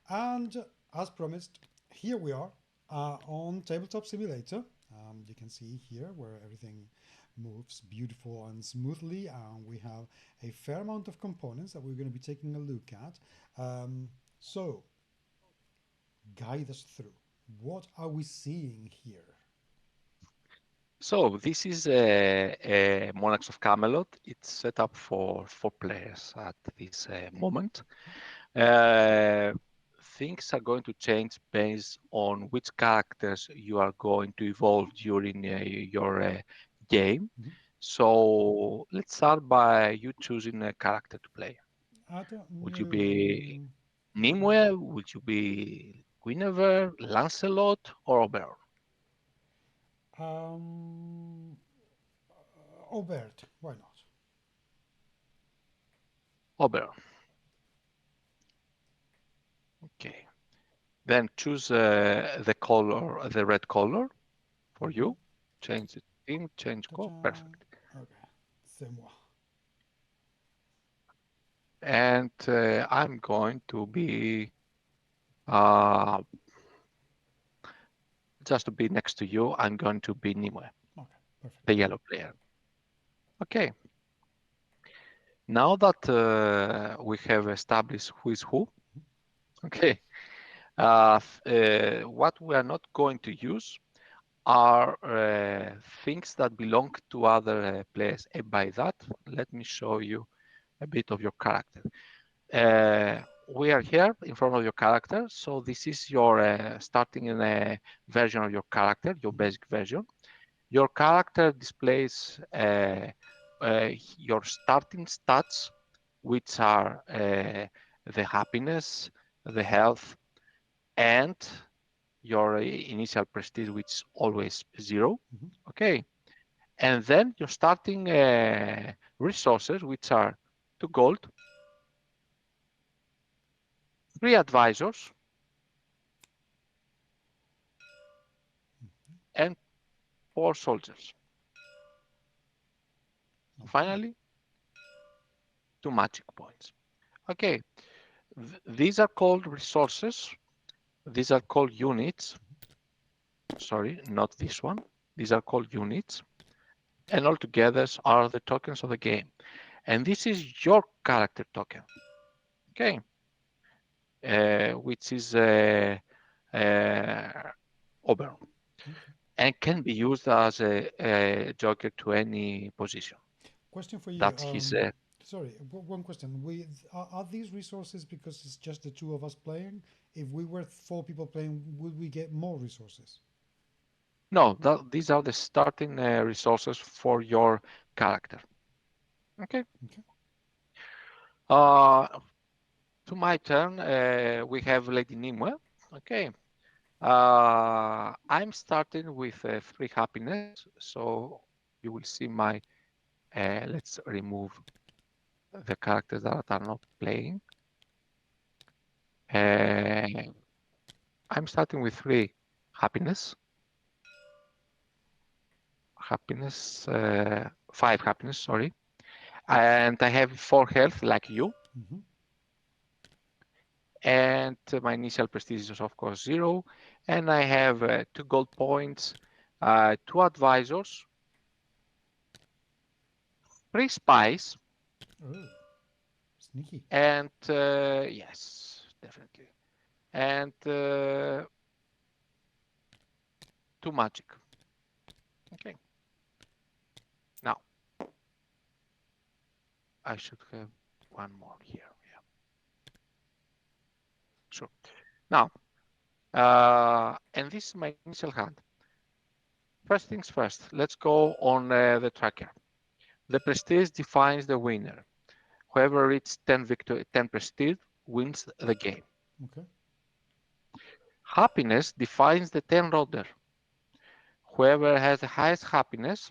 And as promised, here we are on Tabletop Simulator. You can see here where everything moves beautiful and smoothly, and we have a fair amount of components that we're going to be taking a look at. So, guide us through. What are we seeing here? So this is a Monarchs of Camelot. It's set up for 4 players at this moment. Uh, Things are going to change based on which characters you are going to evolve during your game. Mhm. So let's start by you choosing a character to play. I don't Would you know. be Nimue? Would you be Guinevere, Lancelot, or Oberon? Um, Aubert, why not? Oberon. Okay. Then choose the color, the red color for Mhm. you. Change the theme, change color. Ta-ta. Perfect. Okay, c'est moi. And I'm going to be uh, just to be next to you. I'm going to be Nimue, Okay, the perfect. yellow player. Okay. Now that we have established who is who, okay, what we are not going to use are things that belong to other players. And by that, let me show you a bit of your character. We are here in front of your character. So this is your starting in a version of your character, your Mhm. basic version. Your character displays your starting stats, which are the happiness, the health, and your initial prestige, which is always 0. Mhm. Okay. And then your starting resources, which are 2 gold, 3 advisors, and 4 soldiers. Okay. Finally, 2 magic points. Okay, these are called resources. These are called units. Sorry, not this one. These are called units. And altogether are the tokens of the game. And this is your character token. Okay, which is uh, Oberon, Okay. and can be used as a joker to any position. Question for you. That's his. Sorry, one question. Are these resources because it's just the two of us playing? If we were four people playing, would we get more resources? No, these are the starting resources for your character. Okay. Okay. Uh, to my turn, we have Lady Nimue. Okay. I'm starting with 3 happiness, so you will see my. Let's remove the characters that are not playing. Uh, I'm starting with 3 happiness, 5 happiness, sorry, and I have 4 health like you, Mm-hmm. and my initial prestige is of course 0, and I have 2 gold points, 2 advisors, 3 spies, Oh, sneaky. and yes, definitely, and 2 magic. Okay, now I should have one more here. Yeah, sure. Now, and this is my initial hand. First things first, let's go on the tracker. The prestige defines the winner. Whoever reaches 10 prestige wins the game. Okay. Happiness defines the 10 order. Whoever has the highest happiness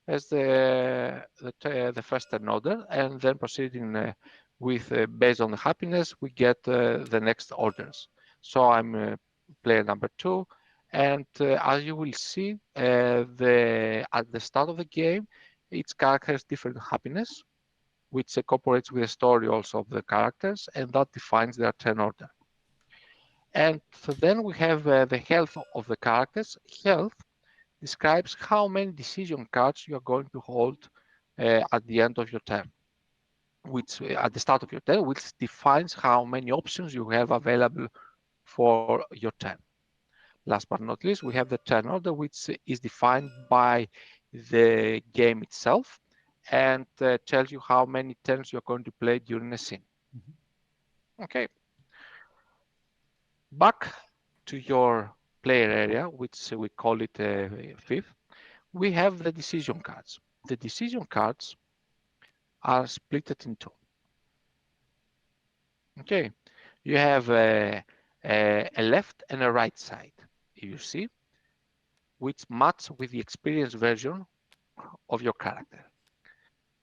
has the first 10 order, and then proceeding with based on the happiness, we get the next orders. So I'm player number 2, and as you will see, the at the start of the game, each character has different happiness, which cooperates with the story also of the characters, and that defines their turn order. And so then we have the health of the characters. Health describes how many decision cards you are going to hold at the end of your turn, which at the start of your turn, which defines how many options you have available for your turn. Last but not least, we have the turn order, which is defined by the game itself and tells you how many turns you're going to play during a scene. Okay, back to your player area, which we call it fifth, we have the decision cards. The decision cards are split in two. Okay, you have a left and a right side, you see, which match with the experienced version of your character.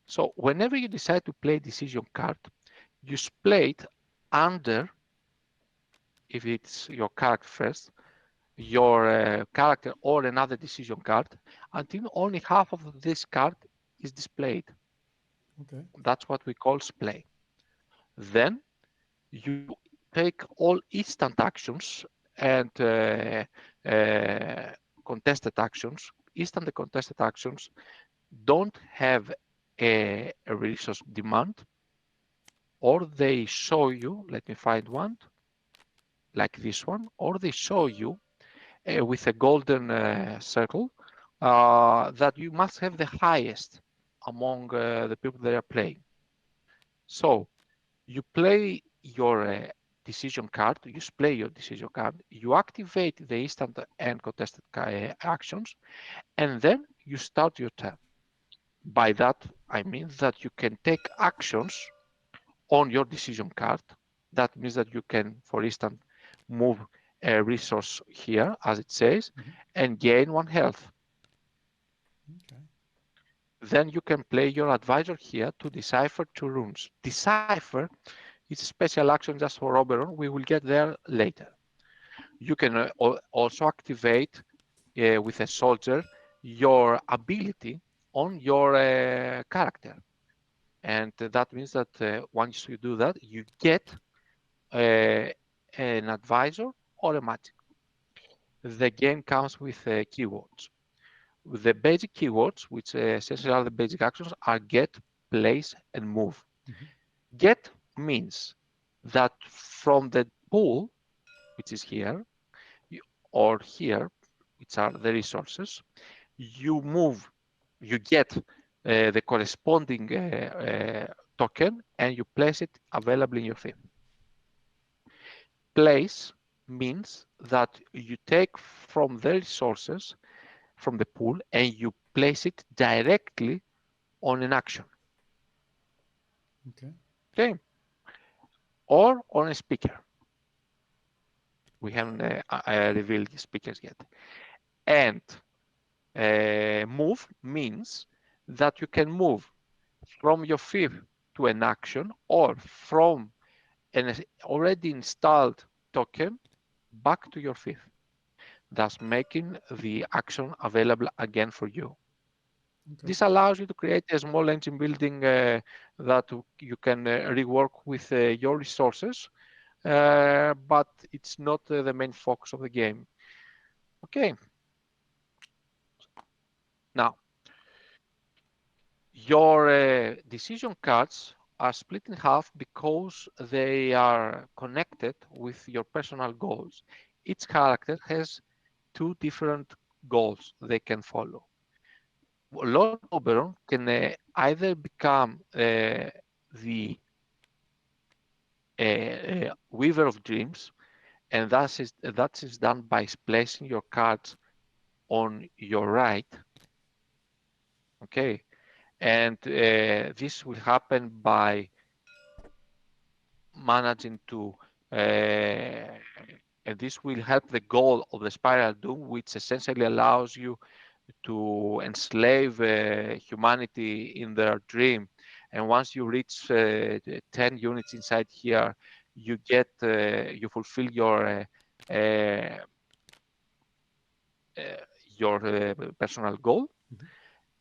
So whenever you decide to play a decision card, you play it under, if it's your character first, your character or another decision card until only half of this card is displayed. Okay. That's what we call splay. Then you take all instant actions and uh, contested actions. Instant and contested actions don't have a resource demand, or they show you, let me find one, like this one, or they show you with a golden circle that you must have the highest among the people that are playing. So you play your decision card, you play your decision card, you activate the instant and contested actions, and then you start your turn. By that, I mean that you can take actions on your decision card. That means that you can, for instance, move a resource here, as it says, and gain one health. Okay. Then you can play your advisor here to decipher two runes. Decipher is a special action just for Oberon. We will get there later. You can also activate with a soldier your ability on your character. And that means that once you do that, you get uh, an advisor or a magic. The game comes with keywords. The basic keywords, which essentially are the basic actions, are get, place, and move. Get means that from the pool, which is here, or here, which are the resources, you move, you get the corresponding token and you place it available in your field. Place means that you take from the resources from the pool and you place it directly on an action. Okay. Okay, or on a speaker. We haven't revealed the speakers yet. And move means that you can move from your field to an action or from an already installed token back to your field, thus making the action available again for you. Okay. This allows you to create a small engine building that you can rework with your resources, but it's not the main focus of the game. Okay, now your decision cards are split in half because they are connected with your personal goals. Each character has two different goals they can follow. Lord Oberon can either become the Weaver of Dreams, and that is done by placing your cards on your right. Okay, and this will happen by managing to and this will help the goal of the Spiral Doom, which essentially allows you to enslave humanity in their dream. And once you reach 10 units inside here, you get you fulfill uh, personal goal.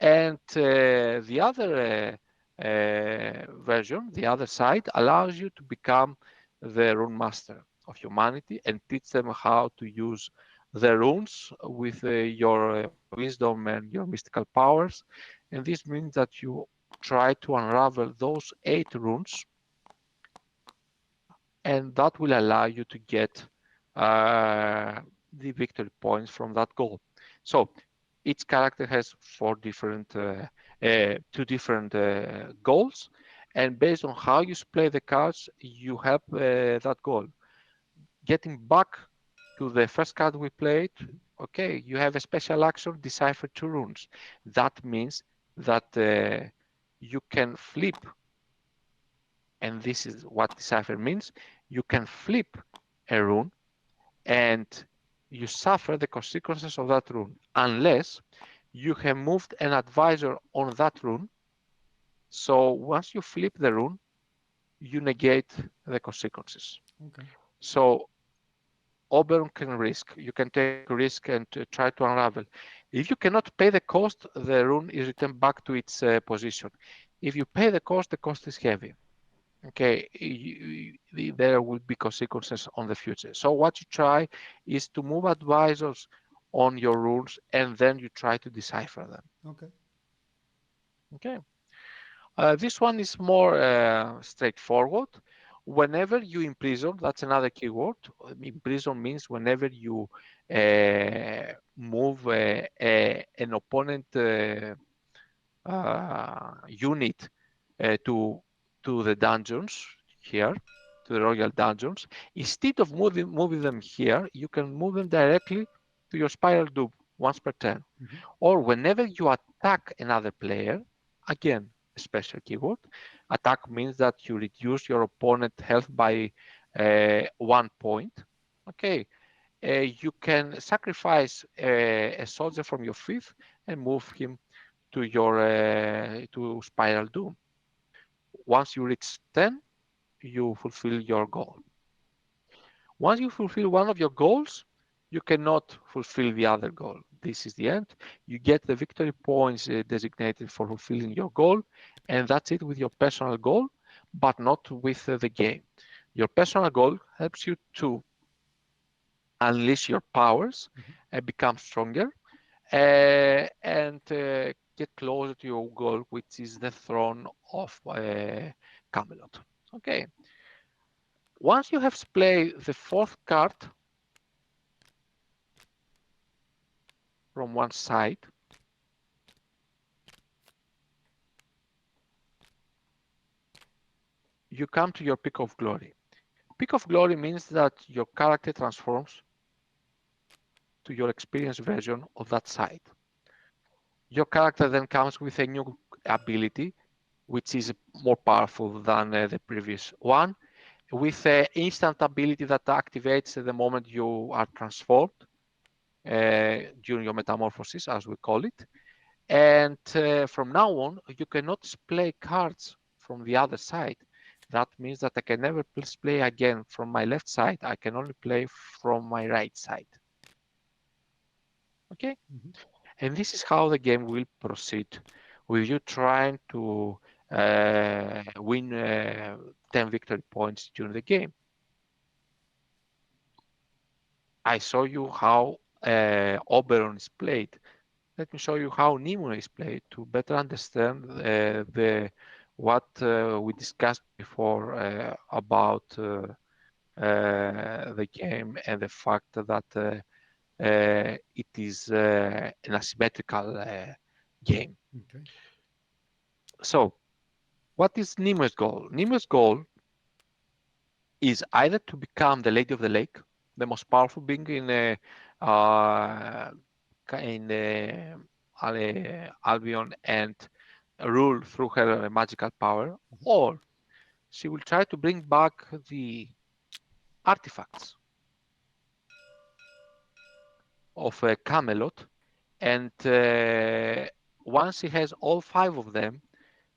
And the other version, the other side, allows you to become the Rune Master. of humanity and teach them how to use the runes with your wisdom and your mystical powers. And this means that you try to unravel those 8 runes, and that will allow you to get uh, the victory points from that goal. So each character has 2 different goals, and based on how you play the cards, you help that goal. Getting back to the first card we played, okay, you have a special action, decipher 2 runes. That means that you can flip, and this is what decipher means. You can flip a rune and you suffer the consequences of that rune unless you have moved an advisor on that rune. So once you flip the rune, you negate the consequences. Okay. So Oberon can risk. You can take risk and try to unravel. If you cannot pay the cost, the rune is returned back to its position. If you pay the cost is heavy. Okay, there will be consequences on the future. So what you try is to move advisors on your rules and then you try to decipher them. Okay. Okay, this one is more straightforward. Whenever you imprison, that's another keyword. Imprison means whenever you move an opponent unit to the dungeons here, to the royal dungeons. Instead of moving them here, you can move them directly to your spiral dome once per turn. Mm-hmm. Or whenever you attack another player, again, a special keyword. Attack means that you reduce your opponent health by 1 point. Okay, you can sacrifice a soldier from your fifth and move him to your to spiral doom. Once you reach 10, you fulfill your goal. Once you fulfill one of your goals, you cannot fulfill the other goal. This is the end. You get the victory points designated for fulfilling your goal, and that's it with your personal goal, but not with the game. Your personal goal helps you to unleash your powers Mm-hmm. and become stronger and get closer to your goal, which is the throne of Camelot. Okay. Once you have played the 4th card from one side, you come to your peak of glory. Peak of glory means that your character transforms to your experienced version of that side. Your character then comes with a new ability, which is more powerful than the previous one, with an instant ability that activates the moment you are transformed during your metamorphosis, as we call it. And from now on, you cannot display cards from the other side. That means that I can never play again from my left side. I can only play from my right side. Okay? Mm-hmm. And this is how the game will proceed with you trying to win 10 victory points during the game. I saw you how Oberon is played. Let me show you how Nimue is played to better understand the what we discussed before about the game and the fact that it is an asymmetrical game. Okay. So, what is Nimue's goal? Nimue's goal is either to become the Lady of the Lake, the most powerful being uh, in Albion, and rule through her magical power, Mm-hmm. or she will try to bring back the artifacts of Camelot, and once she has all 5 of them,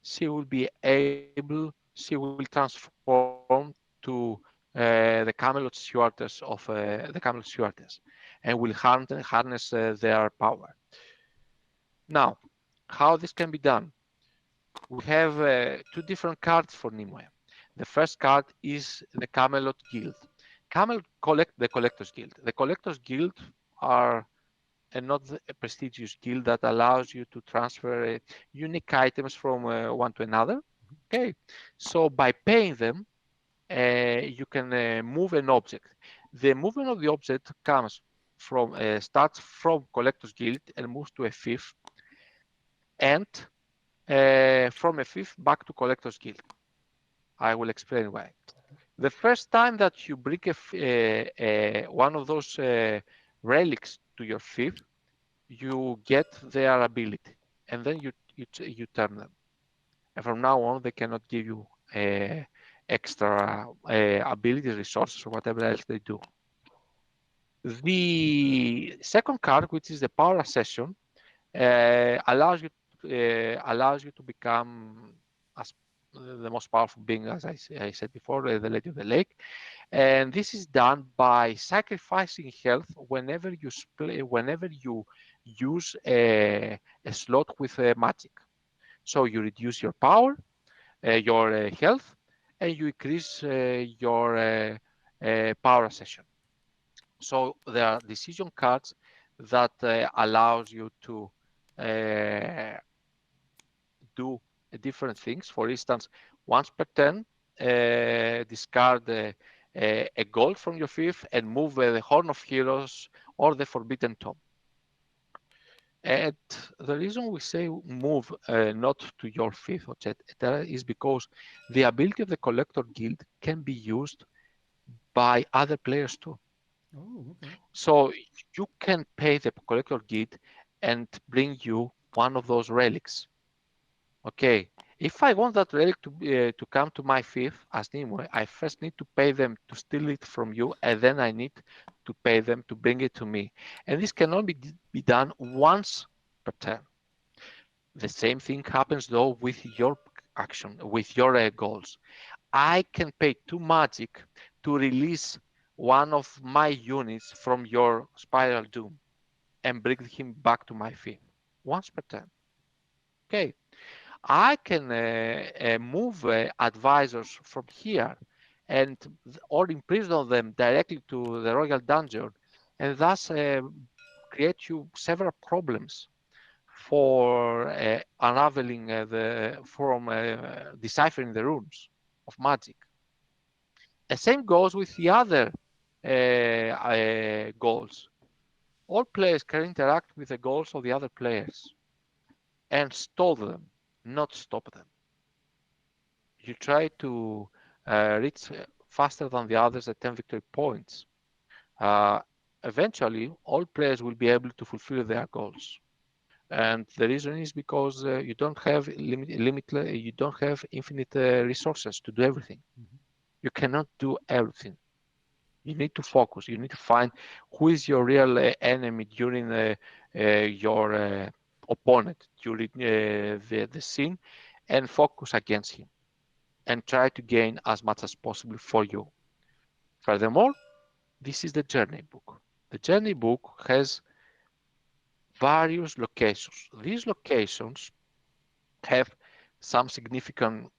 she will be able, she will transform to the Camelot Stewardess of the Camelot Stewardess, and will harness their power. Now, how this can be done? We have 2 different cards for Nimue. The first card is the Camelot Guild. Camel collect the Collectors Guild. The Collectors Guild are not a prestigious guild that allows you to transfer unique items from one to another. Okay, so by paying them, you can move an object. The movement of the object comes from starts from Collectors Guild and moves to a fifth, and from a fifth back to Collectors Guild. I will explain why. The first time that you bring one of those relics to your fifth, you get their ability, and then you turn them. And from now on, they cannot give you extra abilities, resources, or whatever else they do. The second card, which is the power accession, allows you to become as the most powerful being, as I said before, the Lady of the Lake. And this is done by sacrificing health whenever you use a slot with magic. So you reduce your power, your health, and you increase your power accession. So there are decision cards that allows you to do different things. For instance, once per turn, discard a gold from your fifth and move the Horn of Heroes or the Forbidden Tome. And the reason we say move not to your fifth, etc., is because the ability of the Collector Guild can be used by other players too. Oh, okay. So you can pay the Collector Guild and bring you one of those relics. Okay, if I want that relic to come to my fifth as Nimue, I first need to pay them to steal it from you, and then I need to pay them to bring it to me. And this can only be done once per turn. The same thing happens though with your action, with your goals. I can pay 2 magic to release one of my units from your Spiral Doom and bring him back to my field once per turn. Okay, I can move advisors from here and or imprison them directly to the royal dungeon, and thus create you several problems for unraveling deciphering the runes of magic. The same goes with the other goals. All players can interact with the goals of the other players and stall them, not stop them. You try to reach faster than the others at 10 victory points. Uh, Eventually, all players will be able to fulfill their goals. And the reason is because you don't have you don't have infinite resources to do everything. Mm-hmm. You cannot do everything. You need to focus. You need to find who is your real enemy during your opponent during the scene, and focus against him and try to gain as much as possible for you. Furthermore, this is the journey book. The journey book has various locations. These locations have some significant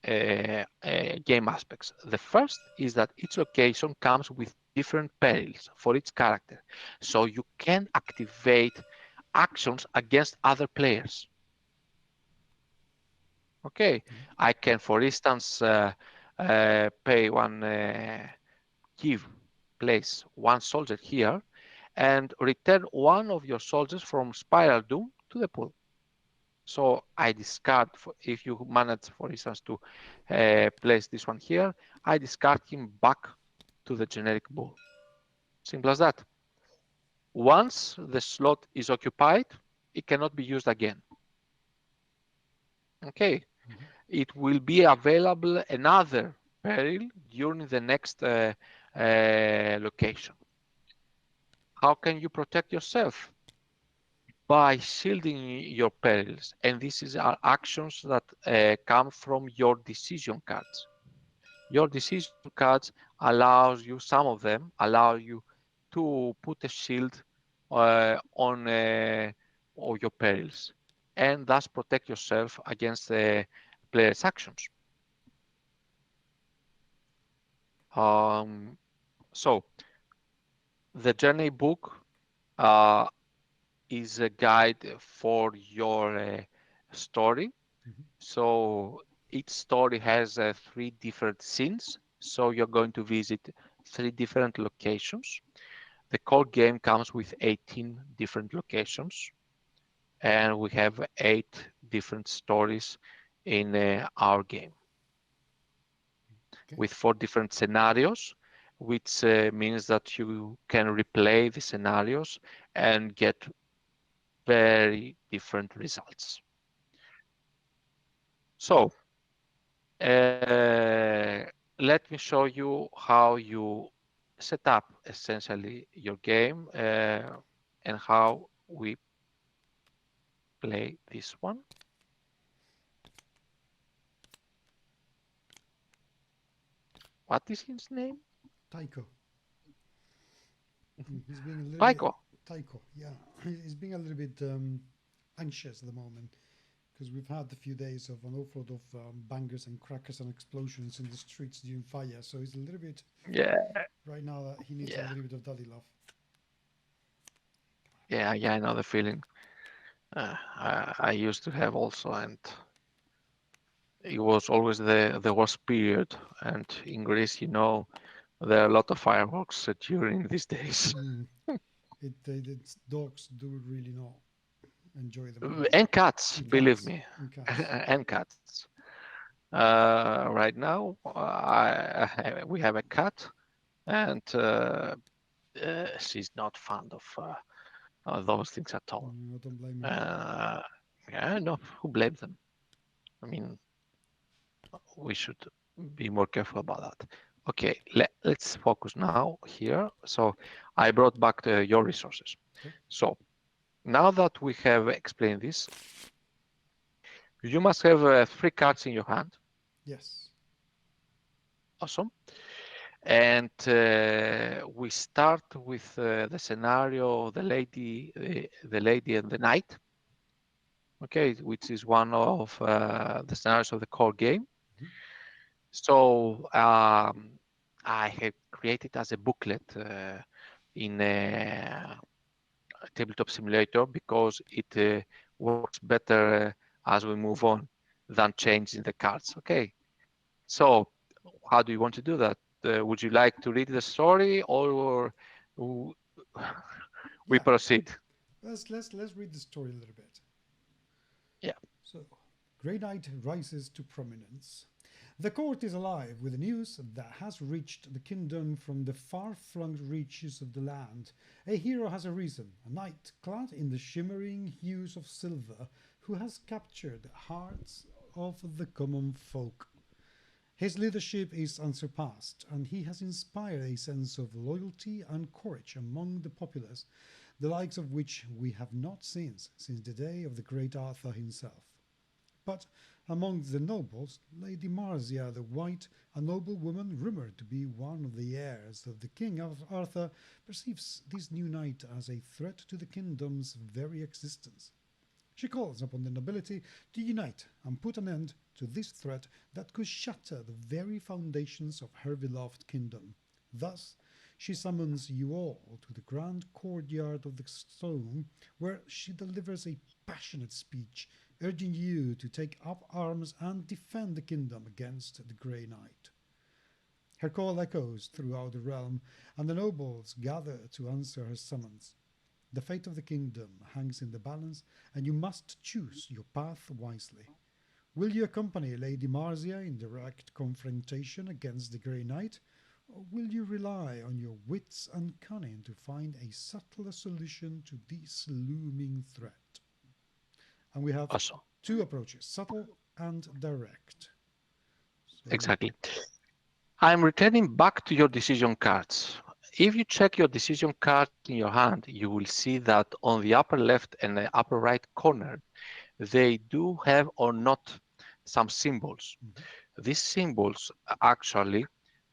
game aspects. The first is that each location comes with different perils for each character, so you can activate actions against other players. Okay, Yeah. I can, for instance, pay one, place one soldier here, and return one of your soldiers from Spiral Doom to the pool. So I discard, if you manage, for instance, to place this one here, I discard him back to the generic pool. Simple as that. Once the slot is occupied, it cannot be used again. Okay, Mm-hmm. it will be available another peril during the next location. How can you protect yourself? By shielding your perils, and are actions that come from your decision cards. Your decision cards allows you, some of them allow you to put a shield on all your perils, and thus protect yourself against the player's actions. Um, So the journey book uh, is a guide for your story. Mhm. So each story has three different scenes. So you're going to visit three different locations. The core game comes with 18 different locations, and we have eight different stories in our game Okay. with four different scenarios, which means that you can replay the scenarios and get very different results. So let me show you how you set up essentially your game and how we play this one. What is his name? Taiko. He's being a little bit Taiko. Taiko. Yeah, he's being a little bit anxious at the moment because we've had a few days of an awful lot of bangers and crackers and explosions in the streets during fire. So he's a little bit Yeah, right now that he needs a yeah, little bit of daddy love. yeah. I know the feeling. I used to have also, and it was always the worst period. And in Greece, there are a lot of fireworks during these days. Mm. It's dogs do really not enjoy them very much. And cats, And believe cats. me, And cats. and cats. Right now, we have a cat, and she's not fond of those things at all. I don't blame her. Uh, yeah, no, who blames them? I mean, we should be more careful about that. Okay, let's focus now here. So I brought back your resources. Okay. So now that we have explained this, you must have three cards in your hand. Yes. Awesome. And we start with the scenario, the lady and the knight. Okay, which is one of the scenarios of the core game. Mhm. So I have created as a booklet in a tabletop simulator because it works better as we move on than changing the cards. Okay, so how do you want to do that? Would you like to read the story or we Yeah. proceed? Let's read the story a little bit. Yeah, So, Grey Knight rises to prominence. The court is alive with news that has reached the kingdom from the far-flung reaches of the land. A hero has arisen, a knight clad in the shimmering hues of silver, who has captured the hearts of the common folk. His leadership is unsurpassed, and he has inspired a sense of loyalty and courage among the populace, the likes of which we have not seen since the day of the great Arthur himself. But among the nobles, Lady Marcia the White, a noble woman rumored to be one of the heirs of the King of Arthur, perceives this new knight as a threat to the kingdom's very existence. She calls upon the nobility to unite and put an end to this threat that could shatter the very foundations of her beloved kingdom. Thus, she summons you all to the grand courtyard of the stone, where she delivers a passionate speech, urging you to take up arms and defend the kingdom against the Grey Knight. Her call echoes throughout the realm, and the nobles gather to answer her summons. The fate of the kingdom hangs in the balance, and you must choose your path wisely. Will you accompany Lady Marcia in direct confrontation against the Grey Knight, or will you rely on your wits and cunning to find a subtler solution to this looming threat? And we have awesome. two approaches, subtle and direct. So, Exactly. I'm returning back to your decision cards. If you check your decision cards in your hand, you will see that on the upper left and the upper right corner, they do have or not some symbols. mhm, These symbols actually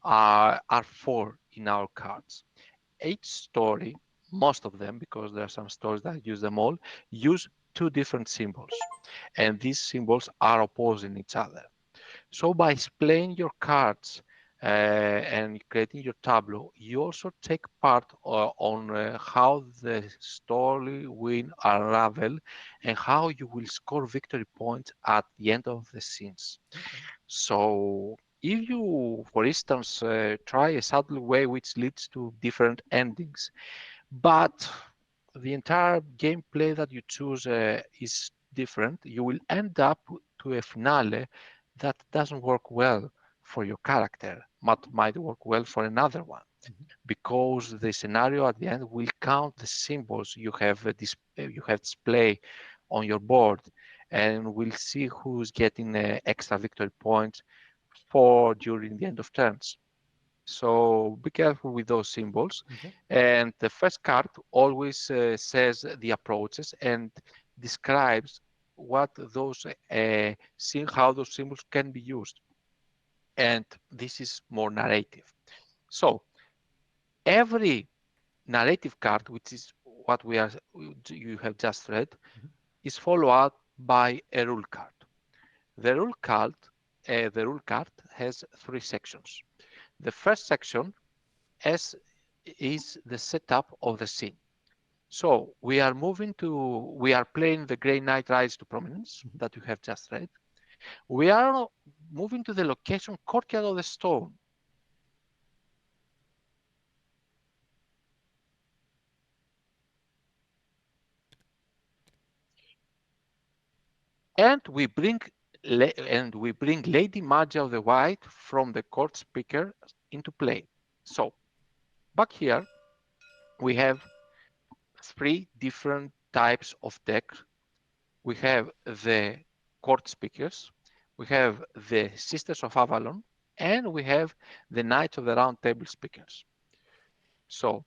are four in our cards. Each story, most of them, because there are some stories that use them all, use two different symbols. And these symbols are opposing each other. So by displaying your cards and creating your tableau, you also take part on how the story will unravel and how you will score victory points at the end of the scenes. Okay. So if you, for instance, try a subtle way which leads to different endings, but the entire gameplay that you choose is different, you will end up to a finale that doesn't work well for your character, but might work well for another one, Mhm. because the scenario at the end will count the symbols you have you have display on your board, and we'll see who's getting extra victory points for during the end of turns. So be careful with those symbols. Okay. And the first card always says the approaches and describes what those how those symbols can be used. And this is more narrative. So every narrative card, which is what you have just read, Mhm. is followed up by a rule card. The rule card has three sections. The first section as is the setup of the scene. So we are playing the Grey Knight Rise to Prominence Mhm. that you have just read. We are moving to the location Courtyard of the Stone. And we bring Lady Magia of the White from the court speaker into play. So back here we have three different types of deck. We have the court speakers, we have the Sisters of Avalon, and we have the Knights of the Round Table speakers. So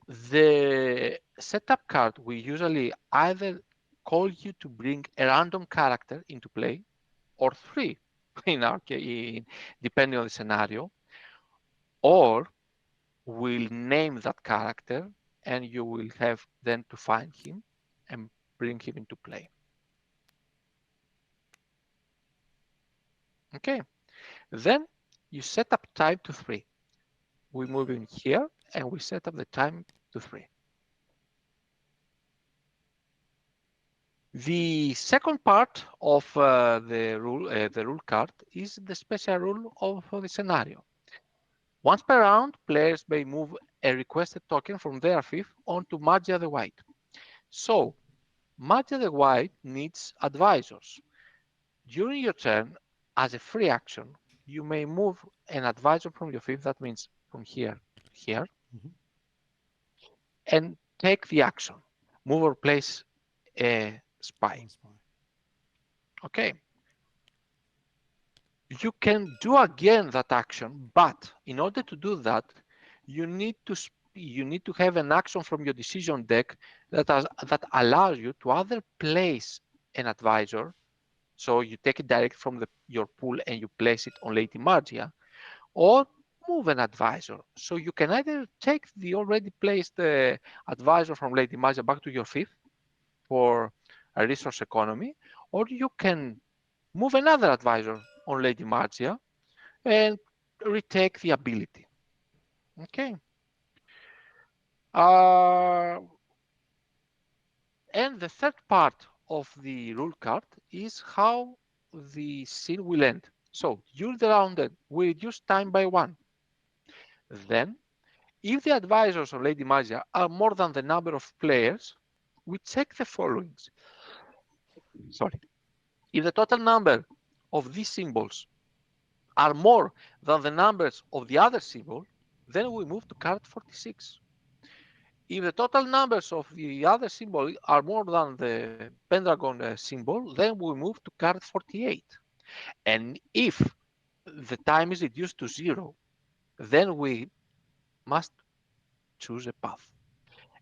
the setup card, we usually either call you to bring a random character into play, or three, in our case, depending on the scenario, or we'll name that character and you will have then to find him and bring him into play. Okay, then you set up time to 3. We move in here and we set up the time to 3. The second part of the rule card is the special rule of the scenario. Once per round, players may move a requested token from their fief onto Magia the White. So, Magia the White needs advisors. During your turn, as a free action, you may move an advisor from your fief, that means from here to here, Mhm. and take the action. Move or place a spy. One spy. Okay. You can do again that action, but in order to do that, you need to have an action from your decision deck that allows you to either place an advisor, so you take it direct from your pool and you place it on Lady Magia, or move an advisor. So you can either take the already placed advisor from Lady Magia back to your fief for a resource economy, or you can move another advisor on Lady Magia and retake the ability. Okay. Uh, and the third part of the rule card is how the scene will end. So during the round end, we reduce time by 1. Then, if the advisors of Lady Magia are more than the number of players, we check the following. Sorry. If the total number of these symbols are more than the numbers of the other symbol, then we move to card 46. If the total numbers of the other symbol are more than the pentagon symbol, then we move to card 48. And if the time is reduced to 0, then we must choose a path.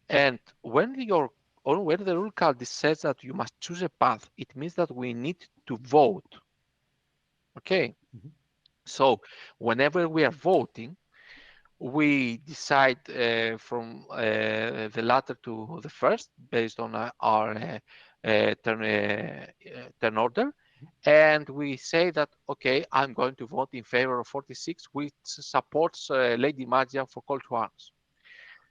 And when the rule card says that you must choose a path, it means that we need to vote. Okay. Mhm. So whenever we are voting, we decide from the latter to the first based on our turn order. and we say that, okay, I'm going to vote in favor of 46, which supports Lady Magia for call to arms.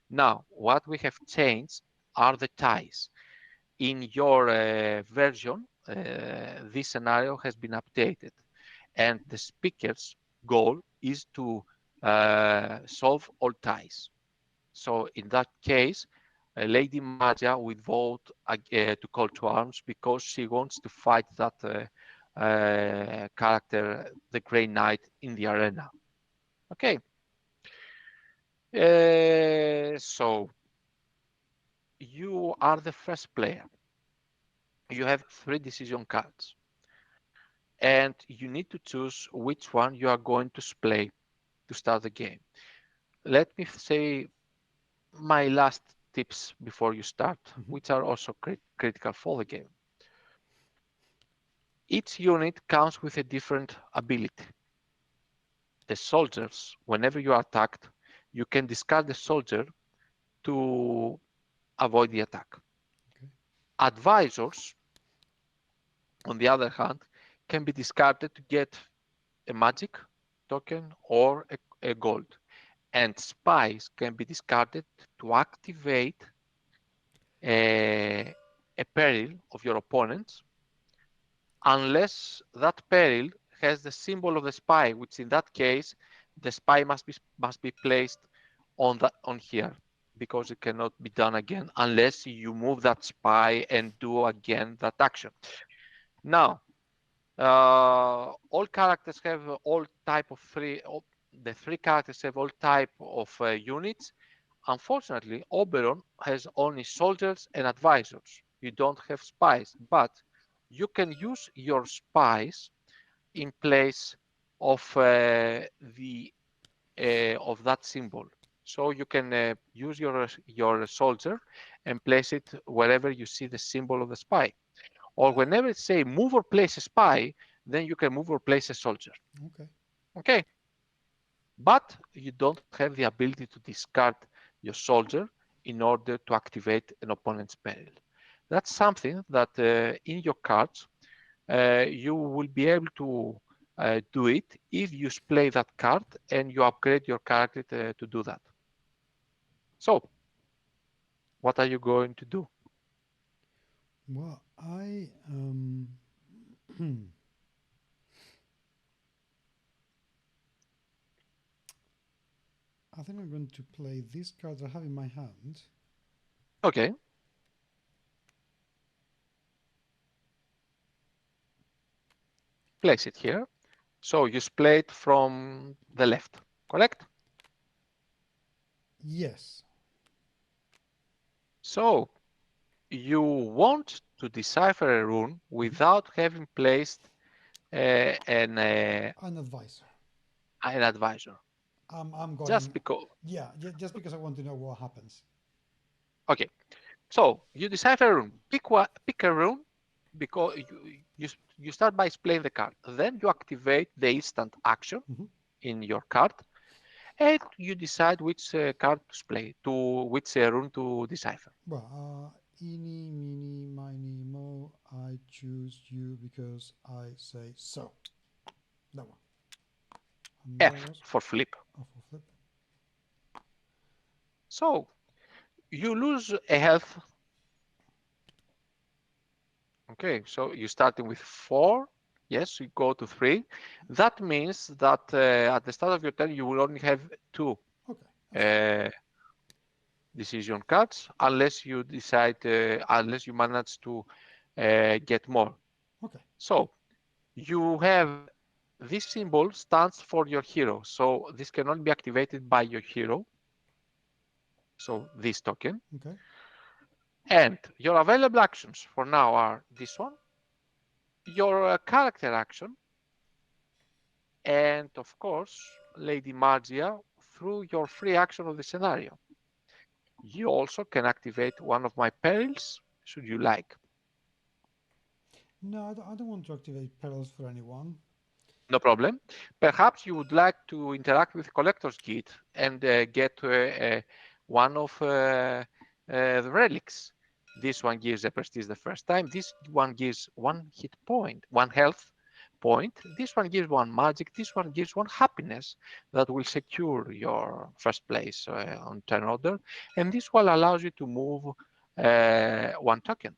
Now, what we have changed are the ties. In your version, this scenario has been updated, and the speaker's goal is to solve all ties. So in that case, Lady Magia will vote to call to arms because she wants to fight that character, the Grey Knight, in the arena. Okay. So you are the first player. You have 3 decision cards, and you need to choose which one you are going to play to start the game. Let me say my last tips before you start, which are also critical for the game. Each unit comes with a different ability. The soldiers, whenever you are attacked, you can discard the soldier to avoid the attack. Okay. Advisors, on the other hand, can be discarded to get a magic token or a gold. And spies can be discarded to activate a peril of your opponent, unless that peril has the symbol of the spy, which in that case the spy must be placed on here, because it cannot be done again unless you move that spy and do again that action. Now, all characters have all type of the 3 characters have all type of units. Unfortunately, Oberon has only soldiers and advisors. You don't have spies, but you can use your spies in place of of that symbol. So you can use your soldier and place it wherever you see the symbol of the spy. Or whenever it say move or place a spy, then you can move or place a soldier. Okay. Okay. But you don't have the ability to discard your soldier in order to activate an opponent's peril. That's something that in your cards you will be able to do it if you play that card and you upgrade your character to do that. So, what are you going to do? Well, I I think I'm going to play these cards I have in my hand. Okay, place it here. So you play it from the left, correct? Yes. So you want to decipher a rune without having placed An advisor. an advisor. I'm Just going. because. Yeah, just because I want to know what happens. Okay, so you decipher a rune. Pick a rune because you start by playing the card. Then you activate the instant action in your card, and you decide which card to play, to which rune to decipher. Well, eeny, meeny, miny, mo. I choose you because I say so. That one. And F those for flip. are for flip. So you lose a health. Okay, so you're starting with 4. Yes, you go to 3. That means that at the start of your turn, you will only have 2 Okay. decision cards, unless you decide, unless you manage to get more. Okay. So you have this symbol stands for your hero. So this cannot be activated by your hero. So this token. Okay. And your available actions for now are this one, your character action, and of course, Lady Magia through your free action of the scenario. You also can activate one of my perils, should you like. No, I don't want to activate perils for anyone. No problem. Perhaps you would like to interact with Collector's Guide and get one of the relics. This one gives a prestige the first time. This one gives 1 hit point, 1 health point. This one gives 1 magic. This one gives 1 happiness that will secure your first place on turn order. And this one allows you to move 1 token.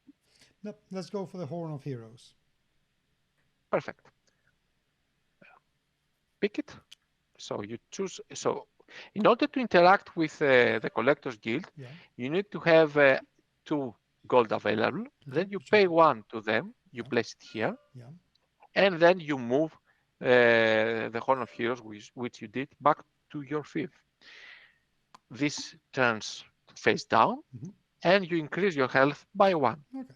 No, let's go for the Horn of Heroes. Perfect. Pick it. So you choose. So in order to interact with the Collectors Guild, Yeah. you need to have 2 gold available. Okay. Then you Which pay I, 1 to them. You yeah. place it here. Yeah. And then you move the Horn of Heroes, which you did, back to your field. This turns face down, and you increase your health by 1. Okay.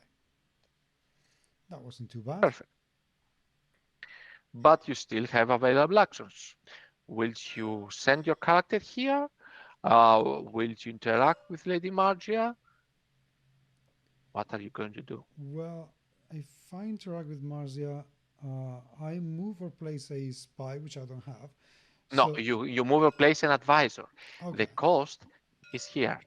That wasn't too bad. Perfect. But you still have available actions. Will you send your character here? Will you interact with Lady Margia? What are you going to do? Well, if I interact with Marzia, I move or place a spy, which I don't have. No, So, you move or place an advisor. okay. The cost is here.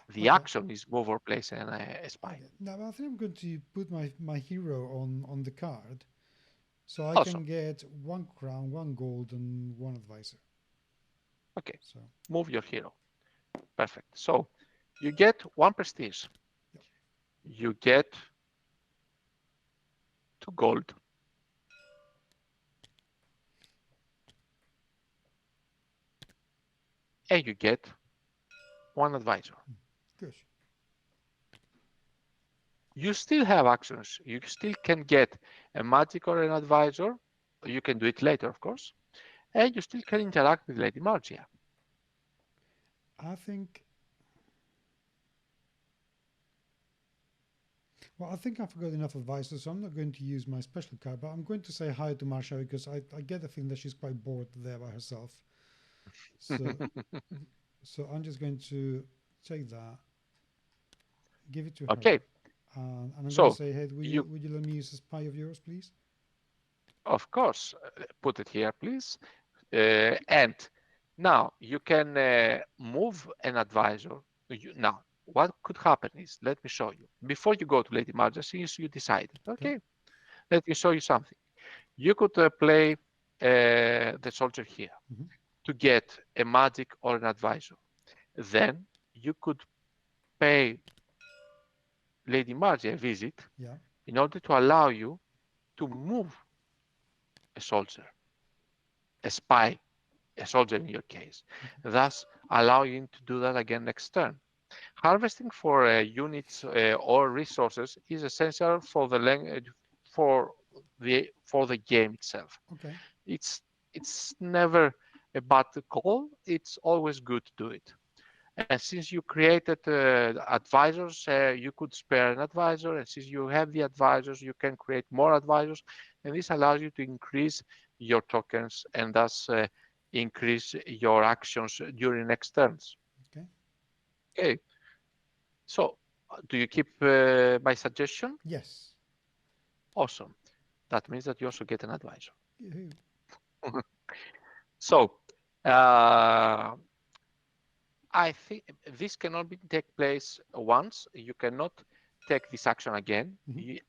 The Okay. action is move or place a spy. Okay. Now, I think I'm going to put my hero on the card so I can Awesome. get 1 crown, 1 gold, and 1 advisor. Okay. So, Move your hero. Perfect. So you get 1 prestige. yep. You get 2 gold. And you get 1 advisor. Good. You still have actions. You still can get a magic or an advisor. You can do it later, of course. And you still can interact with Lady Margia. I think. Well, I think I've got enough advisors, so I'm not going to use my special card, but I'm going to say hi to Marsha because I get the feeling that she's quite bored there by herself. So, so I'm just going to take that, give it to her, Okay. and I'm going to So say, hey, you, would you let me use a spy of yours, please? of course, put it here, please. And now you can move an advisor. Now, what could happen is, let me show you. Before you go to Lady Margia, since you decided, Okay. okay, let me show you something. You could play the soldier here to get a magic or an advisor. Then you could pay Lady Margie a visit Yeah. in order to allow you to move a soldier, a spy, a soldier in your case, thus allowing you to do that again next turn. Harvesting for units or resources is essential for the for the game itself. Okay. It's never a bad call. It's always good to do it. And since you created advisors, you could spare an advisor. And since you have the advisors, you can create more advisors. And this allows you to increase your tokens and thus increase your actions during next turns. Okay. Okay. So do you keep my suggestion? Yes. Awesome. That means that you also get an advisor. Yoo-hoo. So uh, I think this can only take place once. You cannot take this action again.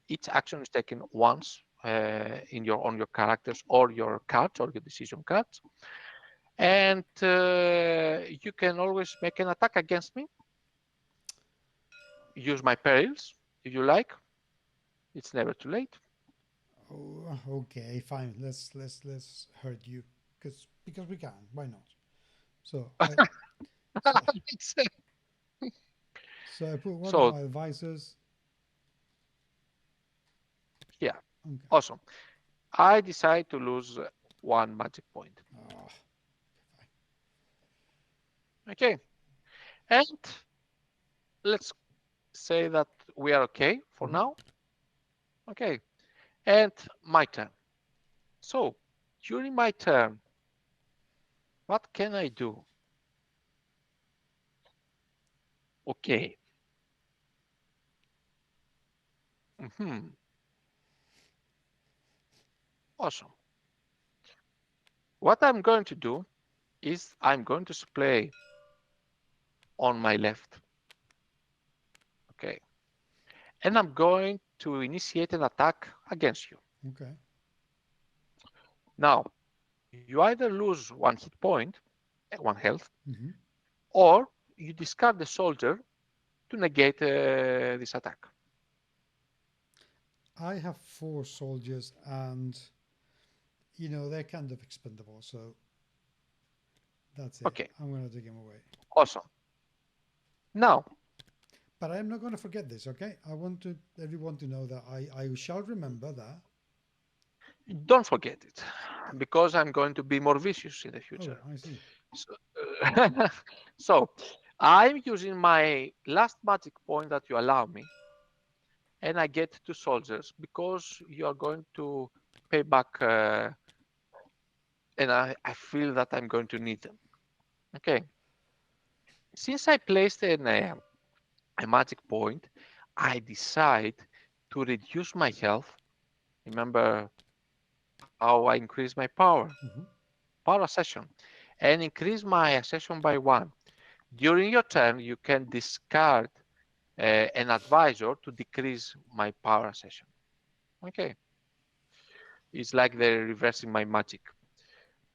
Each action is taken once in your on your characters or your cards or your decision cards, and you can always make an attack against me. Use my perils if you like. It's never too late. Oh, okay, fine. Let's hurt you because we can. Why not? So so I put one of So my advisors. yeah, Okay. awesome. I decide to lose 1 magic point. Oh, Okay, and let's say that we are okay for now. Okay, and my turn. So during my turn, what can I do? Okay. Awesome. What I'm going to do is I'm going to play on my left. Okay. and I'm going to initiate an attack against you. Okay. Now, you either lose 1 hit point, 1 health, Mm-hmm. or you discard the soldier to negate this attack. I have 4 soldiers, and they're kind of expendable, so that's it. Okay, I'm gonna take them away. awesome. Now, But I'm not gonna forget this, okay? I want everyone to know that I shall remember that. don't forget it, because I'm going to be more vicious in the Oh, future. I see. So, so I'm using my last magic point that you allow me, and I get 2 soldiers because you are going to pay back, and I feel that I'm going to need them. Okay, since I placed a magic point, I decide to reduce my health. Remember how I increase my Mm-hmm. power accession, and increase my accession by 1. During your turn, you can discard an advisor to decrease my power accession. Okay, it's like they're reversing my magic.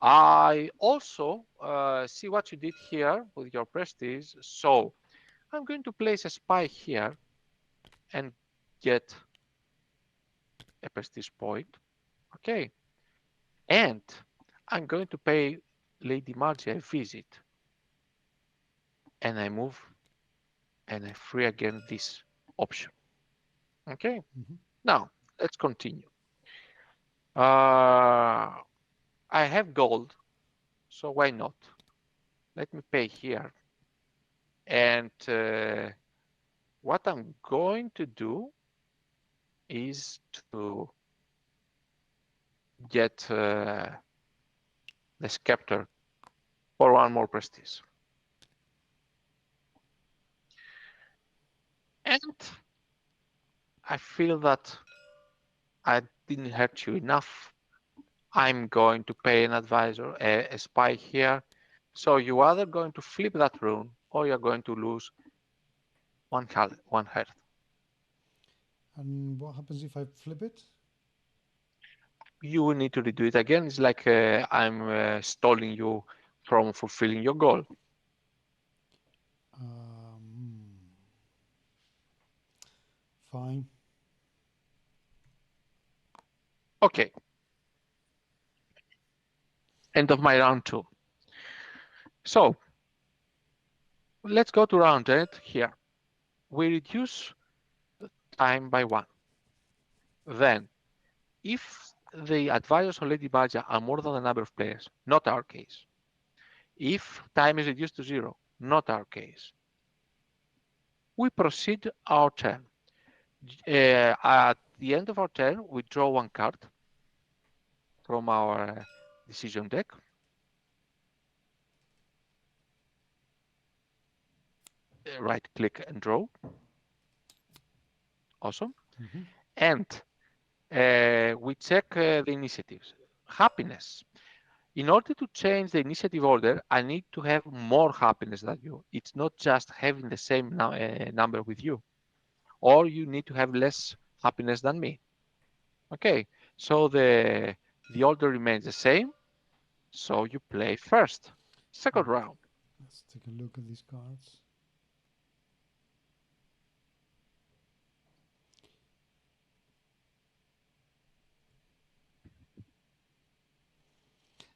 I also see what you did here with your prestige, so I'm going to place a spy here and get a prestige point. Okay, and I'm going to pay Lady Margie a visit, and I move and I free again this option. Okay, Mm-hmm. now let's continue. Uh, I have gold, so why not? Let me pay here. And what I'm going to do is to get the scepter for 1 more prestige. And I feel that I didn't hurt you enough. I'm going to pay an advisor, a spy here. So you are either going to flip that rune or you're going to lose 1 health. And what happens if I flip it? You will need to redo it again. It's like I'm stalling you from fulfilling your goal. Um, Fine. Okay, end of my round 2. So let's go to round 8 here. We reduce time by 1. Then, if the advisors on Lady Badger are more than the number of players, not our case. If time is reduced to 0, not our case. We proceed our turn. At the end of our turn, we draw 1 card from our decision deck. Right click and draw. Awesome. Mm-hmm. And we check the initiatives. Happiness. In order to change the initiative order, I need to have more happiness than you. It's not just having the same number with you, or you need to have less happiness than me. Okay, so the order remains the same. So you play first. Second Okay. round. Let's take a look at these cards.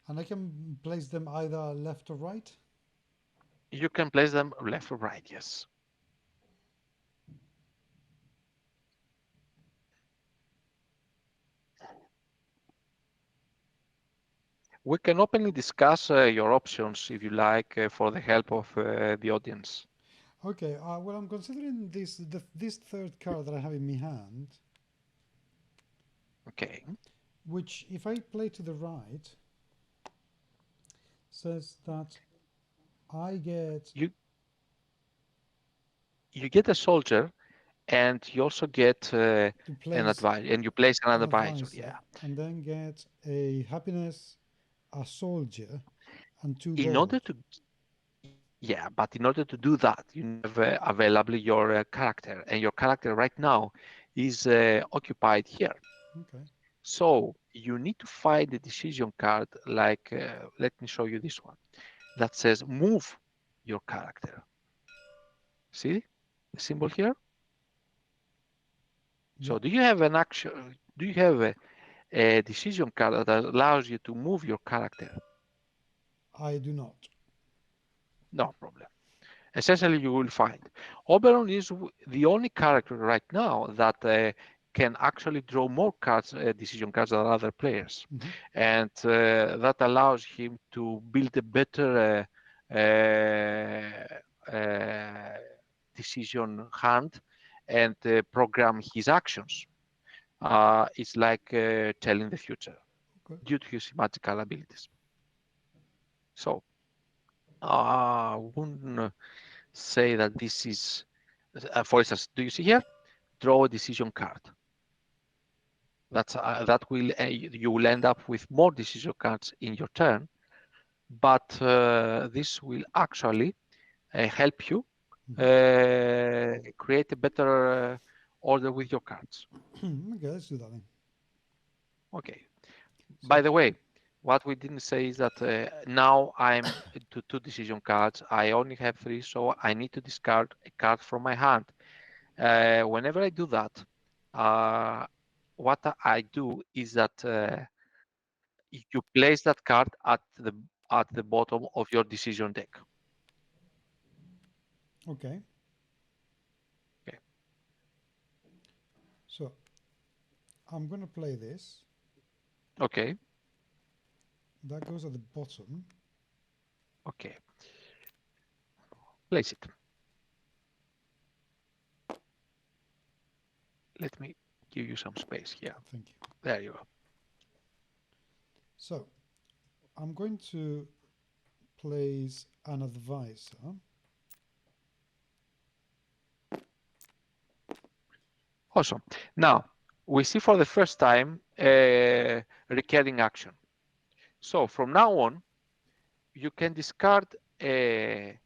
And I can place them either left or right. You can place them left or right. Yes. We can openly discuss your options if you like for the help of the audience. Okay. Well, I'm considering this third card that I have in my hand, Okay. which, if I play to the right, says that I get You you get a soldier, and you also get to an place advisor, and you place an an advisor. advisor Yeah. and then get a happiness, a soldier, and two In order gold. to Yeah, but in order to do that, you have available your character, and your character right now is occupied here. Okay. So you need to find the decision card, like, let me show you this one, that says move your character. See the symbol here? Yeah, So do you have an action, do you have a decision card that allows you to move your character? I do not. No problem. Essentially, you will find Oberon is the only character right now that can actually draw more cards, decision cards, than other players, Hmm. and that allows him to build a better decision hand and program his actions. It's like telling the future Okay. due to his magical abilities. So I wouldn't say that this is, for instance, do you see here? Draw a decision card. That will you will end up with more decision cards in your turn, but this will actually help you Hmm. create a better order with your cards. Okay, let's do that then. Okay. By So, the way, what we didn't say is that now I'm to two decision cards. I only have three, so I need to discard a card from my hand. Whenever I do that, uh, what I do is that you place that card at the bottom of your decision deck. okay. Okay. So I'm gonna play this. Okay. That goes at the bottom. Okay. Place it. Let me give you some space here. Thank you. There you go. So I'm going to place an advisor. Awesome. Now we see for the first time a recurring action. So from now on, you can discard a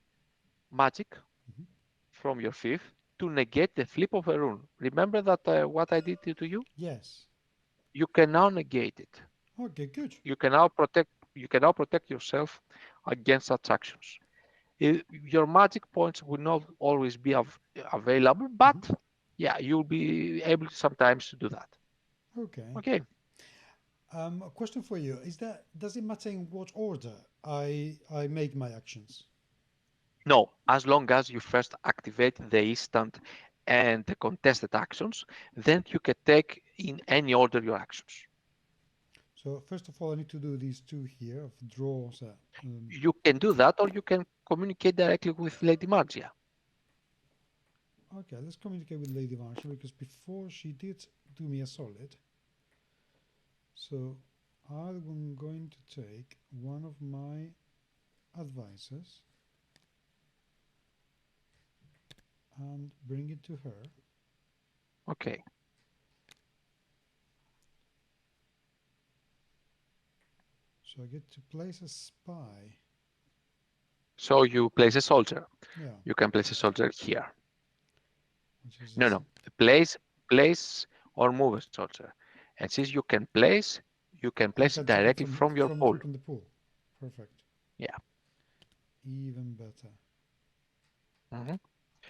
magic Mhm. from your fifth to negate the flip of a rune. Remember that what I did to you? Yes. You can now negate it. Okay, good. You can now protect yourself against such actions. Your magic points will not always be available, but Mhm. yeah, you'll be able to sometimes to do that. Okay. Okay. A question for you: Is that does it matter in what order I make my actions? No, as long as you first activate the instant and the contested actions, then you can take in any order your actions. So first of all, I need to do these two here of draws. You can do that, or you can communicate directly with Lady Margia. Okay, let's communicate with Lady Varsha because before she did do me a solid. So I'm going to take one of my advisors and bring it to her. Okay. So I get to place a spy. So you place a soldier. Yeah, You can place a soldier here. which is No, no. Place or move a soldier. And since you can I place it can take it directly from your pool. from the pool. Perfect. Yeah. Even better. Mhm.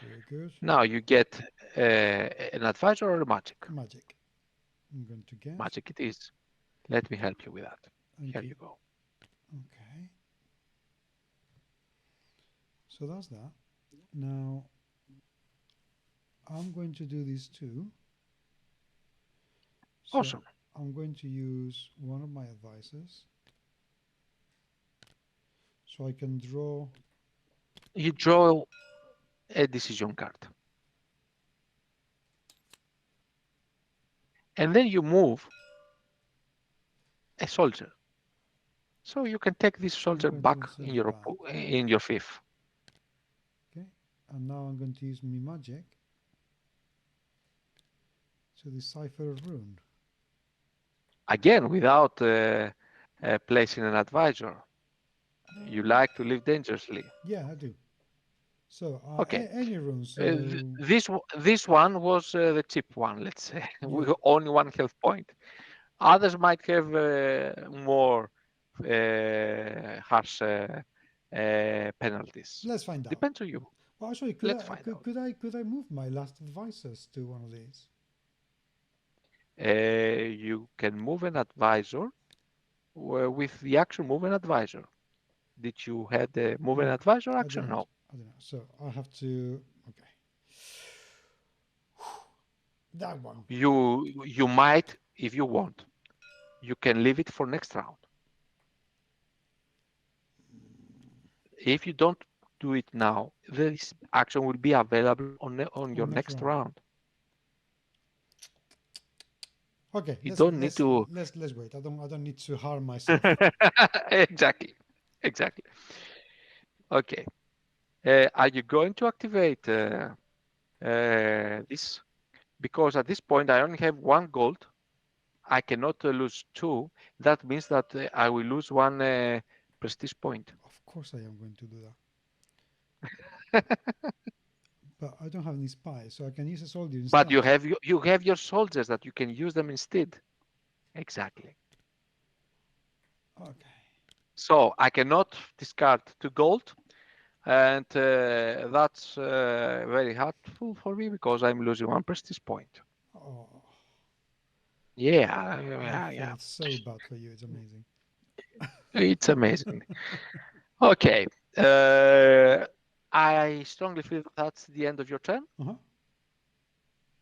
Very good. Now you get an advisor or a magic. Magic. I'm going to get. Magic it is. Let me help you with that. Thank Here you. you go. Okay. So that's that. Now I'm going to do these two. So Awesome. I'm going to use one of my advisors so I can draw. You draw a decision card. And then you move a soldier. So you can take this I'm soldier going to back insert it back. in your fifth. Okay. And now I'm going to use my magic to decipher a rune. Again, without placing an advisor. You Um, like to live dangerously. yeah, I do. So Okay. any room. So This one was the cheap one, let's say, yeah, with only 1 health point. Others might have more harsh penalties. let's find out. Depends on you. Well, actually, could Let's I find out. could I move my last advisors to one of these? You can move an advisor with the action move an advisor. Did you had the move an No, advisor I action? didn't. No. I didn't. So I have to. Okay, that one. You might, if you want, you can leave it for next round. If you don't do it now, this action will be available on your On next next round. round. Okay, You don't need to. let's wait. I don't need to harm myself. Exactly. Exactly. Okay. Are you going to activate this? Because at this point I only have 1 gold. I cannot lose 2. That means that I will lose 1 prestige point. Of course, I am going to do that. But I don't have any spies, so I can use a soldier But instead. you have your soldiers that you can use them instead. Exactly. Okay. So I cannot discard 2 gold, and that's very hurtful for me because I'm losing 1 prestige point. Oh, Yeah, I yeah, feel yeah. so bad for you. It's amazing. It's amazing. Okay. Uh, I strongly feel that's the end of your turn. Uh-huh.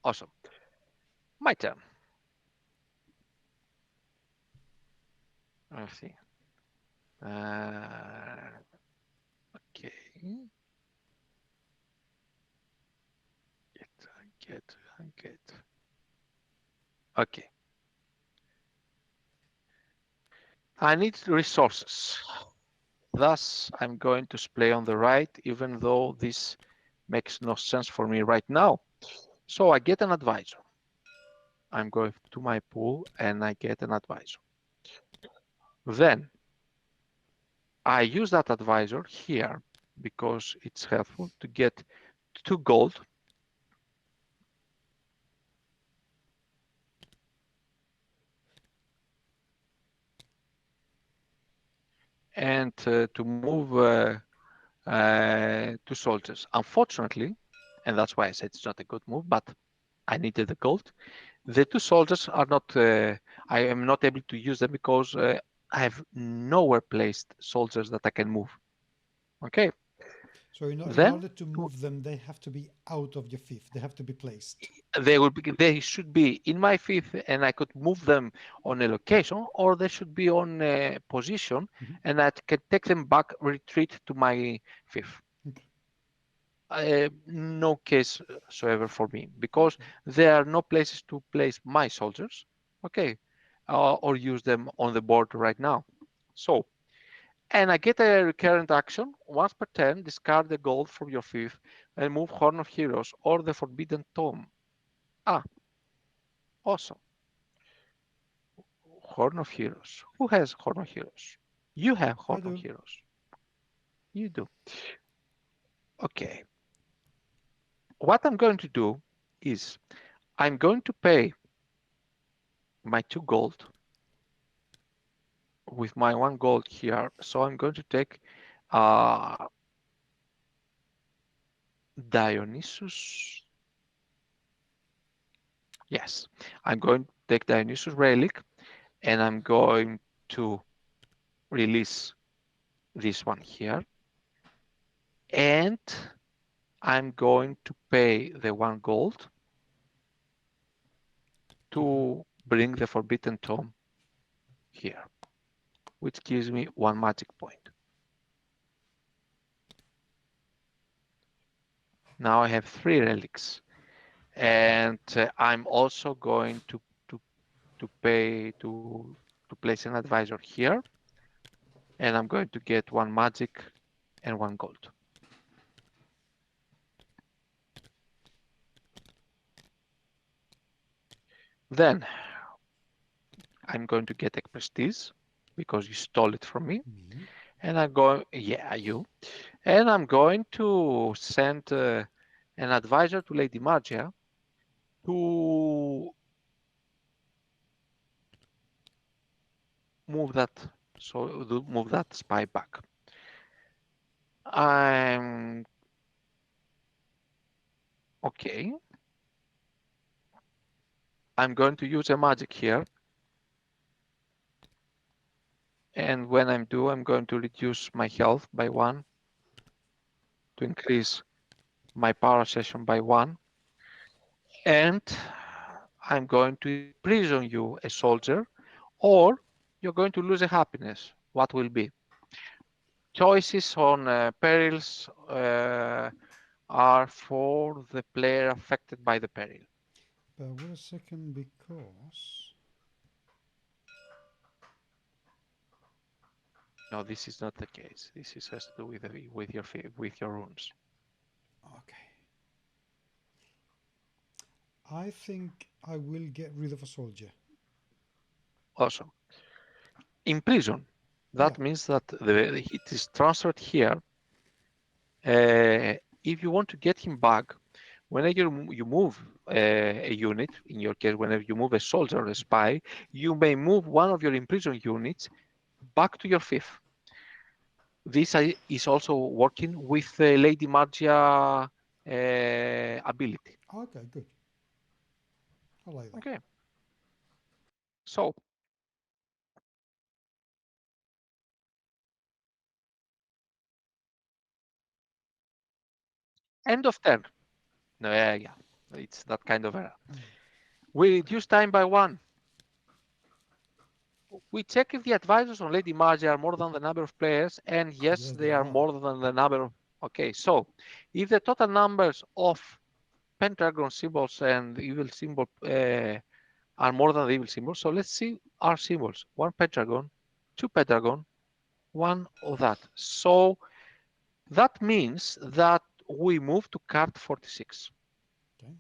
Awesome. My turn. Let's see. Okay. Get. Okay. I need resources. Thus, I'm going to play on the right, even though this makes no sense for me right now. So I get an advisor. I'm going to my pool and I get an advisor. Then I use that advisor here because it's helpful to get 2 gold and to move 2 soldiers. Unfortunately, and that's why I said it's not a good move, but I needed the gold. The 2 soldiers are not, I am not able to use them because I have nowhere placed soldiers that I can move. Okay, So in then order to move them, they have to be out of your fifth. They have to be placed. they should be in my fifth and I could move them on a location, or they should be on a position Hmm. and I can take them back, retreat to my fifth. Okay. No case whatsoever for me because Okay. there are no places to place my soldiers, okay, or use them on the board right now. So, and I get a recurrent action once per turn. Discard the gold from your fifth and move Horn of Heroes or the Forbidden Tome. Ah, awesome! Horn of Heroes. Who has Horn of Heroes? You have I Horn of do. Heroes. You do. Okay. What I'm going to do is I'm going to pay my 2 gold with my 1 gold here. So I'm going to take uh, Dionysus. Yes, I'm going to take Dionysus Relic and I'm going to release this one here. And I'm going to pay the 1 gold Okay. to bring the Forbidden Tome here, which gives me 1 magic point. Now I have 3 relics. And I'm also going to pay to place an advisor here, and I'm going to get 1 magic and 1 gold. Then I'm going to get a prestige because you stole it from me, Me. and I'm going, yeah, you, And I'm going to send an advisor to Lady Margia to move that, so move that spy back. I'm okay. I'm going to use a magic here. And when I'm due, I'm going to reduce my health by 1 to increase my power session by 1. And I'm going to imprison you, a soldier, or you're going to lose a happiness. What will be? Choices on perils are for the player affected by the peril. But wait a second, because No, this is not the case. This is has to do with your runes. okay, I think I will get rid of a soldier. Also, imprison. Yeah, That means that it is transferred here. If you want to get him back, whenever you move a unit, in your case, whenever you move a soldier or a spy, you may move one of your imprisoned units back to your fifth. This is also working with the Lady Margia ability. okay, good. I like that. Okay, so end of turn. No, yeah, it's that kind of error. We reduce time by 1. We check if the advisors on Lady Margie are more than the number of players, and yes, Yes, they they are are. more than the number of. Okay, so if the total numbers of pentagon symbols and evil symbol are more than the evil symbols, so let's see our symbols: one pentagon, two pentagon, one of that. So that means that we move to card 46. Okay.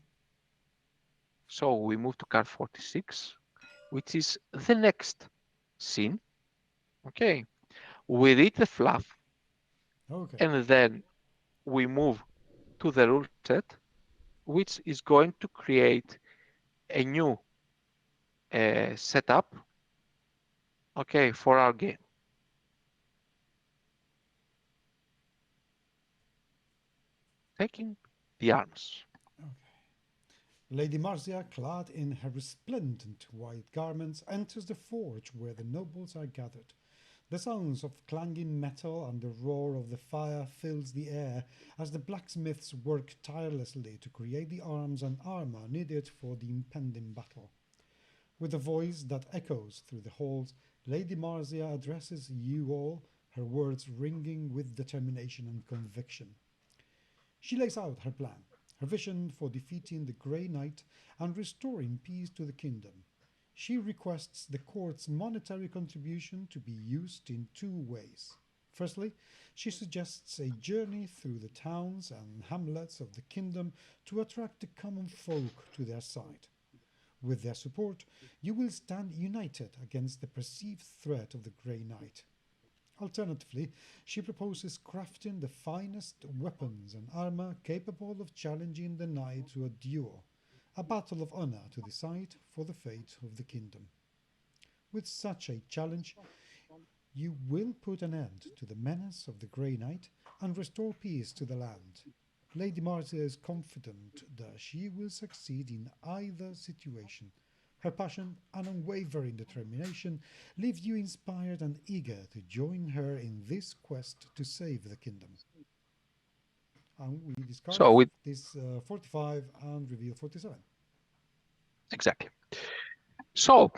So we move to card 46, which is the next scene. Okay, we read the fluff, Okay. and then we move to the rule set, which is going to create a new setup, okay, for our game. Taking the arms. Okay. Lady Marcia, clad in her resplendent white garments, enters the forge where the nobles are gathered. The sounds of clanging metal and the roar of the fire fills the air as the blacksmiths work tirelessly to create the arms and armor needed for the impending battle. With a voice that echoes through the halls, Lady Marcia addresses you all, her words ringing with determination and conviction. She lays out her plan, her vision for defeating the Grey Knight and restoring peace to the kingdom. She requests the court's monetary contribution to be used in two ways. Firstly, she suggests a journey through the towns and hamlets of the kingdom to attract the common folk to their side. With their support, you will stand united against the perceived threat of the Grey Knight. Alternatively, she proposes crafting the finest weapons and armor capable of challenging the knight to a duel, a battle of honor to decide for the fate of the kingdom. With such a challenge, you will put an end to the menace of the Grey Knight and restore peace to the land. Lady Marcia is confident that she will succeed in either situation. Her passion and unwavering determination leave you inspired and eager to join her in this quest to save the kingdom. And we discard So with this 45 and reveal 47. exactly. So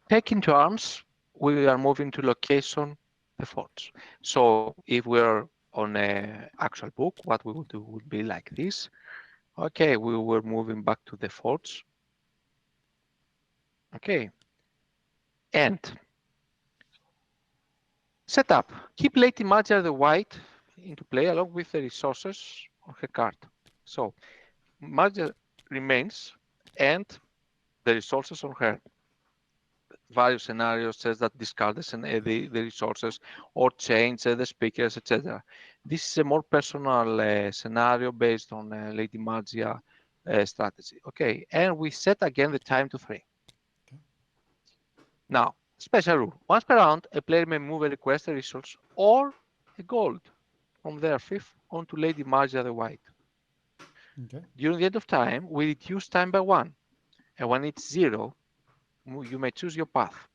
taking to arms, we are moving to location the forts. So if we're on a actual book, what we would do would be like this. Okay, we were moving back to the forts. Okay, and set up. Keep Lady Magia the White into play along with the resources on her card. So Magia remains and the resources on her. Various scenarios says that discard the resources or change the speakers, etc. This is a more personal scenario based on Lady Magia strategy. Okay, and we set again the time to 3. Okay. Now, special rule. Once per round, a player may move a request, a resource, or a gold from their fief onto Lady Magia the White. Okay. During the end of time, we reduce time by 1. And when it's 0, you may choose your path.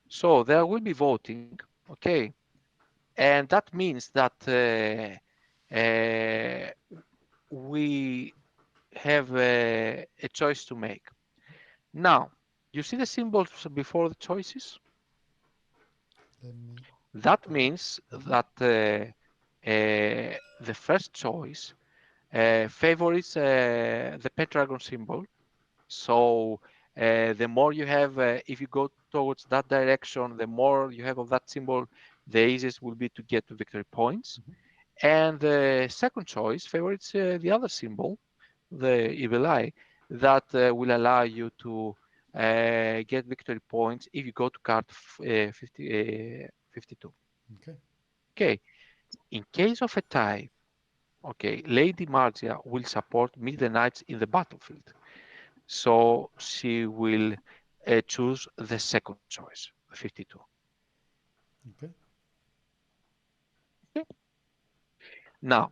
So there will be voting, okay? And that means that we have a choice to make. Now, you see the symbols before the choices? Let me. That means that the first choice favors the Pendragon symbol. So the more you have, if you go towards that direction, the more you have of that symbol, the easiest will be to get to victory points. And the second choice favors the other symbol, the evil eye, that will allow you to get victory points if you go to card 52. Okay. Okay, in case of a tie, okay, Lady Magia will support Meet the Knights in the battlefield. So she will choose the second choice, 52. Okay. Okay. Now,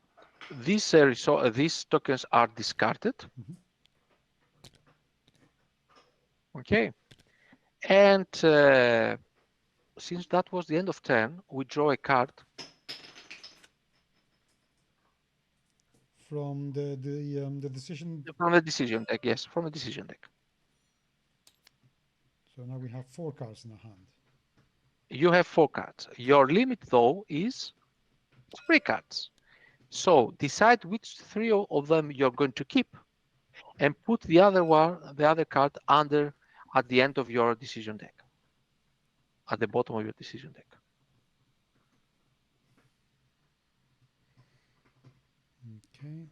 these tokens are discarded. Okay. And since that was the end of turn, we draw a card From the decision. from the decision deck. Yes, from the decision deck. So now we have 4 cards in our hand. You have 4 cards. Your limit, though, is 3 cards. So decide which 3 of them you're going to keep, and put the other card under at the end of your decision deck, at the bottom of your decision deck. Okay.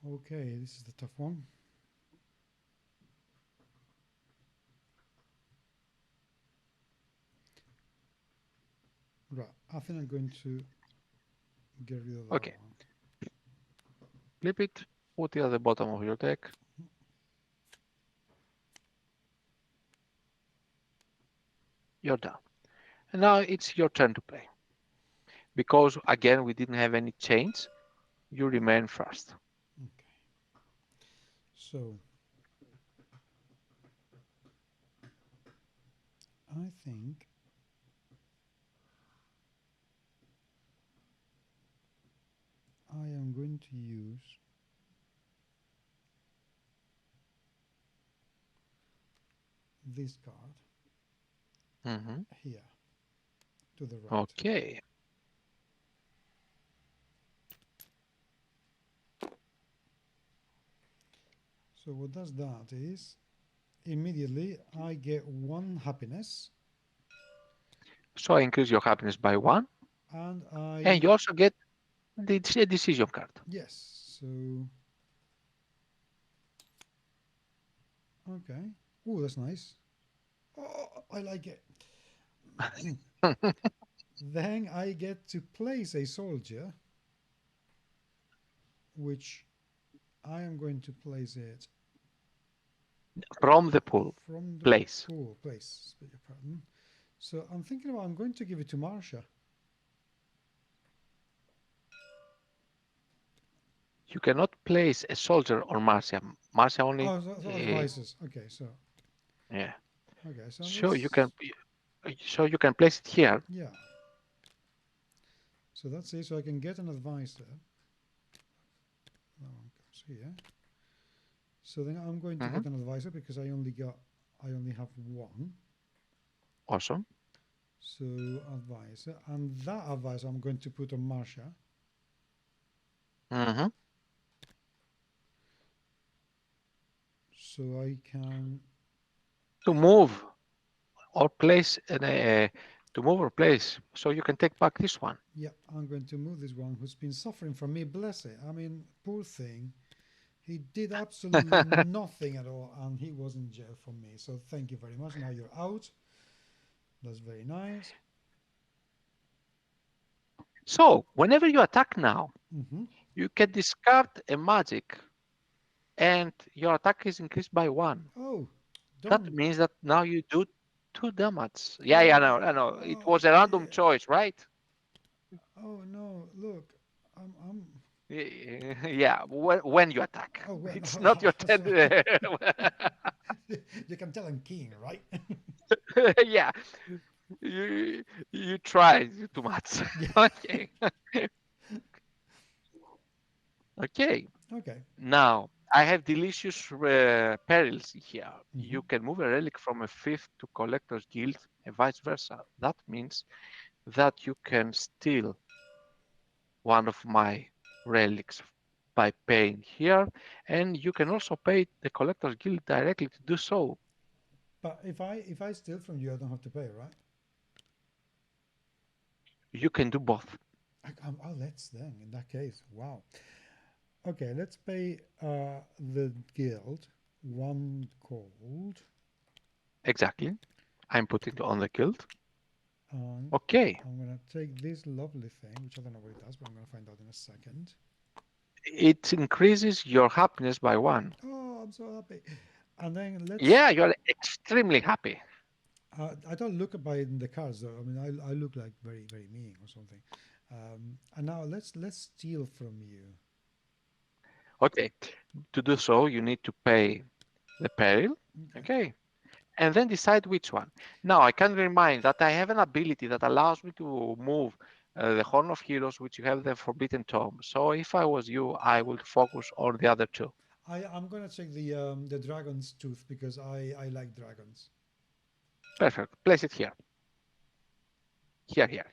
Okay, this is the tough one. Right, I think I'm going to get rid of that Okay. one. Flip it, put it at the bottom of your deck. You're done. And now it's your turn to play. Because again, we didn't have any change, you remain first. Okay. So I think I am going to use this card here to the right. Okay. So what does that is immediately I get 1 happiness, So I increase your happiness by 1. and And you also get the decision card. yes. So okay. Oh, that's nice. Oh, I like it. Then I get to place a soldier, which I am going to place it From the pool. from the Place. pool. Place. Beg your pardon. So I'm thinking about I'm going to give it to Marsha. You cannot place a soldier on Marcia. Marcia only. Oh, so advices. Okay, so Yeah. okay, so So you can. So you can place it here. yeah. So that's it. So I can get an advisor. That one goes here. So then I'm going to get an advisor because I only have 1. Awesome. So advisor, and that advisor I'm going to put on Marsha. So I can To move or place to move or place. So you can take back this one. Yeah, I'm going to move this one who's been suffering from me. Bless it. I mean, poor thing. He did absolutely nothing at all, and he was in jail for me. So thank you very much. Now you're out. That's very nice. So whenever you attack now, Mm-hmm. you can discard a magic and your attack is increased by 1. Oh, That don't. means that now you do 2 damage. Yeah, Oh, I know. It oh, was a random yeah. choice, right? Oh no! Look, I'm. Yeah, when you attack. Oh, when? It's not Oh, your sorry. turn. You can tell I'm keen, right? Yeah, you try too much. Yeah. Okay. Okay. Okay. Now, I have delicious perils here. Mm-hmm. You can move a relic from a fifth to collector's guild and vice versa. That means that you can steal one of my relics by paying here, and you can also pay the collector's guild directly to do so. But if I steal from you, I don't have to pay, right? You can do both. Oh, let's then. In that case, wow. Okay, let's pay the guild 1 gold. Exactly. I'm putting on the guild. And Okay. I'm gonna take this lovely thing, which I don't know what it does, but I'm gonna find out in a second. It increases your happiness by 1. Oh, I'm so happy. And then let's. Yeah, you're extremely happy. I don't look by in the cards though. I mean, I look like very very mean or something. And now let's steal from you. Okay. To do so, you need to pay the peril. Okay. And then decide which one. Now, I can remind that I have an ability that allows me to move the Horn of Heroes, which you have the Forbidden Tome. So if I was you, I would focus on the other 2. I'm gonna check the dragon's tooth because I like dragons. Perfect. Place it here. Here.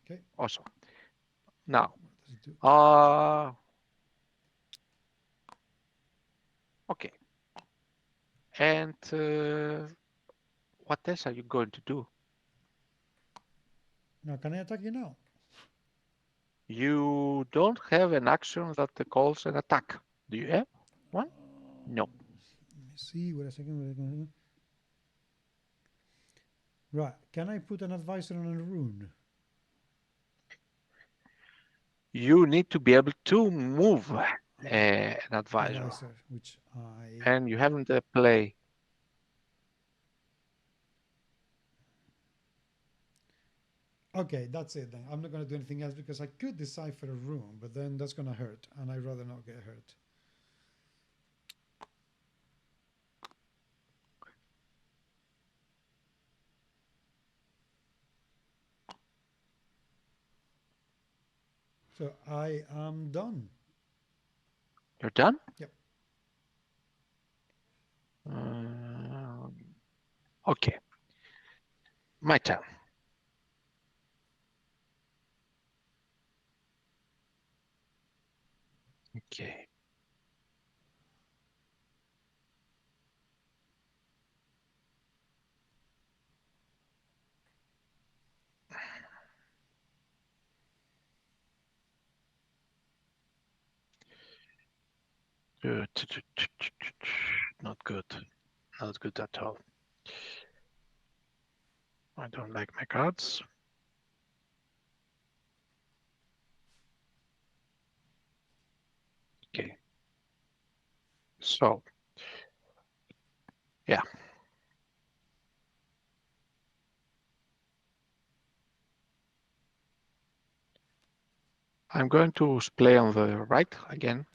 Okay. Awesome. Now, What does it do? okay. And what else are you going to do? Now, can I attack you now? You don't have an action that calls an attack. Do you have one? No. Let me see. Wait a second. Right. Can I put an advisor on a rune? You need to be able to move an advisor. Which I. And you haven't play. Okay, that's it then. I'm not going to do anything else because I could decipher a rune, but then that's going to hurt, and I'd rather not get hurt. So I am done. You're done? Yep. Okay. My turn. Okay. Not good. Not good at all. I don't like my cards. Okay. So, yeah. I'm going to play on the right again.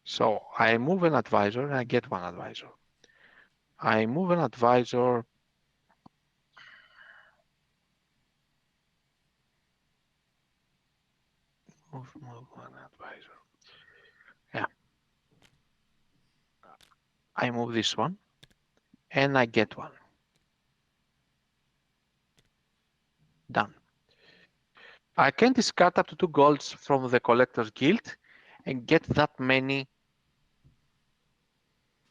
So I move an advisor and I get one advisor. I move an advisor. Move one advisor. Yeah. I move this one and I get one. Done. I can discard up to 2 golds from the collector's guild and get that many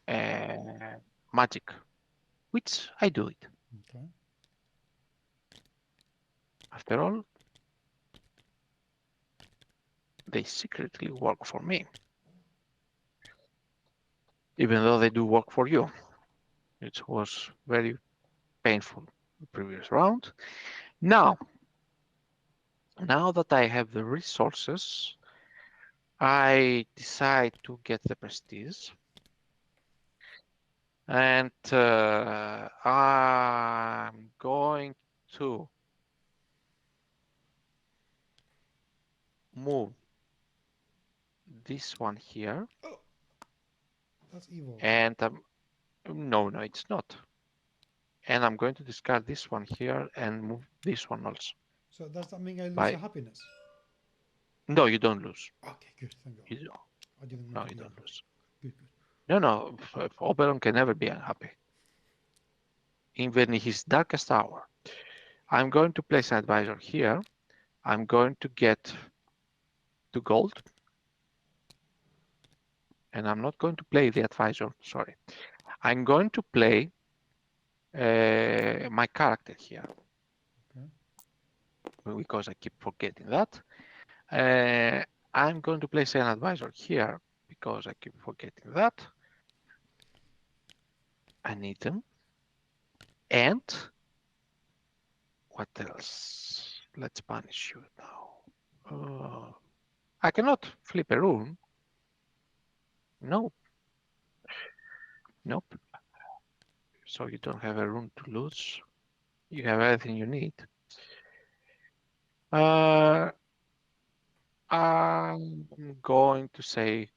magic, which I do it. Okay. After all, they secretly work for me, even though they do work for you. It was very painful the previous round. Now, now that I have the resources, I decide to get the prestige, and I'm going to move this one here, Oh, that's evil. and no, no, it's not. And I'm going to discard this one here and move this one also. So does that mean I lose a By happiness? no, you don't lose. Okay, good. Thank God. You don't, I didn't want no, to you be don't unhappy. lose. Good, good. No, no, Oberon can never be unhappy, even in his darkest hour. I'm going to place an advisor here. I'm going to get 2 gold, and I'm not going to play the advisor. Sorry, I'm going to play my character here Okay. because I keep forgetting that. Uh, I'm going to place an advisor here because I keep forgetting that. I need them. And what else? Let's punish you now. I cannot flip a rune. No, nope. So you don't have a rune to lose. You have everything you need. Uh, I'm going to say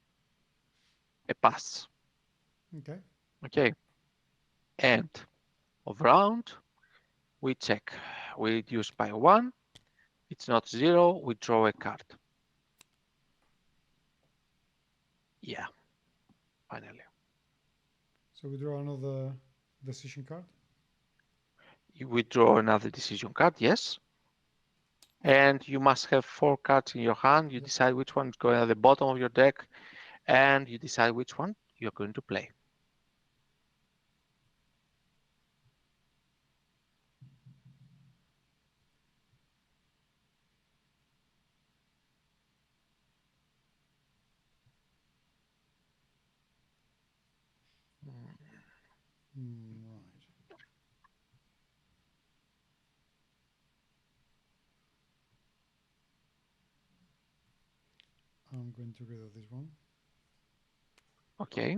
a pass. Okay. Okay. End of round. We check. We reduce by 1. It's not 0. We draw a card. Yeah, finally. So we draw another decision card. We draw another decision card, yes. And you must have 4 cards in your hand. You Yep. decide which one is going at the bottom of your deck, and you decide which one you're going to play. Right. I'm going to rid of this one. Okay.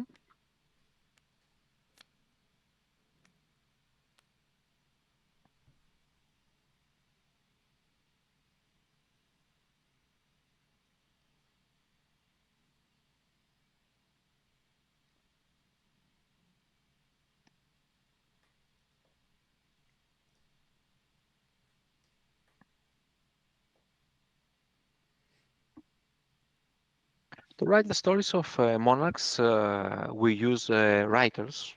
To write the stories of monarchs, we use writers.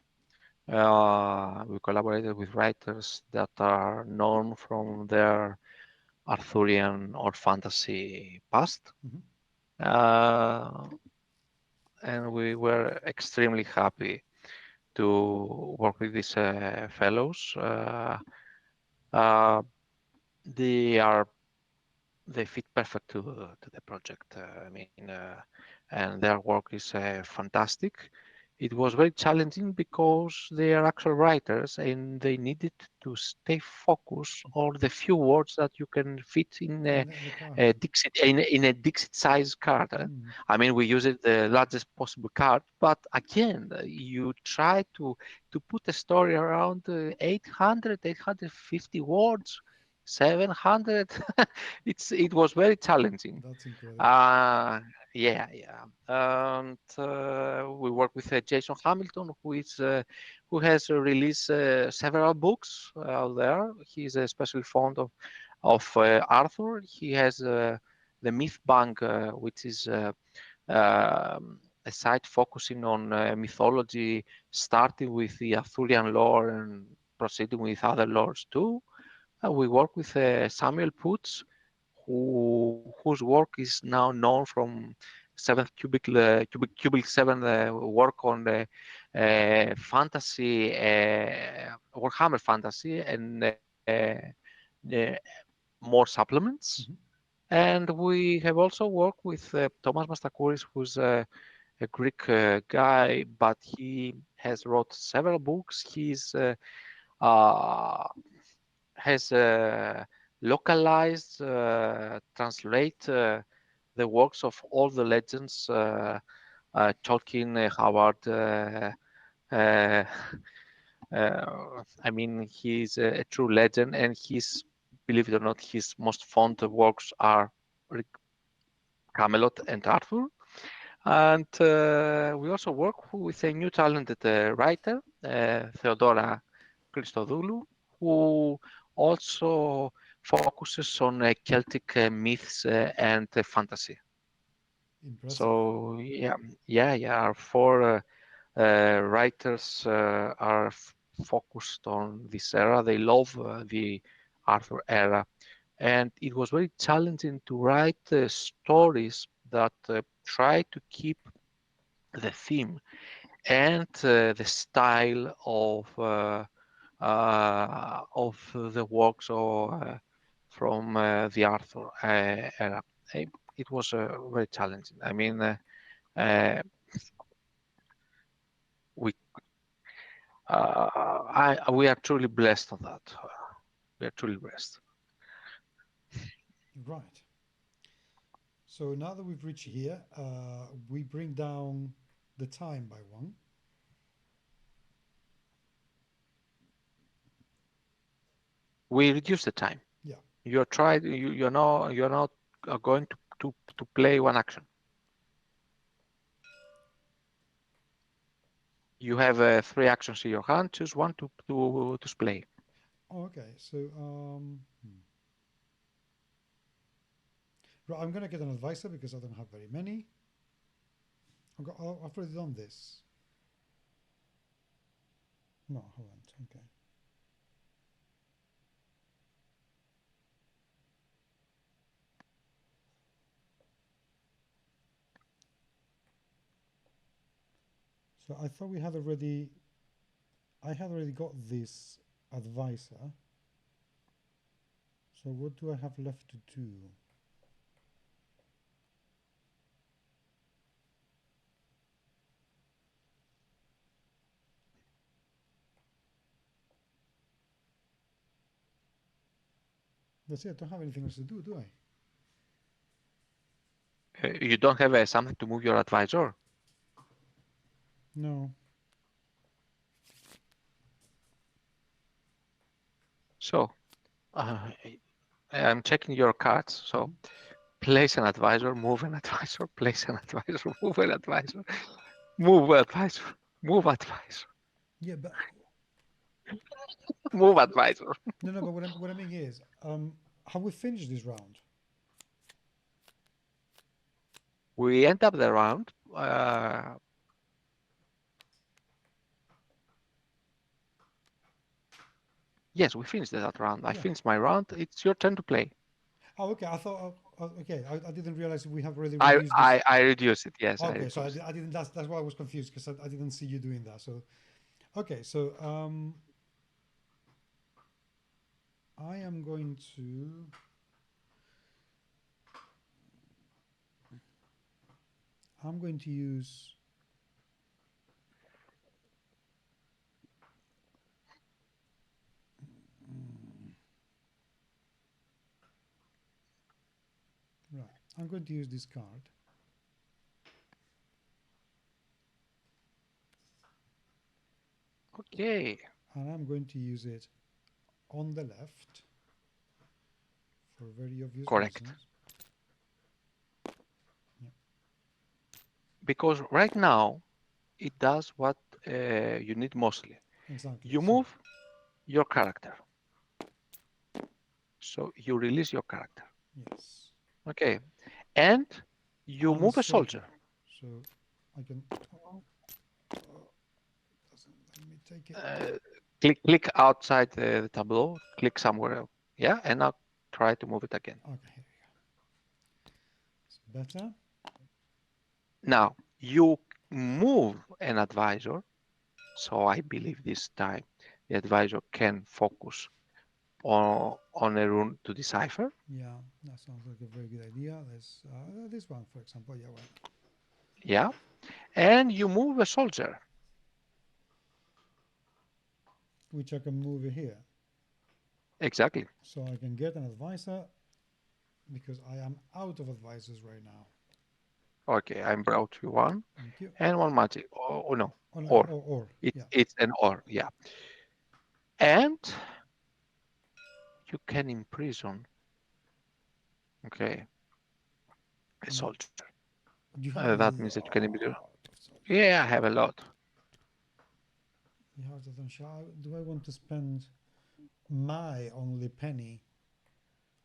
We collaborated with writers that are known from their Arthurian or fantasy past. Mm-hmm. Uh, and we were extremely happy to work with these fellows. Uh, they are they fit perfect to the project. I mean, and their work is fantastic. It was very challenging because they are actual writers and they needed to stay focused on the few words that you can fit in In the card. a Dixit in a Dixit size card. Mm. I mean, we use it the largest possible card, but again, you try to put a story around 800, 850 words, 700. It was very challenging. That's incredible. Uh, yeah. And we work with Jason Hamilton, who has released several books out there. He's especially fond of Arthur. He has the Myth Bank, which is a site focusing on mythology, starting with the Arthurian lore and proceeding with other lores too. We work with Samuel Putz, whose work is now known from seventh cubic 7 work on fantasy, Warhammer fantasy, and more supplements. Mm-hmm. And we have also worked with Thomas Mastakouris, who's a Greek guy, but he has wrote several books. He's has localized, translate the works of all the legends, Tolkien, Howard. I mean, he's a true legend, and his, believe it or not, his most fond works are Camelot and Arthur. And we also work with a new talented writer, Theodora Christodoulou, who also focuses on Celtic myths and fantasy. Impressive. So yeah. Our four writers are focused on this era. They love the Arthur era, and it was very challenging to write stories that try to keep the theme and the style of the works from the Arthur era. It was very challenging. I mean, we we are truly blessed on that. We are truly blessed. Right. So now that we've reached here, we bring down the time by one. We reduce the time. Yeah. You're not going to play one action. You have 3 actions in your hand. Choose one to play. Oh, okay. So right, I'm gonna get an advisor because I don't have very many. I've already done this. No, I haven't. Okay. So I thought we had already. I had already got this advisor. So what do I have left to do? That's it. I don't have anything else to do I? You don't have something to move your advisor. No. So I'm checking your cards. So place an advisor, move an advisor, place an advisor, move an advisor, move advisor, move advisor, Yeah, but move advisor. no. But what I mean is, have we finished this round? We end up the round. Yes, we finished that round. I Yeah. finished my round. It's your turn to play. Oh, okay. I thought. Okay. I didn't realize we have already I reduced this. I, I reduce it. Yes, I Okay. So reduce it. I didn't. That's why I was confused because I didn't see you doing that. So okay. So I am going to. I'm going to use. Right. I'm going to use this card. Okay. And I'm going to use it on the left for very obvious Correct. reasons. Yeah. Because right now it does what you need mostly. Exactly. You So, move your character. So you release your character. yes. Okay. And you And move a soldier. So I can. Doesn't let me take it. Click outside the tableau. Click somewhere else. Yeah. And now try to move it again. Okay, here we go. It's better. Now, you move an advisor. So I believe this time the advisor can focus on a rune to decipher. Yeah, that sounds like a very good idea. Let's this one, for example. Yeah, well, Yeah. And you move a soldier. which I can move here, Exactly. so I can get an advisor because I am out of advisors right now. Okay, I brought you one Thank you. and one magic. Oh no, Oh no, or. or It's yeah. it's an or, yeah. And you can imprison, okay, a Now soldier. you have a That means that you can imprison. lot of soldiers. Yeah, I have a lot. The heart of the shah. Do I want to spend my only penny?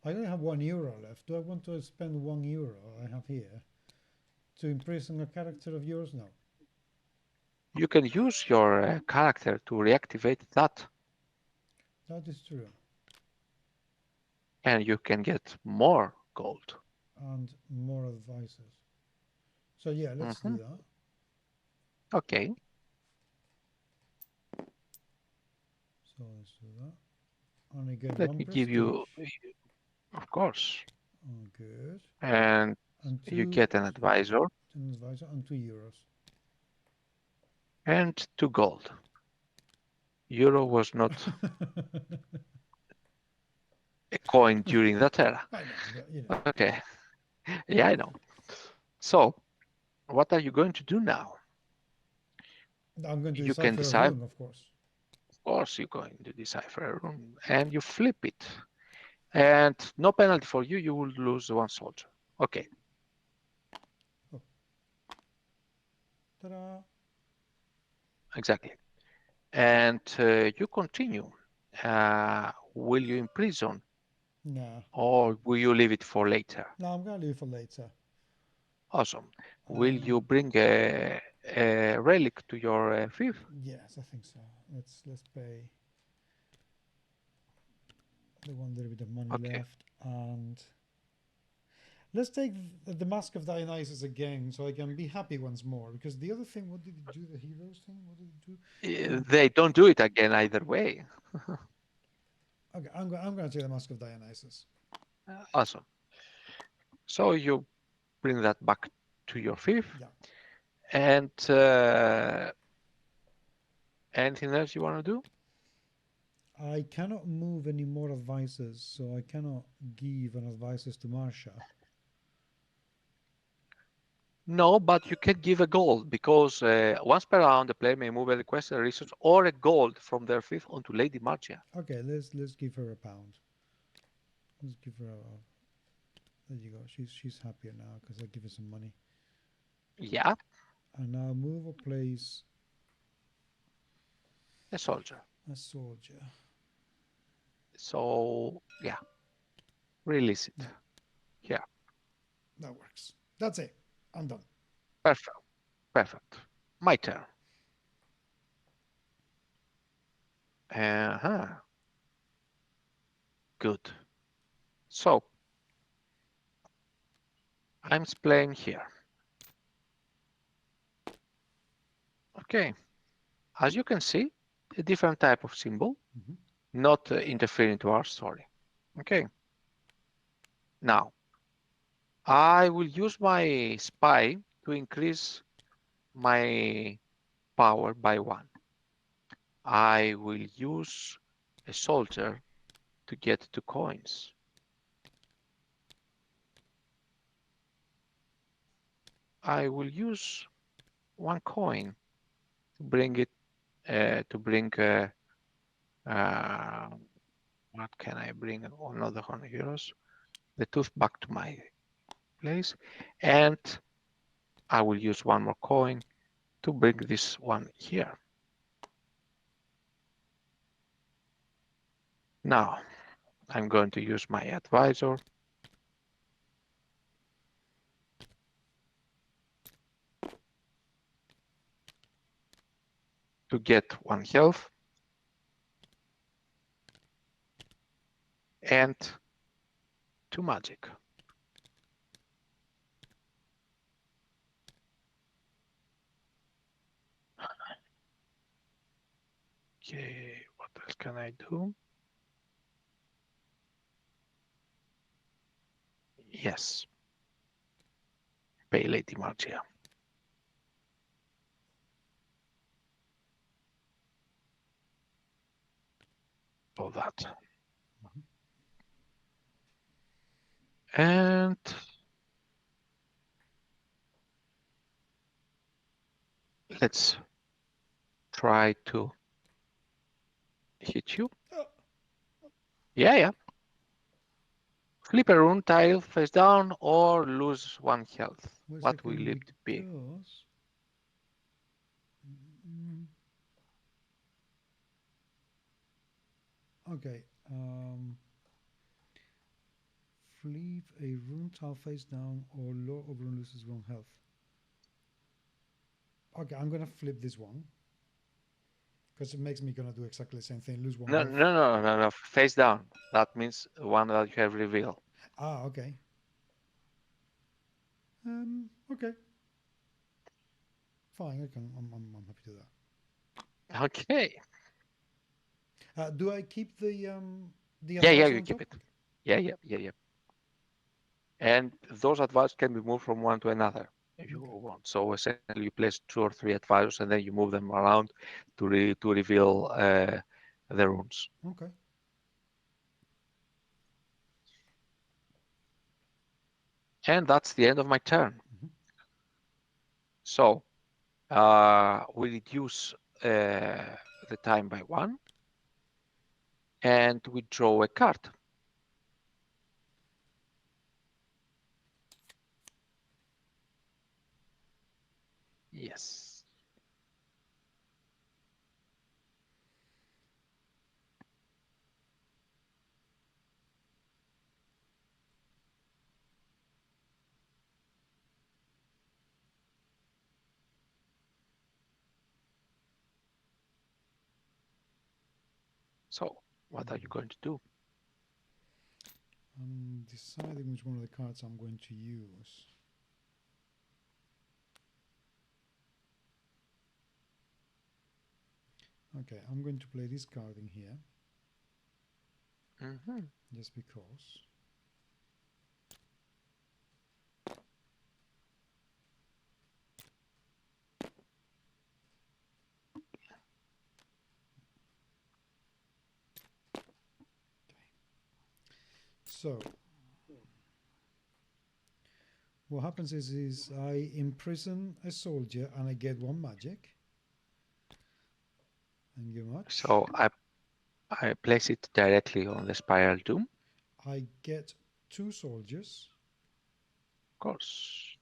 I only have €1 left. Do I want to spend €1 I have here to imprison a character of yours? No. You can use your character to reactivate that, That is true. and you can get more gold. And more advisors. So yeah, let's do Mhm. that. Okay, So let's do that. Only get let one me give prestige. you, of course, Oh, good. and And you two get an advisor an advisor and €2. and 2 gold. Euro was not a coin during that era. I know, but Okay, yeah, I know. So, what are you going to do now? I'm going to You can decipher a decide. rune, of course. Of course, you're going to decipher a rune, and you flip it. And no penalty for you, you will lose 1 soldier. Okay, Oh, ta-da! exactly. And you continue. Will you imprison Nah, or will you leave it for later? no, I'm gonna leave it for later. Awesome. Will you Um, bring a relic to your fifth? yes, I think so. Let's pay the one little bit of money Okay. left, and let's take the Mask of Dionysus again, so I can be happy once more. Because the other thing, what did it do? The heroes thing, what did it do? They don't do it again either way. Okay, I'm gonna take the Mask of Dionysus. Awesome. So you bring that back to your fifth. Yeah, And anything else you want to do? I cannot move any more advisors, so I cannot give an advisors to Marsha. No, but you can give a gold because once per round, the player may move a requested resource or a gold from their fifth onto Lady Marcia. Okay, let's give her £1. Let's give her a. There you go. She's happier now because I give her some money. Yeah, And now move or place a soldier. a soldier. So yeah, release it. Yeah, Yeah, that works. That's it. I'm done. perfect, perfect. My turn. Uh-huh. Good. So I'm playing here. Okay. As you can see, a different type of symbol, Mm-hmm. not interfering to our story. Okay. Now, I will use my spy to increase my power by 1. I will use a soldier to get 2 coins. I will use 1 coin to bring it to bring uh, what can I bring? Another €100. The tooth back to my place, and I will use 1 more coin to bring this one here. Now I'm going to use my advisor to get 1 health and 2 magic. Okay, what else can I do? Yes, pay Lady Margia. All that. Mhm. And let's try to hit you. Oh, Yeah, yeah. Flip a rune tile face down or lose 1 health. wait a What will second, it be? because mm, okay, flip a rune tile face down or Lord of Rune loses 1 health. Okay, I'm gonna flip this one because it makes me gonna do exactly the same thing, lose one No, health. no, no, no, no. Face down. That means one that you have revealed. Ah, okay. Okay, fine. I'm happy to do Okay. that. Do I keep the Yeah, yeah, advisor you on keep top? it. Okay. Yeah, yeah, yeah, yeah. And those advisors can be moved from one to another if you Okay. want. So essentially, you place 2 or 3 advisors and then you move them around to reveal the runes. Okay. And that's the end of my turn. Mm-hmm. So we reduce the time by 1 and we draw a card. Yes. So what are you going to do? I'm deciding which one of the cards I'm going to use. Okay, I'm going to play this card in here Mm-hmm. just because. So what happens is I imprison a soldier and I get 1 magic. Thank you much. So I place it directly on the spiral doom. I get 2 soldiers. Of course.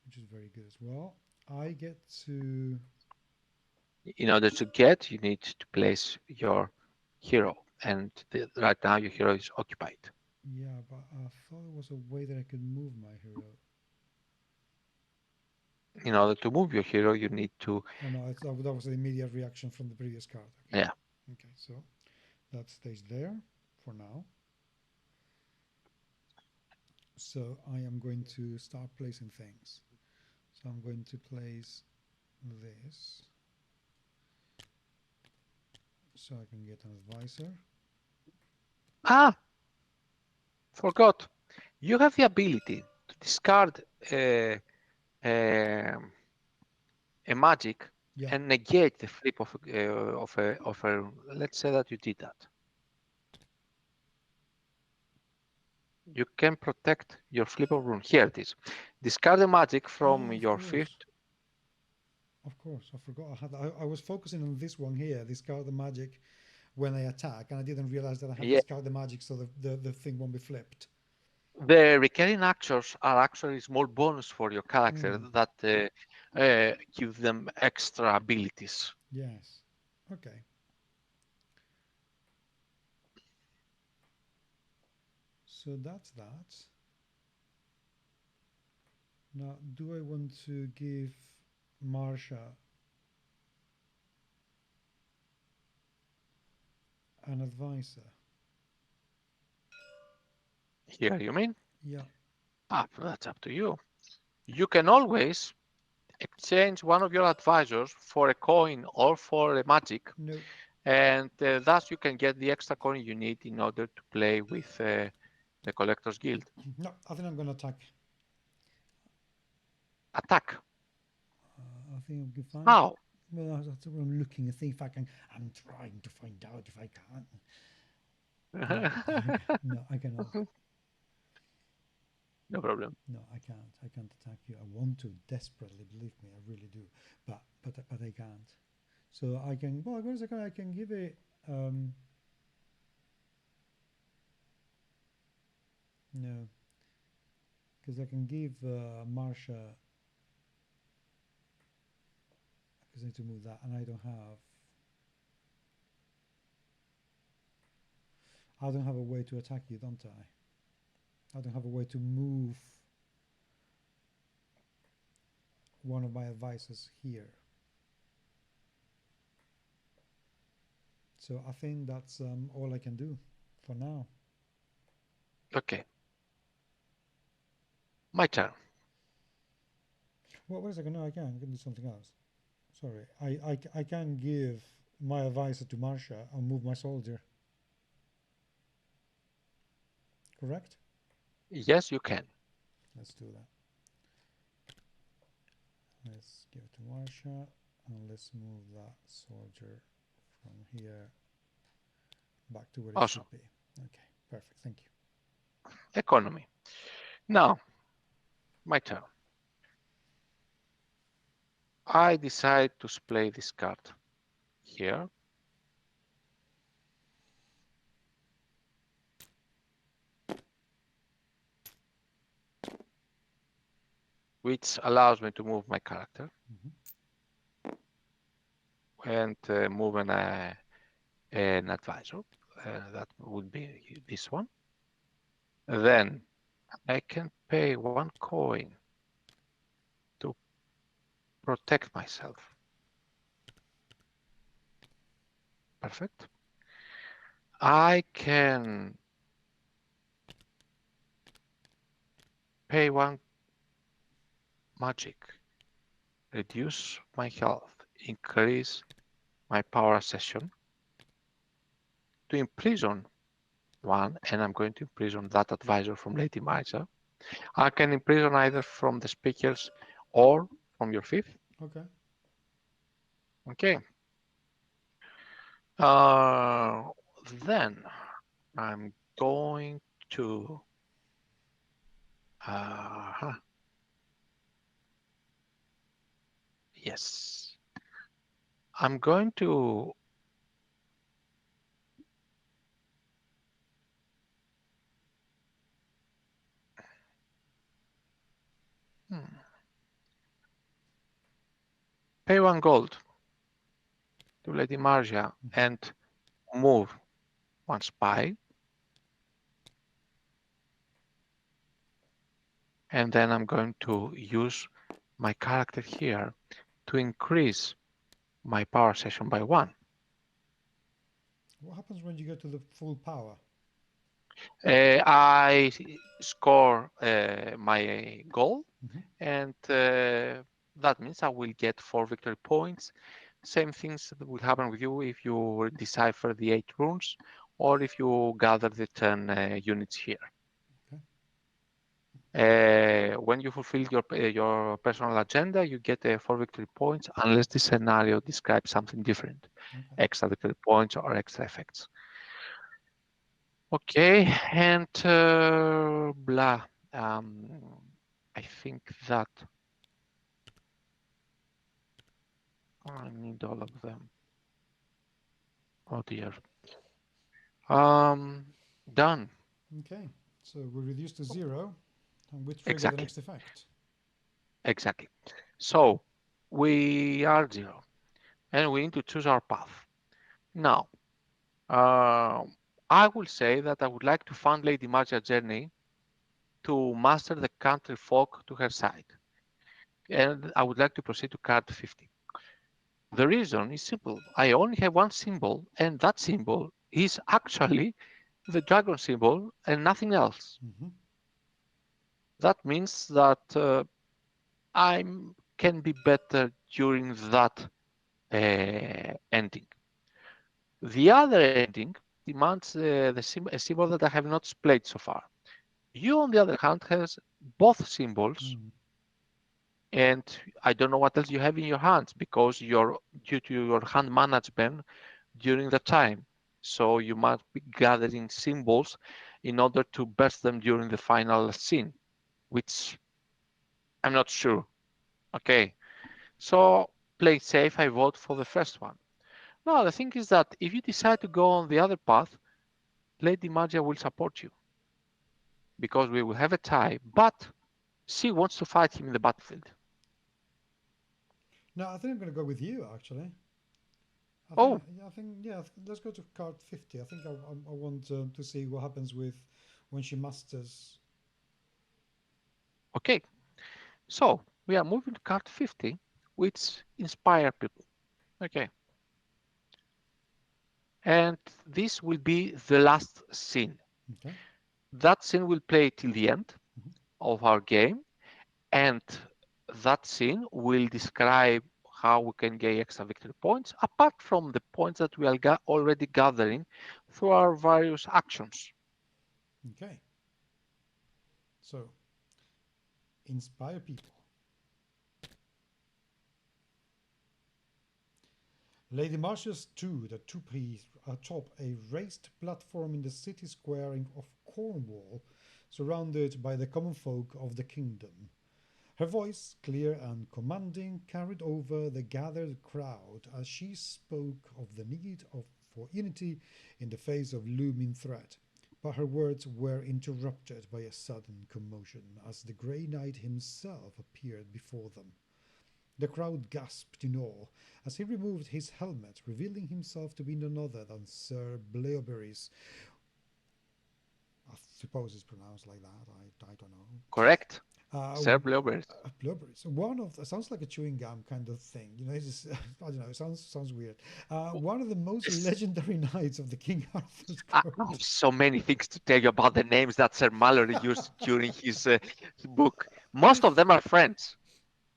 Which is very good as well. I get to. In order to get, you need to place your hero. And right now your hero is occupied. Yeah, but I thought there was a way that I could move my hero. In order to move your hero, you need to, Oh no, that was the immediate reaction from the previous card. Okay. yeah. Okay, so that stays there for now. So I am going to start placing things. So I'm going to place this so I can get an advisor. Ah, forgot. You have the ability to discard a magic Yeah. and negate the flip of a. Let's say that you did that. You can protect your flip of rune. Here it is. Discard a magic from Oh, of your course. field. Of course. I forgot. I was focusing on this one here. Discard the magic when I attack, and I didn't realize that I had Yeah. discard the magic, so the thing won't be flipped. The recurring actions are actually small bonus for your character Mm, that give them extra abilities. yes. Okay. So that's that. Now, do I want to give Marsha an advisor? Here, you mean? Yeah. Ah, that's up to you. You can always exchange one of your advisors for a coin or for a magic, No. and thus you can get the extra coin you need in order to play with the Collector's Guild. No, I think I'm going to attack. Attack. I think I'll be fine. How? Well, that's what I'm looking to see if I can. I'm trying to find out if I can. No, no, I cannot. No problem. No, I can't. I can't attack you. I want to desperately, believe me, I really do. But I can't. So I can. Well, what is it? I can give it. No, because I can give Marsha. Because I need to move that, and I don't have. I don't have a way to attack you, don't I? I don't have a way to move one of my advisors here. So I think that's all I can do for now. Okay. My turn. Well, wait a second. No, I can do something else. Sorry. I can give my advisor to Marsha and move my soldier. Correct? Yes, you can. Let's do that. Let's give it to Marsha and let's move that soldier from here back to where it Awesome. should be. Okay, perfect. Thank you. Economy. Now, my turn. I decide to play this card here. Which allows me to move my character and move an advisor. That would be this one. Then I can pay one coin to protect myself. Perfect. I can pay one magic, reduce my health, increase my power session, to imprison one, and I'm going to imprison that advisor from Lady Marja. I can imprison either from the speakers or from your fifth. Okay. Okay. Then I'm going to yes. I'm going to pay one gold to Lady Marja and move one spy. And then I'm going to use my character here to increase my power session by one. What happens when you go to the full power? I score my goal, and that means I will get 4 victory points. Same things that will happen with you if you decipher the 8 runes or if you gather the 10 units here. When you fulfill your personal agenda, you get 4 victory points unless the scenario describes something different, extra victory points or extra effects. Okay, and blah. I think that I need all of them. Oh dear. Done. Okay, so we reduce to 0, and we trigger the next effect. Exactly. So we are 0, and we need to choose our path. Now, I will say that I would like to fund Lady Marja's journey to master the country folk to her side, and I would like to proceed to card 50. The reason is simple. I only have one symbol, and that symbol is actually the dragon symbol and nothing else. That means that I'm can be better during that ending. The other ending demands a symbol that I have not played so far. You, on the other hand, has both symbols, Mm. and I don't know what else you have in your hands because due to your hand management during the time. So you must be gathering symbols in order to burst them during the final scene, which I'm not sure. Okay, so play safe. I vote for the first one. No, the thing is that if you decide to go on the other path, Lady Magia will support you because we will have a tie, but she wants to fight him in the battlefield. No, I think I'm going to go with you actually. Oh, Yeah. Let's go to card 50. I think I want to see what happens with when she masters. okay. So we are moving to card 50, which inspire people. Okay. And this will be the last scene. Okay. That scene will play till the end Mhm. of our game, and that scene will describe how we can gain extra victory points, apart from the points that we are already gathering through our various actions. Okay. So inspire people. Lady Marcia's two, the two priests, atop a raised platform in the city square of Cornwall, surrounded by the common folk of the kingdom. Her voice, clear and commanding, carried over the gathered crowd as she spoke of the need for unity in the face of looming threat. But her words were interrupted by a sudden commotion as the Grey Knight himself appeared before them. The crowd gasped in awe as he removed his helmet, revealing himself to be none other than Sir Bleoberis. I suppose it's pronounced like that. I don't know. Correct? Uh, Sir Blueberries. Blueberries. One of sounds like a chewing gum kind of thing. You know, it's just, I don't know. It sounds weird. One of the most legendary knights of the King Arthur's I court. have so many things to tell you about the names that Sir Mallory used during his book. Most of them are friends.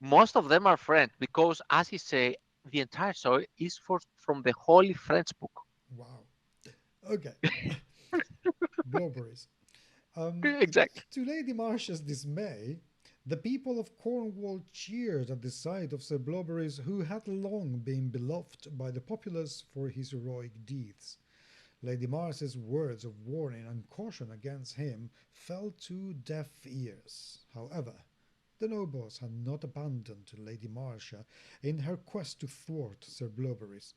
Most of them are friends because, as he say, the entire story is from the Holy French book. Wow. Okay. Blueberries. Um, Exactly. to Lady Marcia's dismay, the people of Cornwall cheered at the sight of Sir Blobberys, who had long been beloved by the populace for his heroic deeds. Lady Marcia's words of warning and caution against him fell to deaf ears. However, the nobles had not abandoned Lady Marcia in her quest to thwart Sir Blobberys.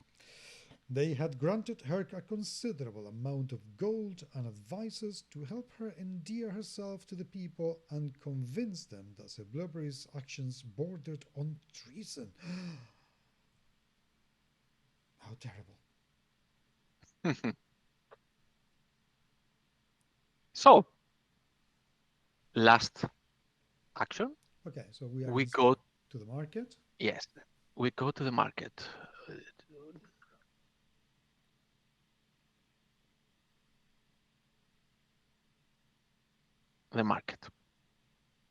They had granted her a considerable amount of gold and advices to help her endear herself to the people and convince them that Sir Blubbery's actions bordered on treason. How terrible. So, last action, Okay, so we are we go, to the market. yes, we go to the market. The market.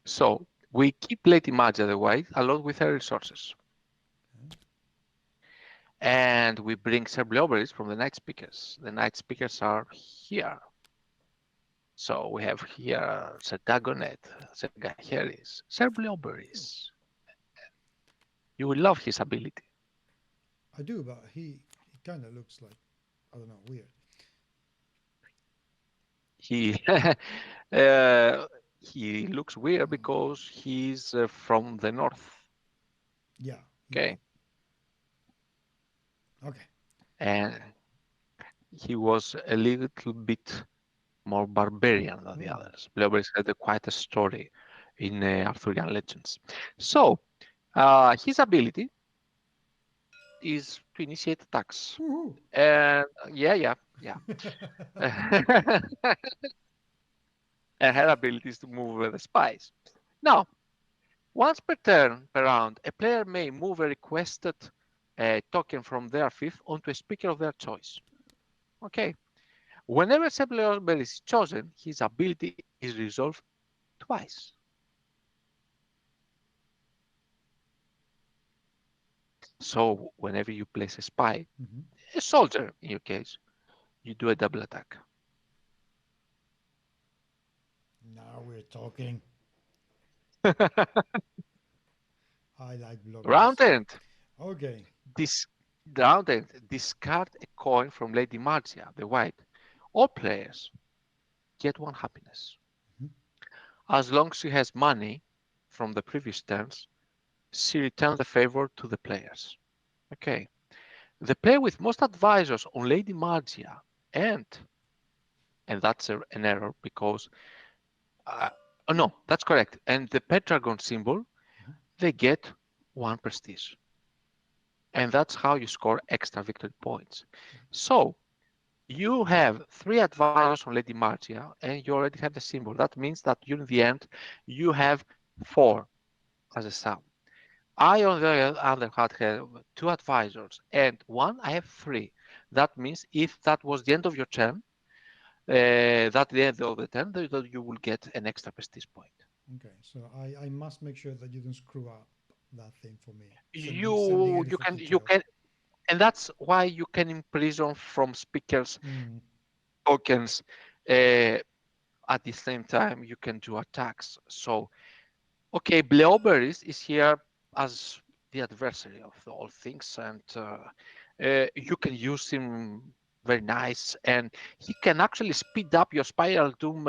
So, we keep Lady Magia the White along with her resources. Okay. And we bring Sir Blobberis from the night speakers. The night speakers are here. So we have here Sir Dagonet, Sir Gaheris, Sir Oh, Blobberis. You will love his ability. I do, but he kind of looks like, I don't know, weird. He he looks weird because he's from the north. Yeah. Okay, Okay. and he was a little bit more barbarian than the Hmm. others. Blobberis had quite a story in Arthurian legends. So his ability is to initiate attacks. Woohoo! And yeah. And her ability is to move with the spies. Now, once per turn per round, a player may move a requested token from their fifth onto a speaker of their choice. Okay. Whenever a player is chosen, his ability is resolved twice. So whenever you place a spy, Mm-hmm. a soldier in your case, you do a double attack. Now we're talking. I like Round blockers. end. Okay. This round end. Discard a coin from Lady Marcia, the white. All players get one happiness. Mhm. As long as she has money from the previous turns, she returns the favor to the players. Okay. The player with most advisors on Lady Margia and that's an error because oh no, that's correct. And the Pendragon symbol, Mhm. they get one prestige. And that's how you score extra victory points. So you have three advisors on Lady Margia and you already have the symbol. That means that during the end you have four as a sum. I, on the other hand, have two advisors and one, I have three. That means if that was the end of your turn, that's the end of the turn, that you will get an extra prestige point. Okay. So I must make sure that you don't screw up that thing for me. Sending You anything can to you jail. can, and that's why you can imprison from speakers Mm. tokens. Uh, at the same time, you can do attacks. So okay, Bleoberis is here as the adversary of all things, and you can use him very nice, and he can actually speed up your Spiral Doom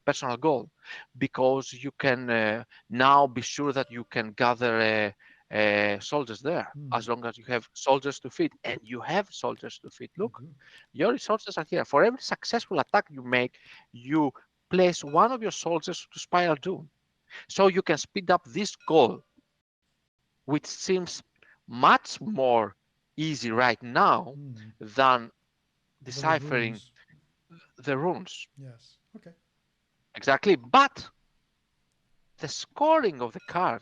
personal goal because you can now be sure that you can gather soldiers there Mm. as long as you have soldiers to feed, and you have soldiers to feed. I Look, do. your resources are here. For every successful attack you make, you place one of your soldiers to Spiral Doom. So you can speed up this goal, which seems much more easy right now Mm. than Then the deciphering runes. the runes. Yes. Okay. Exactly. But the scoring of the card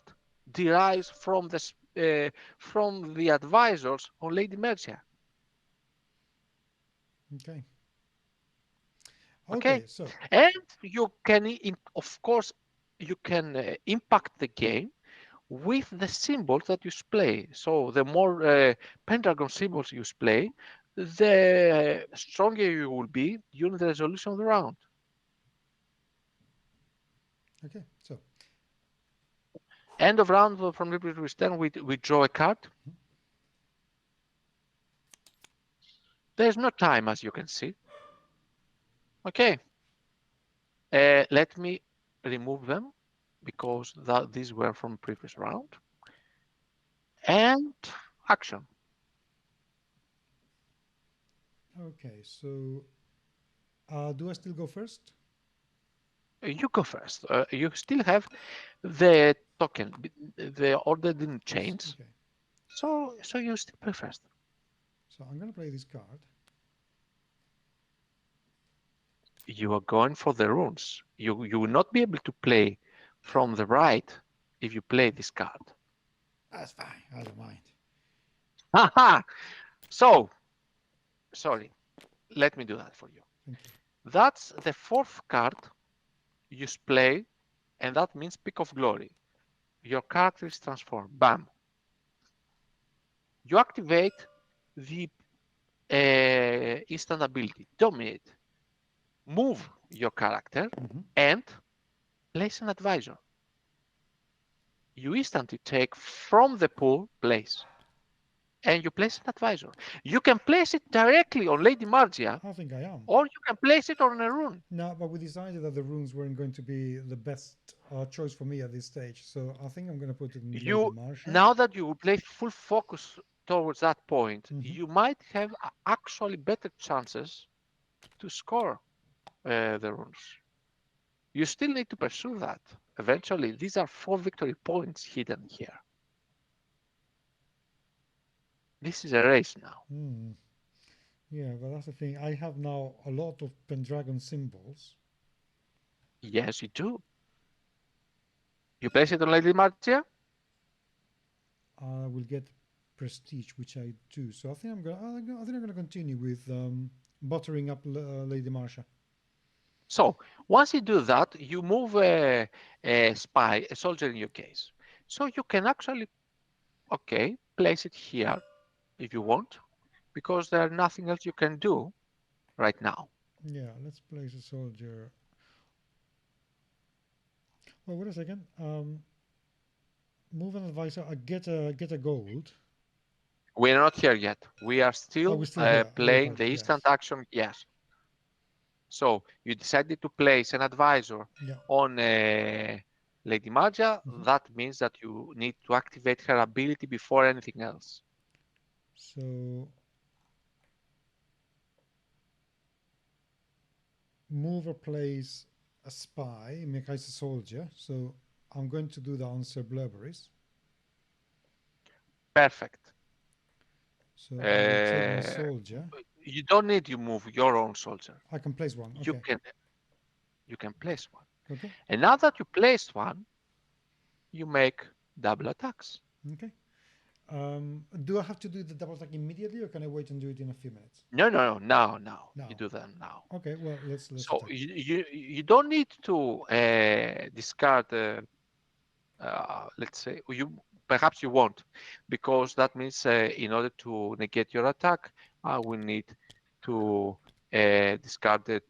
derives from the advisors on Lady Mercia. Okay. Okay, Okay. So. and you can, of course, you can impact the game with the symbols that you play. So the more pentagon symbols you play, the stronger you will be during the resolution of the round. Okay. So. End of round from Liberty to Stand, we draw a card. There's no time, as you can see. Okay, let me remove them because these were from previous round. And action. Okay. So. Do I still go first? You go first. You still have the token. The order didn't Yes. change. Okay. So you still play first. So I'm gonna play this card. You are going for the runes. You will not be able to play from the right if you play this card. That's fine. I don't mind. Haha! So, sorry, let me do that for you. Thank you. That's the fourth card you play, and that means Peak of Glory. Your character is transformed. Bam! You activate the instant ability, Dominate. Move your character Mm-hmm. and place an advisor. You instantly take from the pool place and you place an advisor. You can place it directly on Lady Margia I think I am. or you can place it on a rune. No, but we decided that the runes weren't going to be the best choice for me at this stage. So I think I'm gonna put it in Lady You Marsha. Now that you place full focus towards that point, Mm-hmm. you might have actually better chances to score the runes. You still need to pursue that. Eventually, these are 4 victory points hidden here. This is a race now. Mm. Yeah, but that's the thing. I have now a lot of Pendragon symbols. Yes, you do. You place it on Lady Margia? I will get prestige, which I do. So I think I think I'm gonna continue with buttering up Lady Marsha. So once you do that, you move a spy, a soldier in your case. So you can actually, okay. place it here if you want, because there's nothing else you can do right now. Yeah, let's place a soldier. Well, wait a second. Move an advisor. Get a gold. We're not here yet. We are Oh, still we're still here. I beg your playing the pardon. instant Yes. action. Yes. So you decided to place an advisor Yeah. on Lady Magia. Hmm. That means that you need to activate her ability before anything else. So move or place a spy, make us a soldier. So I'm going to do that on Sir Blurberries. Perfect. So I will take my Uh, soldier. you don't need to move your own soldier. I can place one. You Okay. can you can place one. Okay. And now that you placed one, you make double attacks. Okay. Do I have to do the double attack immediately, or can I wait and do it in a few minutes? No. Now. You Now. do that now. Okay. Well, let's So attack. you don't need to discard let's say you perhaps you won't, because that means in order to negate your attack, we need to discard the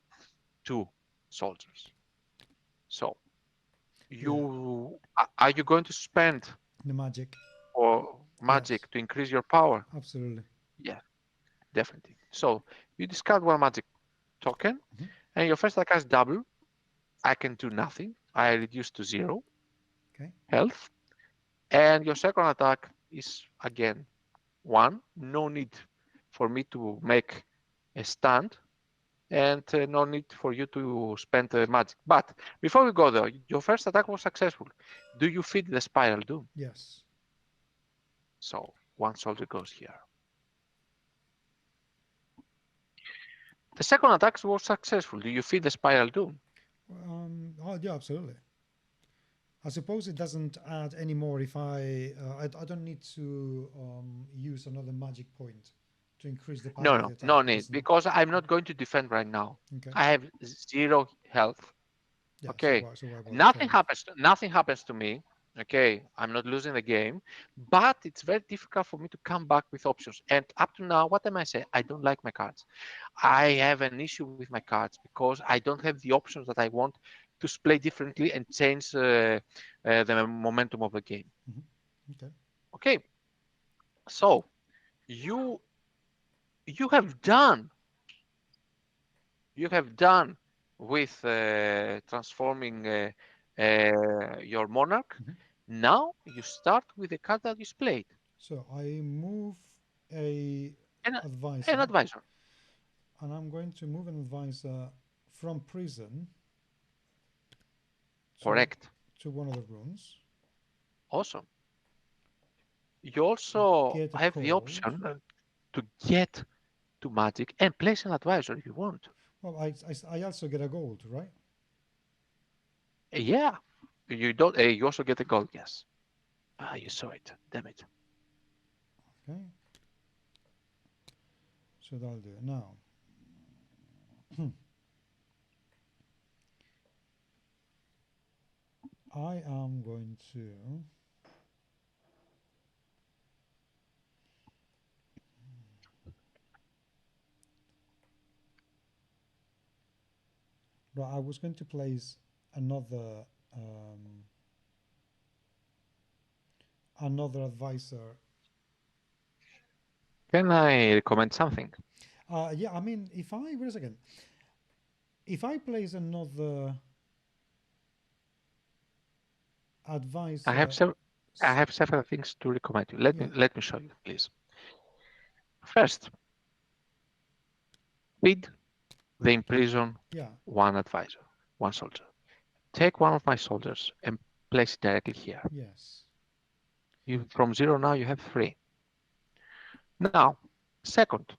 2 soldiers. So Yeah. are you going to spend The magic. or magic Yes. to increase your power? Absolutely. Yeah, definitely. So you discard 1 magic token, Mhm. and your first attack is double. I can do nothing. I reduce to 0 Okay. health. And your second attack is again 1. No need for me to make a stand, and no need for you to spend magic. But before we go there, your first attack was successful. Do you feed the spiral doom? Yes. So 1 soldier goes here. The second attack was successful. Do you feed the spiral doom? Oh, yeah, absolutely. I suppose it doesn't add any more if I don't need to use another magic point to increase the power of the attack. No need, There's no. because I'm not going to defend right now. Okay. I have 0 health. Yeah. Okay, So why bother? Fair nothing enough. happens. Nothing happens to me. Okay, I'm not losing the game, but it's very difficult for me to come back with options. And up to now, what am I saying? I don't like my cards. I have an issue with my cards because I don't have the options that I want to play differently and change the momentum of the game. Hmm. Okay. Okay, so you you have done you have done with transforming your monarch. Hmm. Now you start with the card that you played, So I move a an, an advisor, advisor. and I'm going to move an advisor from prison to Correct. one of the rooms. Awesome. You also Get a have the cold. option to get to magic and place an advisor if you want. Well, I also get a gold, right? Yeah, you don't. You also get a gold. Yes. Ah, you saw it. Damn it. Okay. So that'll do it. Now, I am going to. Right, I was going to place another um, another advisor. Can I recommend something? Yeah, I mean, if I wait a second, if I place another I have advisor, several. I have several things to recommend you. yeah, Let me show you, please. First, feed the imprison yeah, 1 advisor, 1 soldier. Take 1 of my soldiers and place it directly here. yes, From 0 now you have 3. Now, second,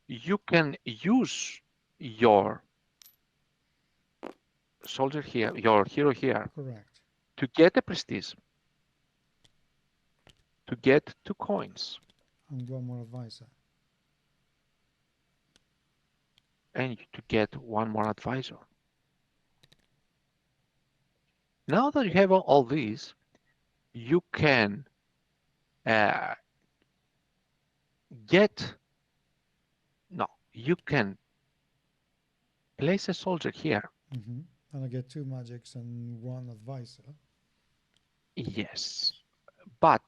you can use your soldier here, your hero here, correct, to get a prestige, to get 2 coins, and one more advisor. and to get 1 more advisor. Now that you have all these, you can uh, get, no, you can place a soldier here. Mm-hmm. And I get 2 magics and 1 advisor. Yes, but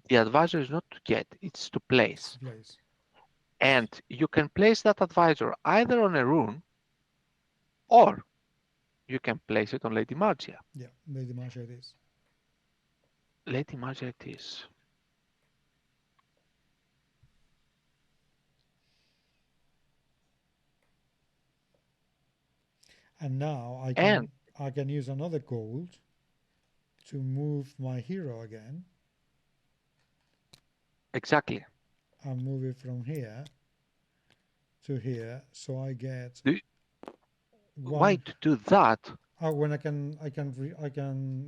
the advisor is not to get, it's to It's place. to place. And you can place that advisor either on a rune or you can place it on Lady Margia. Yeah, Lady Marsha it is. Lady Margia it is. And now And I can use another gold to move my hero again exactly. and move it from here to here, so I get Do, why one. to do that? Oh, when I can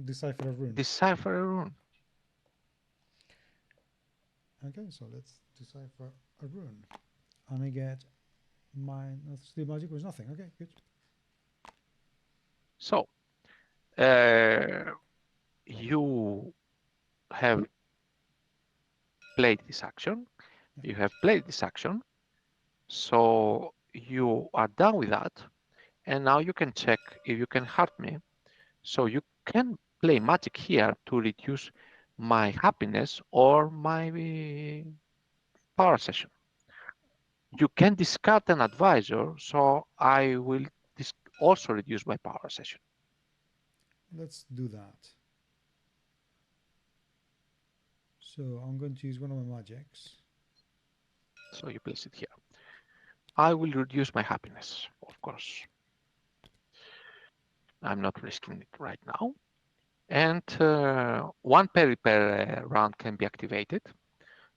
decipher a rune. Decipher a rune. Okay, so let's decipher a rune, and I get mine. Still magic was nothing. Okay, good. So you have played this action. Yeah. You have played this action. So you are done with that. And now you can check if you can hurt me. So you can play magic here to reduce my happiness or my power session. You can discard an advisor, so I will also reduce my power session. Let's do that. So I'm going to use one of my magics. So you place it here. I will reduce my happiness, of course. I'm not risking it right now. And one parry per round can be activated.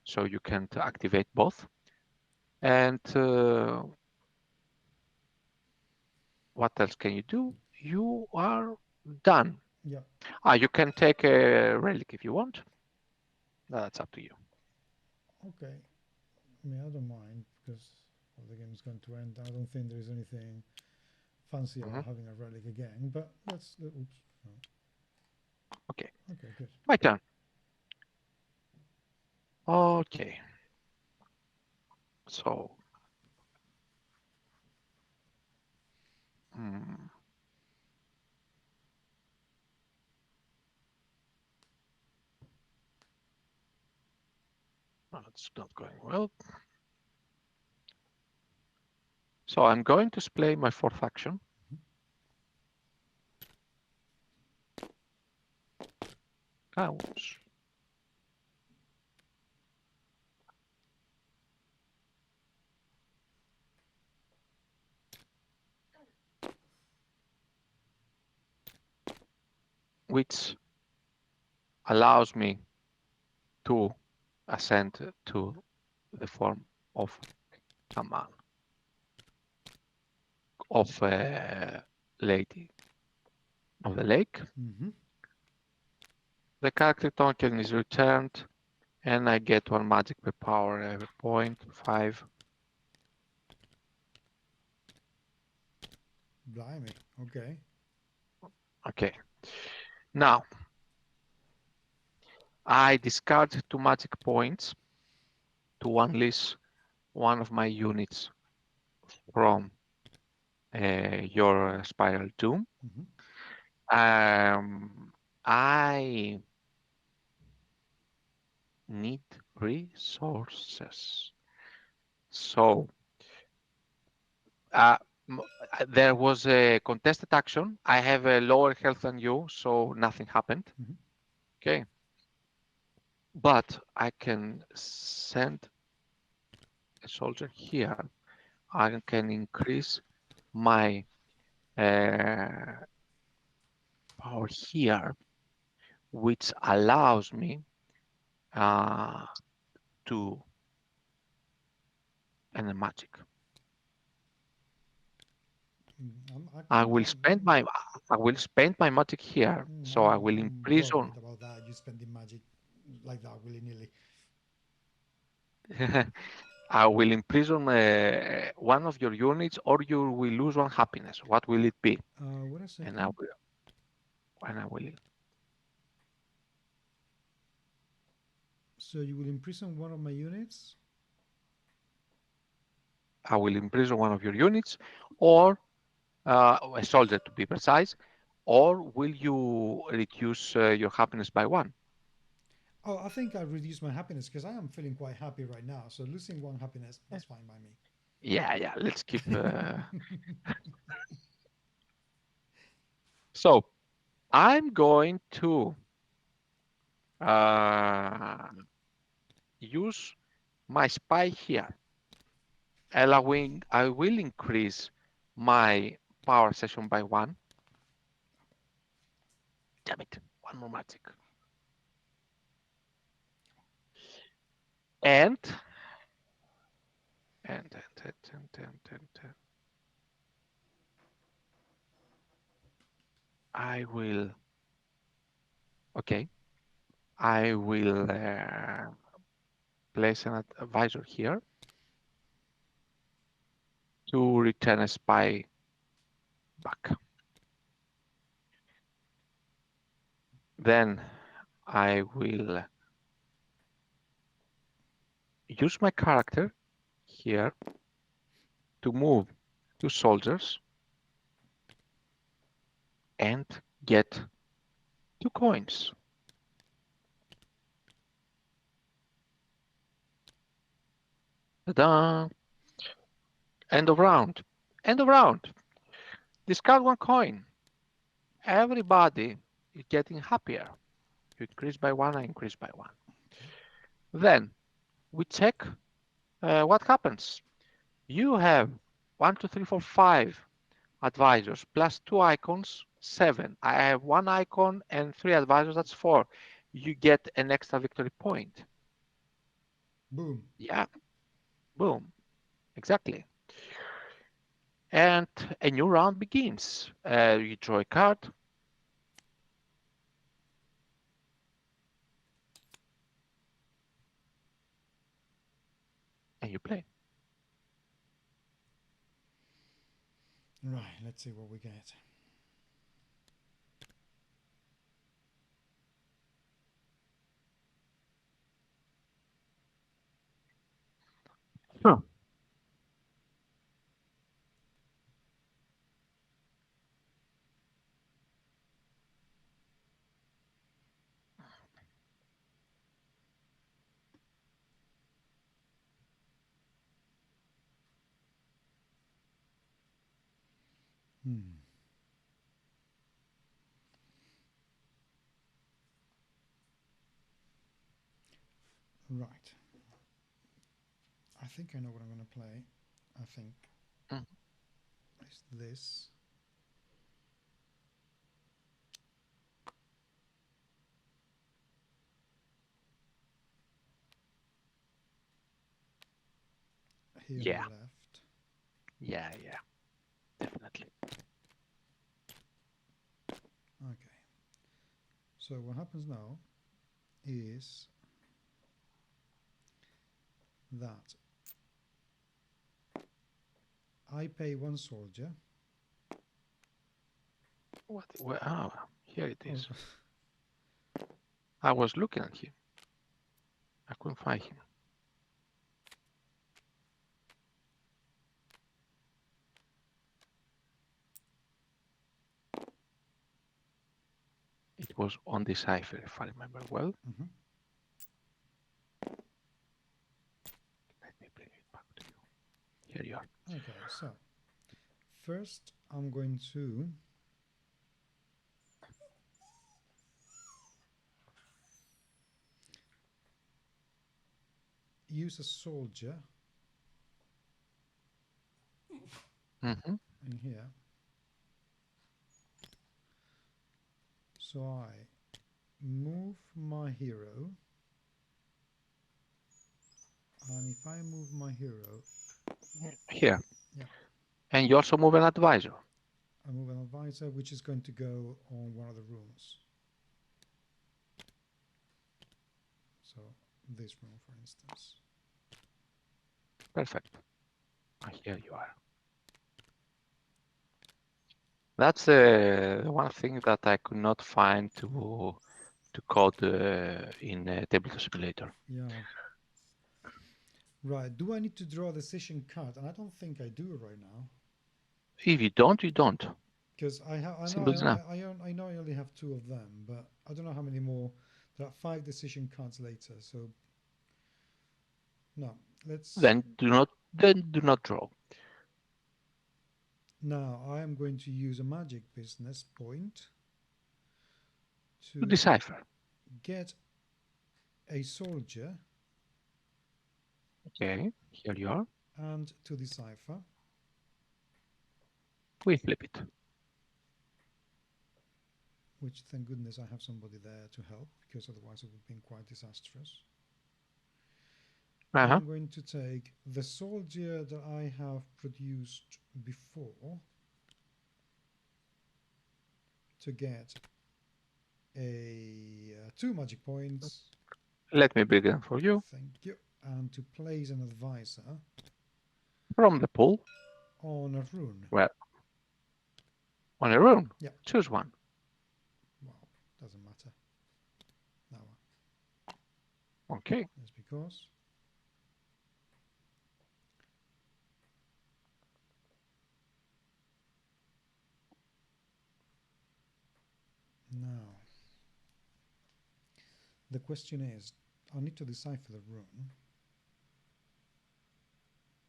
So you can activate both. And what else can you do? You are done. Yeah. You can take a relic if you want. That's up to you. Okay. I mean, I don't mind because well, the game is going to end. I don't think there is anything fancy Mhm. about having a relic again. But oops. No. Okay, Okay, good. my turn. Okay, so hmm, that's not going well. So I'm going to play my fourth action. Ouch. Which allows me to ascend to the form of a man, of a lady of the lake. Mm-hmm. The character token is returned, and I get 1 magic per power every point, 5. Blimey. Okay. Okay. Now, I discard 2 magic points to unleash one of my units from your Spiral Doom. Mm-hmm. I need resources. So uh, there was a contested action. I have a lower health than you, so nothing happened. Mm-hmm. Okay. But I can send a soldier here. I can increase my power here, which allows me uh, to and a magic. I will spend my magic here, so I will I'm imprison. worried about that. You spending magic like that willy nilly. I will imprison one of your units, or you will lose 1 happiness. What will it be? Wait a And I second. will, and I will. So you will imprison one of my units? I will imprison one of your units, or a soldier to be precise, or will you reduce your happiness by one? Oh, I think I reduce my happiness because I am feeling quite happy right now. So losing one happiness, that's fine by me. Yeah, let's keep. So I'm going to use my spy here, allowing I will increase my power session by one. Damn it, one more magic. And and I will, okay, I will place an advisor here to return a spy back. Then I will use my character here to move 2 soldiers and get 2 coins. Ta-da! End of round. End of round. Discard 1 coin. Everybody is getting happier. You increase by one, I increase by one. Okay. Then we check what happens. You have 1, 2, 3, 4, 5 advisors plus 2 icons, 7. I have 1 icon and 3 advisors, that's 4. You get an extra victory point. Boom. Yeah, boom, exactly. And a new round begins. You draw a card. And you play. Right, let's see what we get. Huh. Hmm. Right. I think I know what I'm going to play. I think Mm. it's this. Here on the Yeah, left. yeah, definitely. Okay. So what happens now is that I pay one soldier. What? Well, oh, here it Oh, is. I was looking at him. I couldn't find him. It was on the cipher, if I remember well. mhm. Let me bring it back to you. Here you are. Okay, so first I'm going to use a soldier Mm-hmm. in here. So I move my hero, and if I move my hero, Here. yeah, And you also move an advisor. I move an advisor which is going to go on one of the rooms. So this room, for instance. Perfect. Here you are. That's the one thing that I could not find to to code in Tabletop Simulator. Yeah. Right. Do I need to draw a decision card? And I don't think I do right now. If you don't, you don't. Because I have, Simple as that. I know I only have two of them, but I don't know how many more. There are 5 decision cards later, so no. Let's Then do not draw. now. I am going to use a magic business point To to decipher. get a soldier Okay, here you are. and to decipher. We flip it. Which, thank goodness, I have somebody there to help, because otherwise it would have been quite disastrous. Uh-huh. I'm going to take the soldier that I have produced before to get a 2 magic points. Let me begin for you. Thank you. And to place an advisor From the pool. on a rune. Well, on a rune. Yeah. Choose one. Well, doesn't matter. Now, Okay. that's because now the question is, I need to decipher the rune.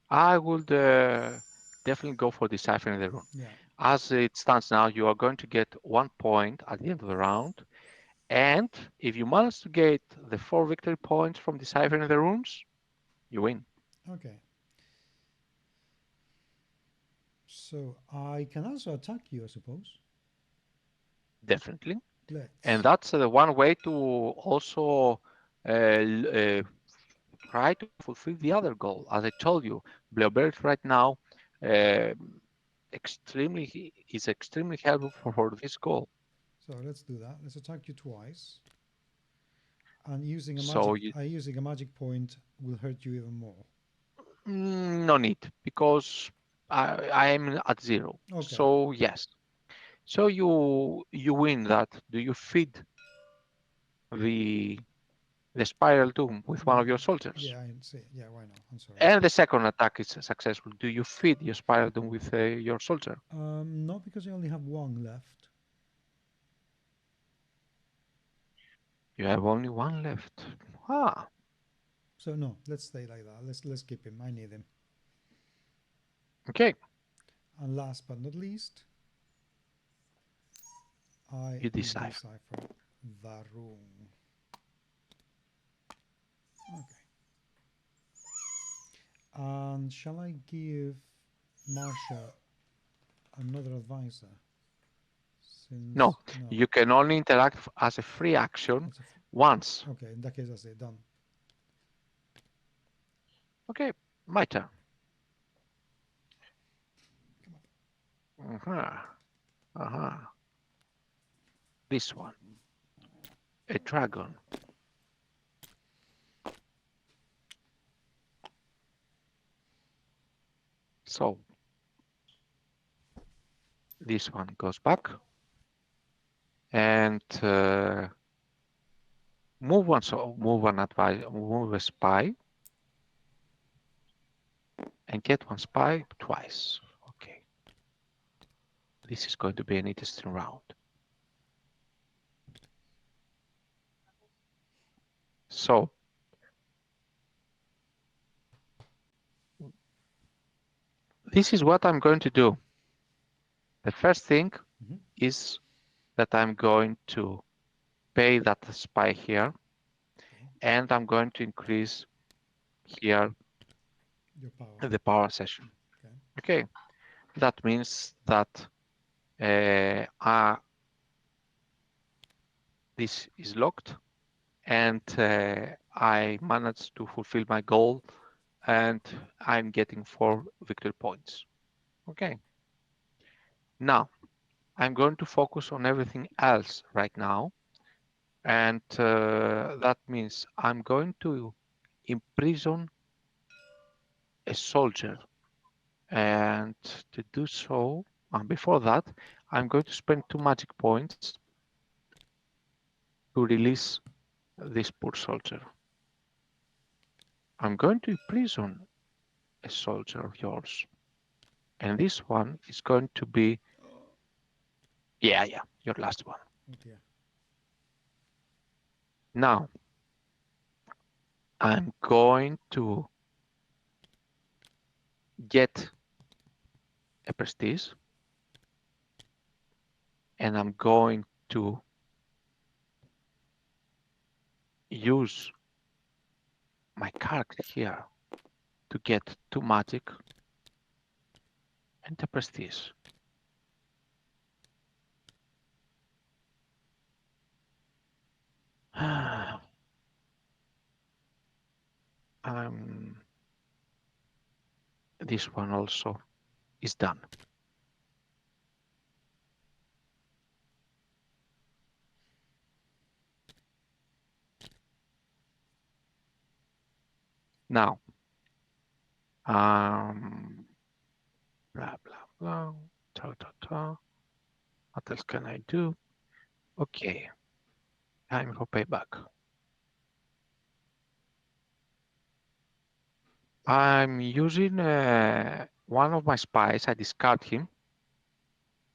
I would definitely go for deciphering the rune. Yeah. As it stands now, you are going to get 1 point at the end of the round. And if you manage to get the 4 victory points from deciphering the runes, you win. Okay. So I can also attack you, I suppose. Definitely. Let's. And that's the one way to also try to fulfill the other goal. As I told you, Blairberry right now is extremely helpful for this goal. So let's do that. Let's attack you twice. And using a So using a magic point will hurt you even more. No need, because I am at 0. Okay. So yes. So you win that. Do you feed the spiral doom with one of your soldiers? Yeah, I see. Yeah, why not? I'm sorry. And the second attack is successful. Do you feed your spiral doom with your soldier? Not because I only have 1 left. You have only 1 left. Ah. So no, let's stay like that. Let's keep him. I need him. Okay. And last but not least, I You decipher. the rune. Okay. And shall I give Marsha another advisor? No, you can only interact as a free action once. Okay, in that case, that's it. Done. Okay, my turn. Uh-huh. This one. A dragon. So this one goes back and move move a spy and get 1 spy twice. Okay. This is going to be an interesting round. So this is what I'm going to do. The first thing is that I'm going to pay that spy here, and I'm going to increase here the power session. Okay. That means that this is locked, and I managed to fulfill my goal, and I'm getting 4 victory points. Okay. Now, I'm going to focus on everything else right now, and that means I'm going to imprison a soldier. And to do so, before that, I'm going to spend 2 magic points to release this poor soldier. I'm going to imprison a soldier of yours. And this one is going to be, yeah, your last one. Okay. Now, I'm going to get a prestige, and I'm going to use my character here to get 2 magic and a prestige. This one also is done. Now, blah, blah, blah, What else can I do? Okay, time for payback. I'm using one of my spies. I discard him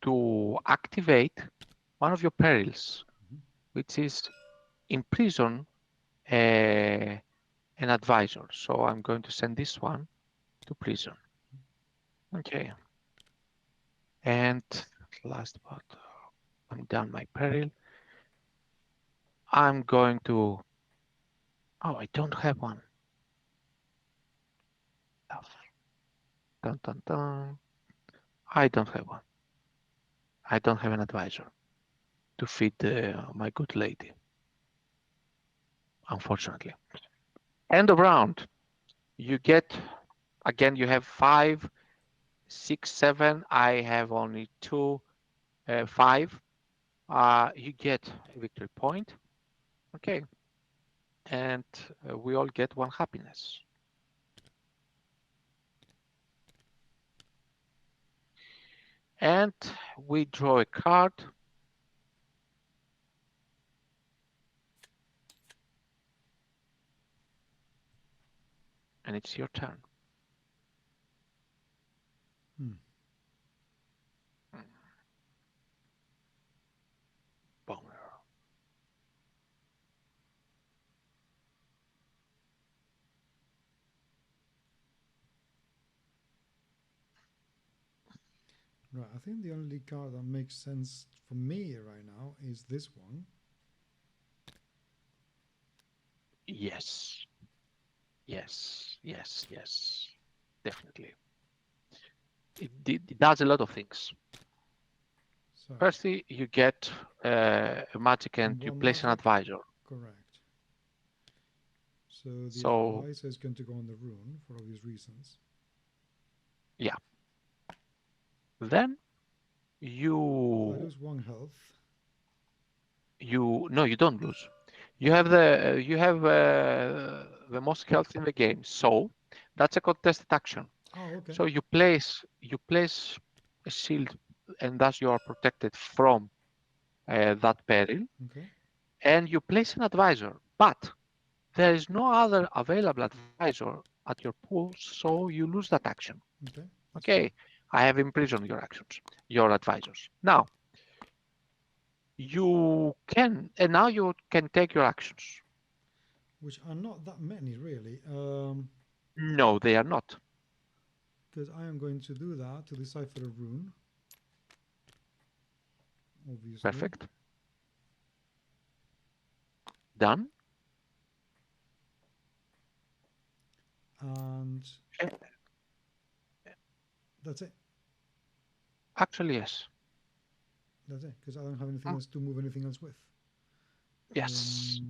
to activate one of your perils, which is imprison an advisor. So I'm going to send this one to prison. Okay. And last part, I'm done my peril. I'm going to, oh, I don't have one. Dun, dun, dun. I don't have one. I don't have an advisor to feed my good lady, unfortunately. End of round. You get, again, you have 5, 6, 7. I have only 2, 5. You get a victory point. Okay. And we all get 1 happiness. And we draw a card. And it's your turn. Bummer. Right, I think the only card that makes sense for me right now is this one. Yes. Yes, yes, yes. Definitely. It does a lot of things. So, Firstly, you get a magic and you place an magic. advisor. Correct. So the So, advisor is going to go on the rune for obvious reasons. yeah. Then I you lose 1 health. no, you don't lose. You have the most health in the game. So that's a contested action. Oh, okay. So you place a shield, and thus you are protected from that peril. Okay. And you place an advisor, but there is no other available advisor at your pool, so you lose that action. Okay. Okay, I have imprisoned your actions, your advisors. Now you can, and now you can take your actions. Which are not that many, really. No, they are not. Because I am going to do that to decipher a rune. Obviously. Perfect. Done. And that's it. Actually, yes. That's it. Because I don't have anything else to move anything else with. Yes.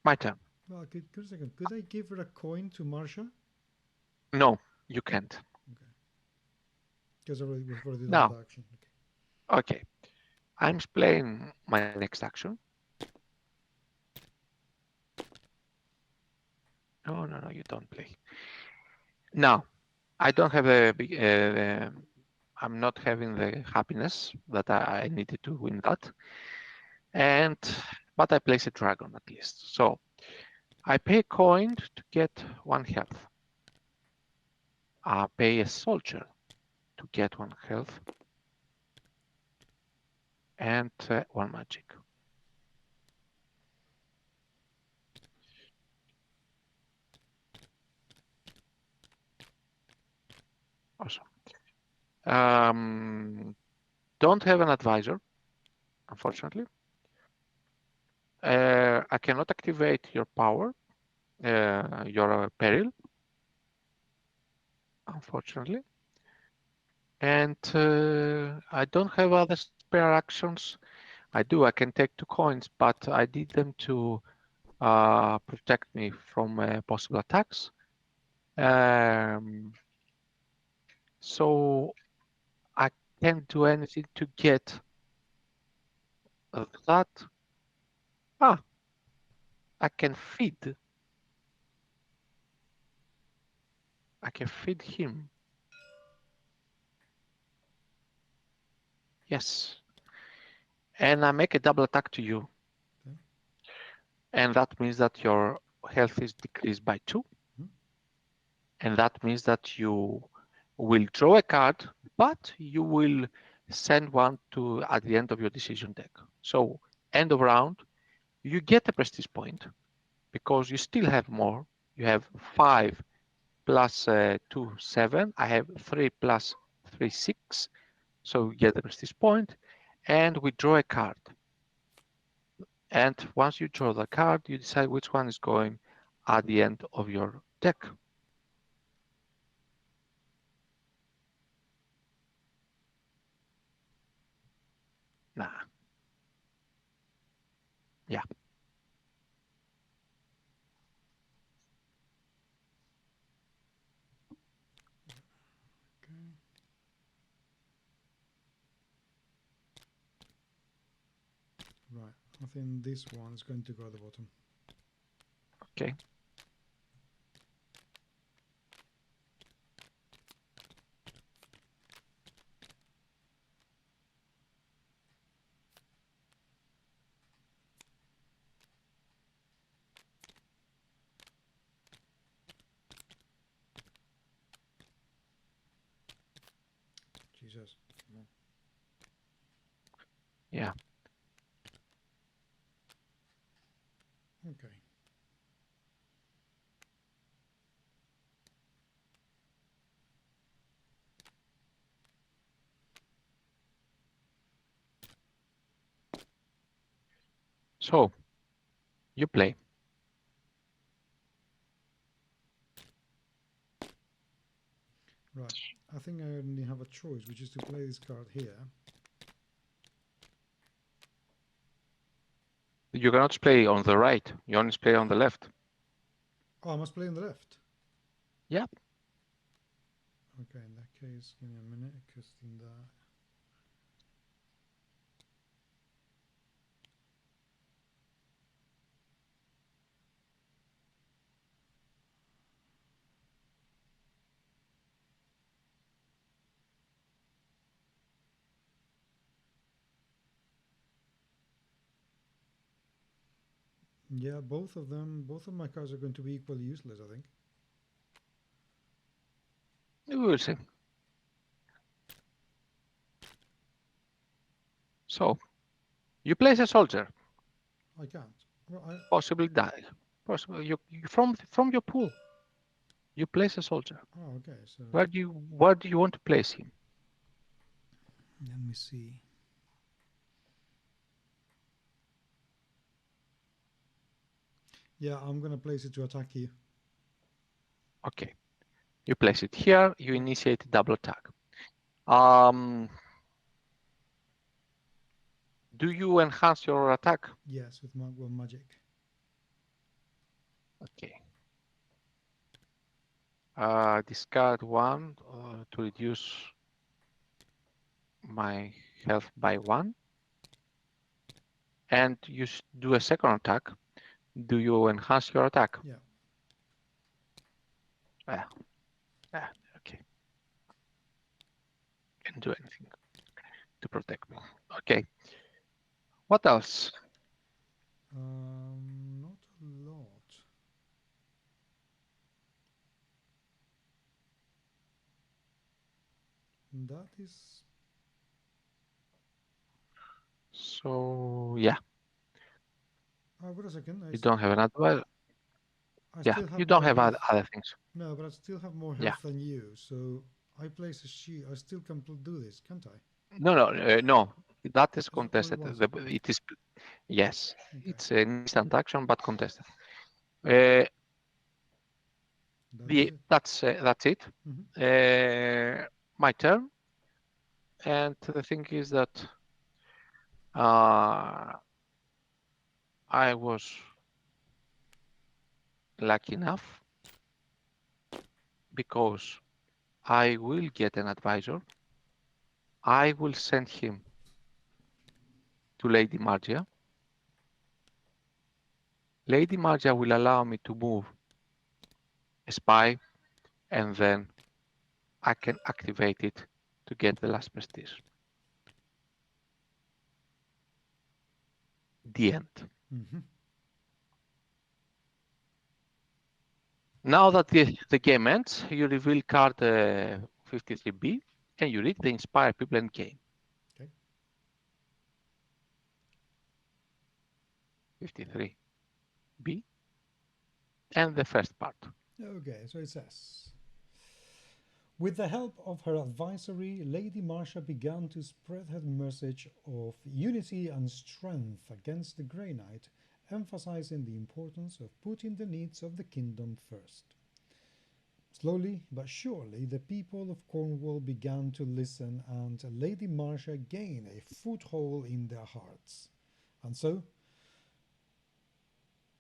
My turn. Well, could a second. Could I give her a coin to Marsha? No, you can't. Okay. Because we've already done Now, that action. okay. I'm playing my next action. No, you don't play. Now, I don't have I'm not having the happiness that I needed to win that. But I place a dragon at least. So I pay a coin to get 1 health. I pay a soldier to get 1 health and 1 magic. Awesome. Don't have an advisor, unfortunately. I cannot activate your power, your peril, unfortunately. And I don't have other spare actions. I can take 2 coins, but I need them to protect me from possible attacks. So I can't do anything to get that. I can feed. I can feed him. Yes. And I make a double attack to you. Okay. And that means that your health is decreased by 2. And that means that you will draw a card, but you will send one to at the end of your decision deck. So end of round, you get a prestige point because you still have more. You have 5 plus 2, 7. I have 3 plus 3, 6. So you get a prestige point, and we draw a card. And once you draw the card, you decide which one is going at the end of your deck. Nah. Yeah. Okay. Right. I think this one is going to go at the bottom. Okay. Jesus. No. Yeah. Okay. So you play. Right. I think I only have a choice, which is to play this card here. You cannot play on the right. You only play on the left. Oh, I must play on the left. Yeah. Okay, in that case, give me a minute, because in the... Yeah, both of my cards are going to be equally useless, I think. We will see. So you place a soldier. I can't. Well, Possibly die. Possibly you from your pool. You place a soldier. oh, okay, so Where do you want to place him? let me see. Yeah, I'm going to place it to attack you. Okay. You place it here. You initiate a double attack. Do you enhance your attack? Yes, with one magic. Okay. Discard 1 to reduce my health by 1. And you do a second attack. Do you enhance your attack? Yeah. Okay. can do anything to protect me. Okay. What else? Not a lot. That is. So yeah, Wait a second. you don't have another. I Yeah, still have you don't more have health. other things. No, but I still have more Yeah. health than you. So I place a shield. I still can do this, can't I? No, no, no. That is It's only contested. once a part. It is yes. Okay. It's an instant action, but contested. Uh, That is it. that's it. Hmm. My turn. And the thing is that uh, I was lucky enough because I will get an advisor. I will send him to Lady Margia. Lady Margia will allow me to move a spy, and then I can activate it to get the last prestige. The end. Hmm. Now that the game ends, you reveal card 53B and you read the Inspire People End game. Okay. 53B and the first part. Okay. So it says. With the help of her advisory, Lady Marcia began to spread her message of unity and strength against the Grey Knight, emphasizing the importance of putting the needs of the kingdom first. Slowly but surely, the people of Cornwall began to listen, and Lady Marcia gained a foothold in their hearts. And so,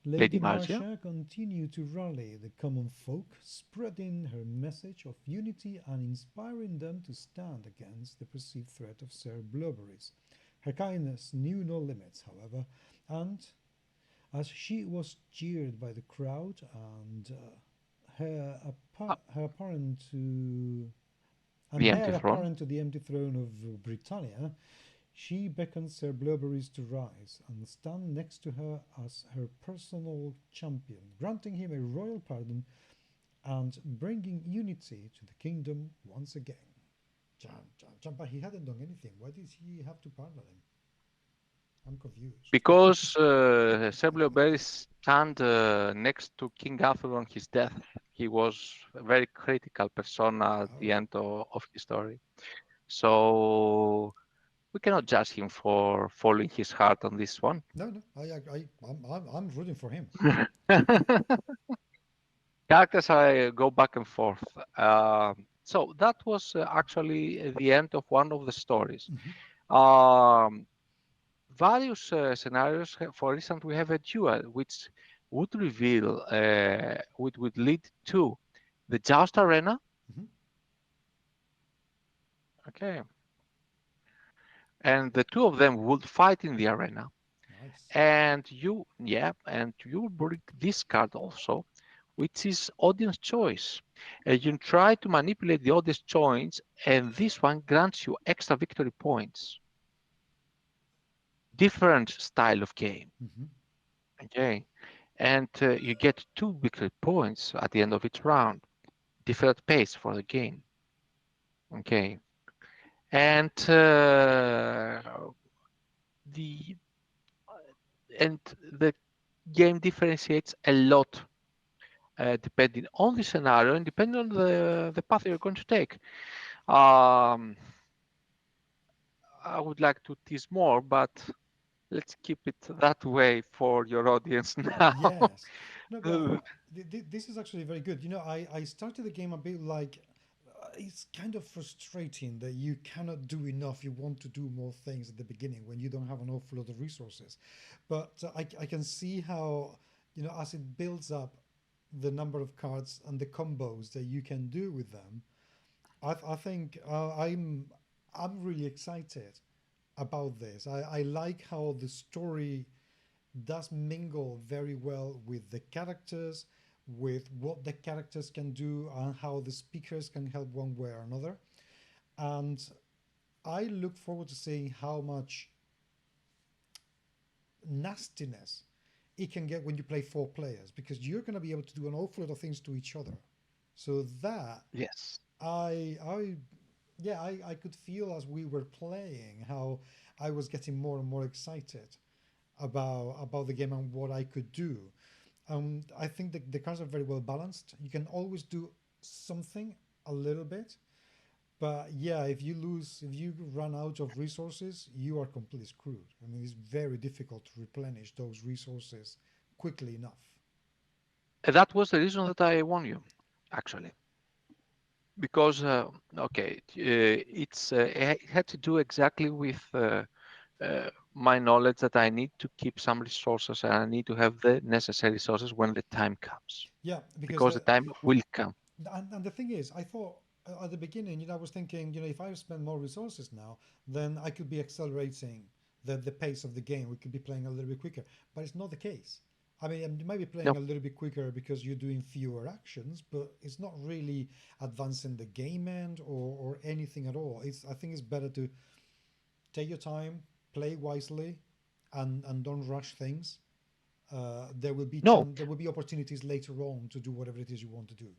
Lady Lady Marcia, Marcia continued to rally the common folk, spreading her message of unity and inspiring them to stand against the perceived threat of Sir Blobberries. Her kindness knew no limits, however, and as she was cheered by the crowd and her apparent to the empty heir throne. apparent to the empty throne of Britannia, she beckons Sir Blobberries to rise and stand next to her as her personal champion, granting him a royal pardon and bringing unity to the kingdom once again. But he hadn't done anything. Why did he have to pardon him? I'm confused. Because Sebulio Berry stand next to King Arthur on his death. He was a very critical persona at the Oh, end of his story. So we cannot judge him for following his heart on this one. no, no. I'm rooting for him. Characters I go back and forth. So that was actually the end of one of the stories. Mhm. Um, Various scenarios. For instance, we have a duel which would reveal, would lead to the joust arena. Mhm. Okay, and the two of them would fight in the arena, Nice. and you bring this card also, which is audience choice. You try to manipulate the audience choice, and this one grants you extra victory points. Different style of game. Mhm. Okay, and you get 2 victory points at the end of each round. Different pace for the game. Okay, and the and the game differentiates a lot depending on the scenario and depending on the path you're going to take. Um, I would like to tease more, but let's keep it that way for your audience now. Yes. No, but this is actually very good. I started the game a bit like it's kind of frustrating that you cannot do enough. You want to do more things at the beginning when you don't have an awful lot of resources. But I can see how, as it builds up the number of cards and the combos that you can do with them, I think I'm really excited about this. I like how the story does mingle very well with the characters, with what the characters can do, and how the speakers can help one way or another. And I look forward to seeing how much nastiness it can get when you play four players, because you're going to be able to do an awful lot of things to each other. So that Yes. I yeah, I could feel as we were playing how I was getting more and more excited about the game and what I could do. I think the cards are very well balanced. You can always do something a little bit, but yeah, if you run out of resources, you are completely screwed. I mean, it's very difficult to replenish those resources quickly enough. That was the reason that I won you, actually. Because, okay, it had to do exactly with my knowledge that I need to keep some resources and I need to have the necessary resources when the time comes. Yeah, because Because the time will come. and the thing is, I thought at the beginning, I was thinking, if I spend more resources now, then I could be accelerating the pace of the game. We could be playing a little bit quicker, but it's not the case. I mean, you might be playing No, a little bit quicker because you're doing fewer actions, but it's not really advancing the game end or anything at all. I think it's better to take your time, play wisely, and don't rush things. no, There will be opportunities later on to do whatever it is you want to do.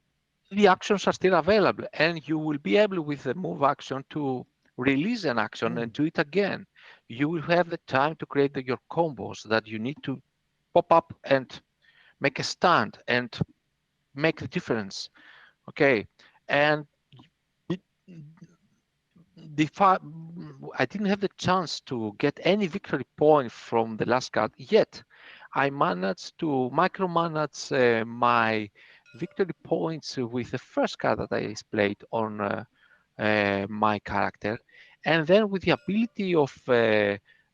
the actions are still available and you will be able with the move action to release an action Mm, and do it again. You will have the time to create your combos that you need to pop up and make a stand and make the difference. Okay. And it, I didn't have the chance to get any victory point from the last card yet. I managed to micromanage my victory points with the first card that I displayed on my character, and then with the ability of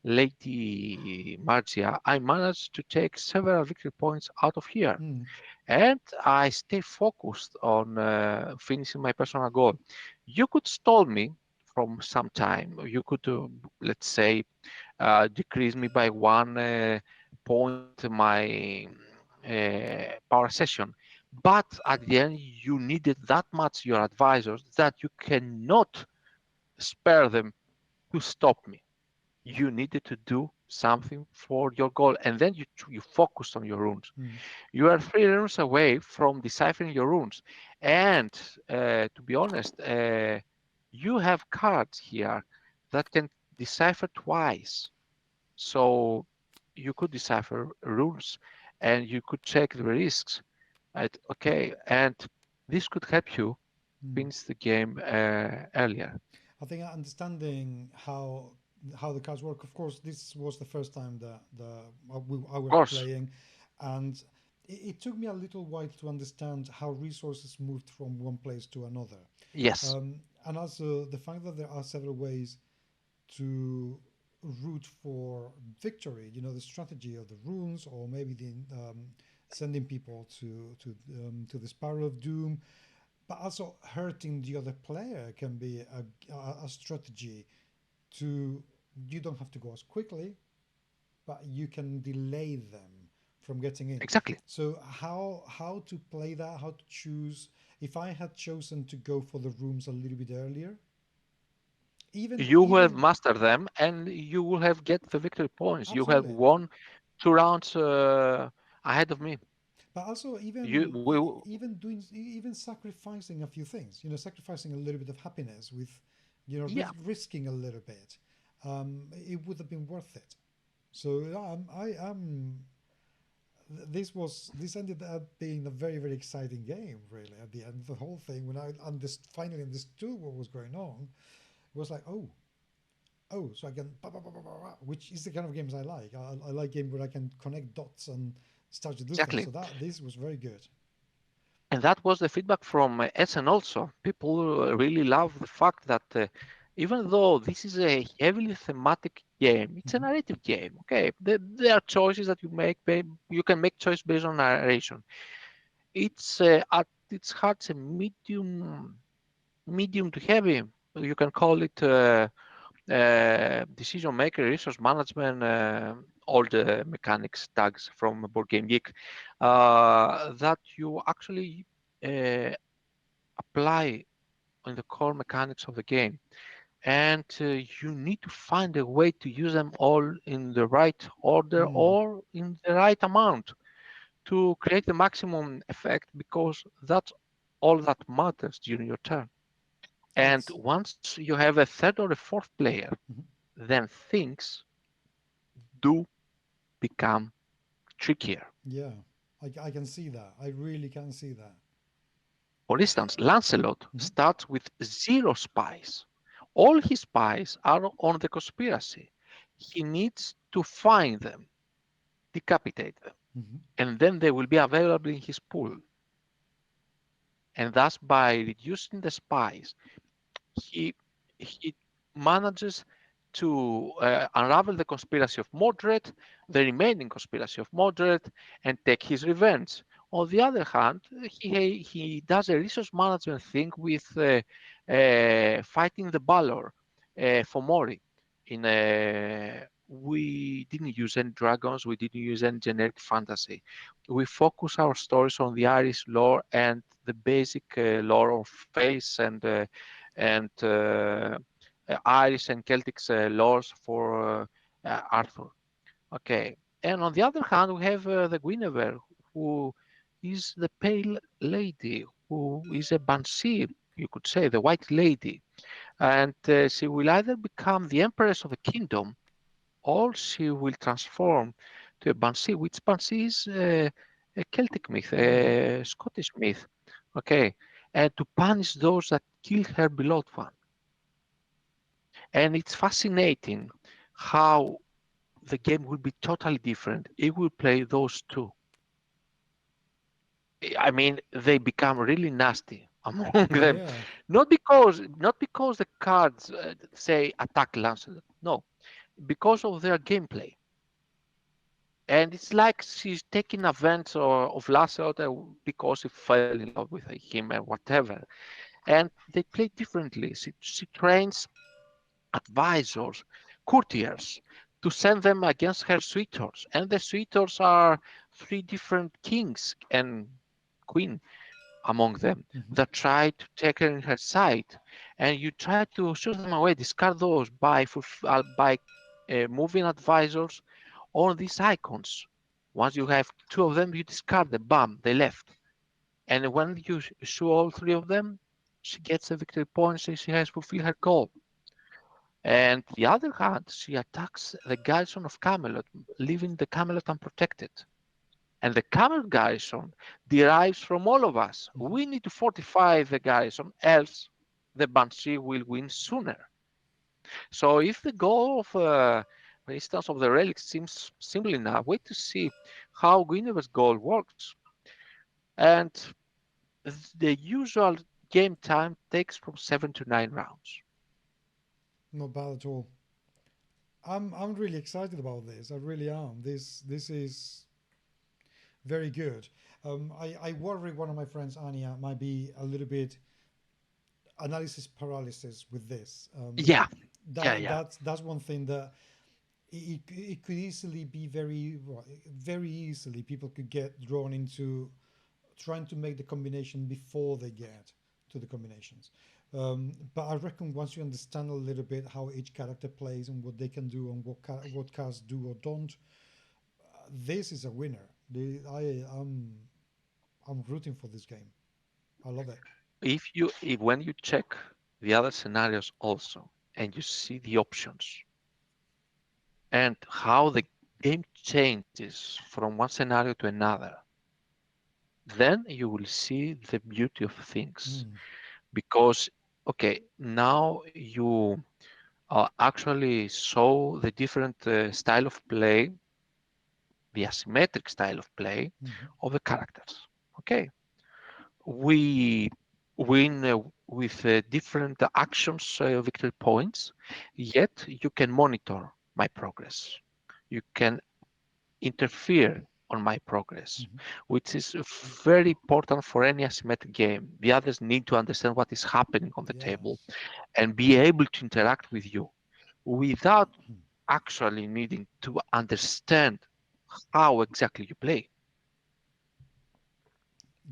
Lady Margia, I managed to take several victory points out of here, mm, and I stay focused on finishing my personal goal. You could stall me from some time. You could, let's say, decrease me by 1 point my power session. But at the end, you needed that much your advisors that you cannot spare them to stop me. You needed to do something for your goal, and then you focused on your runes. mm, You are 3 runes away from deciphering your runes. And to be honest, you have cards here that can decipher twice. So you could decipher runes and you could check the risks. Right? Okay. And this could help you mm. finish the game earlier. I think understanding how the cards work. Of course, this was the first time that I Of was course. playing, and it took me a little while to understand how resources moved from one place to another, Yes. and also the fact that there are several ways to root for victory. The strategy of the runes, or maybe the sending people to the Spiral of Doom, but also hurting the other player can be a strategy to you don't have to go as quickly, but you can delay them from getting in. Exactly. So how to play that, how to choose. If I had chosen to go for the rooms a little bit earlier, even You will have even mastered them and you will have get the victory points. You have absolutely, won 2 rounds ahead of me. but also You will, even sacrificing a few things, sacrificing a little bit of happiness with, yeah. risking a little bit, it would have been worth it. So yeah, I am. This ended up being a very very exciting game. Really, at the end, the whole thing when I finally understood what was going on, it was like, oh, so I can, which is the kind of games I like. I like games where I can connect dots and start to do things. Exactly. So this was very good. And that was the feedback from Essen also. People really love the fact that even though this is a heavily thematic game, it's a Hmm. narrative game. Okay, there are choices that you make. You can make choice based on narration. It's at its heart a medium to heavy. You can call it decision maker, resource management, all the mechanics tags from Board Game Geek that you actually uh, apply on the core mechanics of the game. and you need to find a way to use them all in the right order Mm, or in the right amount to create the maximum effect, because that's all that matters during your turn. And it's once you have a third or a fourth player, mhm. then things do become trickier. Yeah, I can see that. I really can see that. For instance, Lancelot Mhm, starts with 0 spies. All his spies are on the conspiracy. He needs to find them, decapitate them, mhm. and then they will be available in his pool. And thus, by reducing the spies, he he manages to unravel the conspiracy of Mordred, the remaining conspiracy of Mordred, and take his revenge. On the other hand, he does a resource management thing with fighting the Balor for Mori. We didn't use any dragons, we didn't use any generic fantasy. We focus our stories on the Irish lore and the basic lore of face and Irish and Celtic laws for Arthur. Okay, and on the other hand, we have the Guinevere, who is the pale lady, who is a banshee, you could say, the white lady, and she will either become the empress of a kingdom, or she will transform to a banshee, which banshee is a Celtic myth, Mm, a Scottish myth. Okay, and to punish those that killed her beloved one. And it's fascinating how the game will be totally different. It will play those two. I mean, they become really nasty among them. yeah. Not because the cards say attack Lancelot. No, because of their gameplay. And it's like she's taking advantage of Lancelot because he fell in love with him and whatever. And they play differently. She trains advisors, courtiers, to send them against her suitors. And the suitors are three different kings and queen among them Mhm. that try to take her in her side. And you try to shoot them away, discard those by moving advisors on these icons. Once you have two of them, you discard them. Bam, they left. And when you shoot all three of them, she gets a victory point and she has fulfilled her goal. And the other hand, she attacks the garrison of Camelot, leaving the Camelot unprotected. And the Camelot garrison derives from all of us. Mhm. We need to fortify the garrison, else the Banshee will win sooner. So if the goal of, for instance, of the relic seems simple enough, wait to see how Guinevere's goal works. And the usual game time takes from 7 to 9 rounds. Not bad at all. I'm really excited about this. I really am. This is very good. I worry one of my friends, Anya, might be a little bit analysis paralysis with this. Yeah, yeah, That yeah. that's one thing that it could easily be very easily people could get drawn into trying to make the combination before they get to the combinations. But I reckon once you understand a little bit how each character plays and what they can do and what cards do or don't, this is a winner. I'm rooting for this game. I love it. If when you check the other scenarios also, and you see the options and how the game changes from one scenario to another, then you will see the beauty of things. Mm, Because, okay, now you actually saw the different style of play, the asymmetric style of play mhm, of the characters. Okay, we win with different actions, victory points, yet you can monitor my progress. You can interfere on my progress, mhm. which is very important for any asymmetric game. The others need to understand what is happening on the table Yes. and be able to interact with you without actually needing to understand how exactly you play.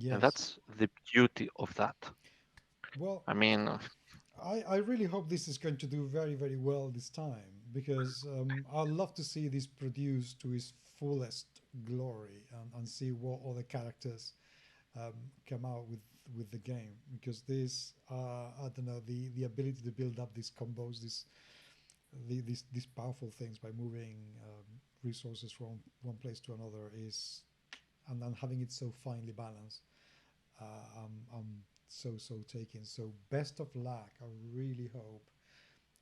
And Yes. that's the beauty of that. Well, I mean, I really hope this is going to do very, very well this time because I'd love to see this produced to its fullest glory and see what other characters come out with the game because this I don't know the ability to build up these combos these powerful things by moving resources from one place to another is and then having it so finely balanced I'm so taken. So best of luck. I really hope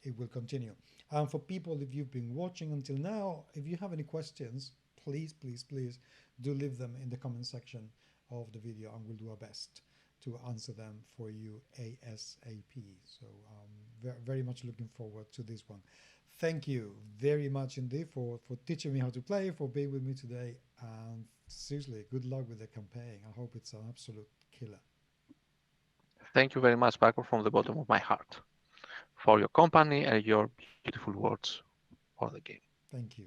it will continue. And for people, if you've been watching until now, if you have any questions, please do leave them in the comment section of the video, and we'll do our best to answer them for you ASAP. So very much looking forward to this one. Thank you very much indeed for teaching me how to play, for being with me today, and seriously, good luck with the campaign. I hope it's an absolute killer. Thank you very much, Paco, from the bottom of my heart for your company and your beautiful words for the game. Thank you.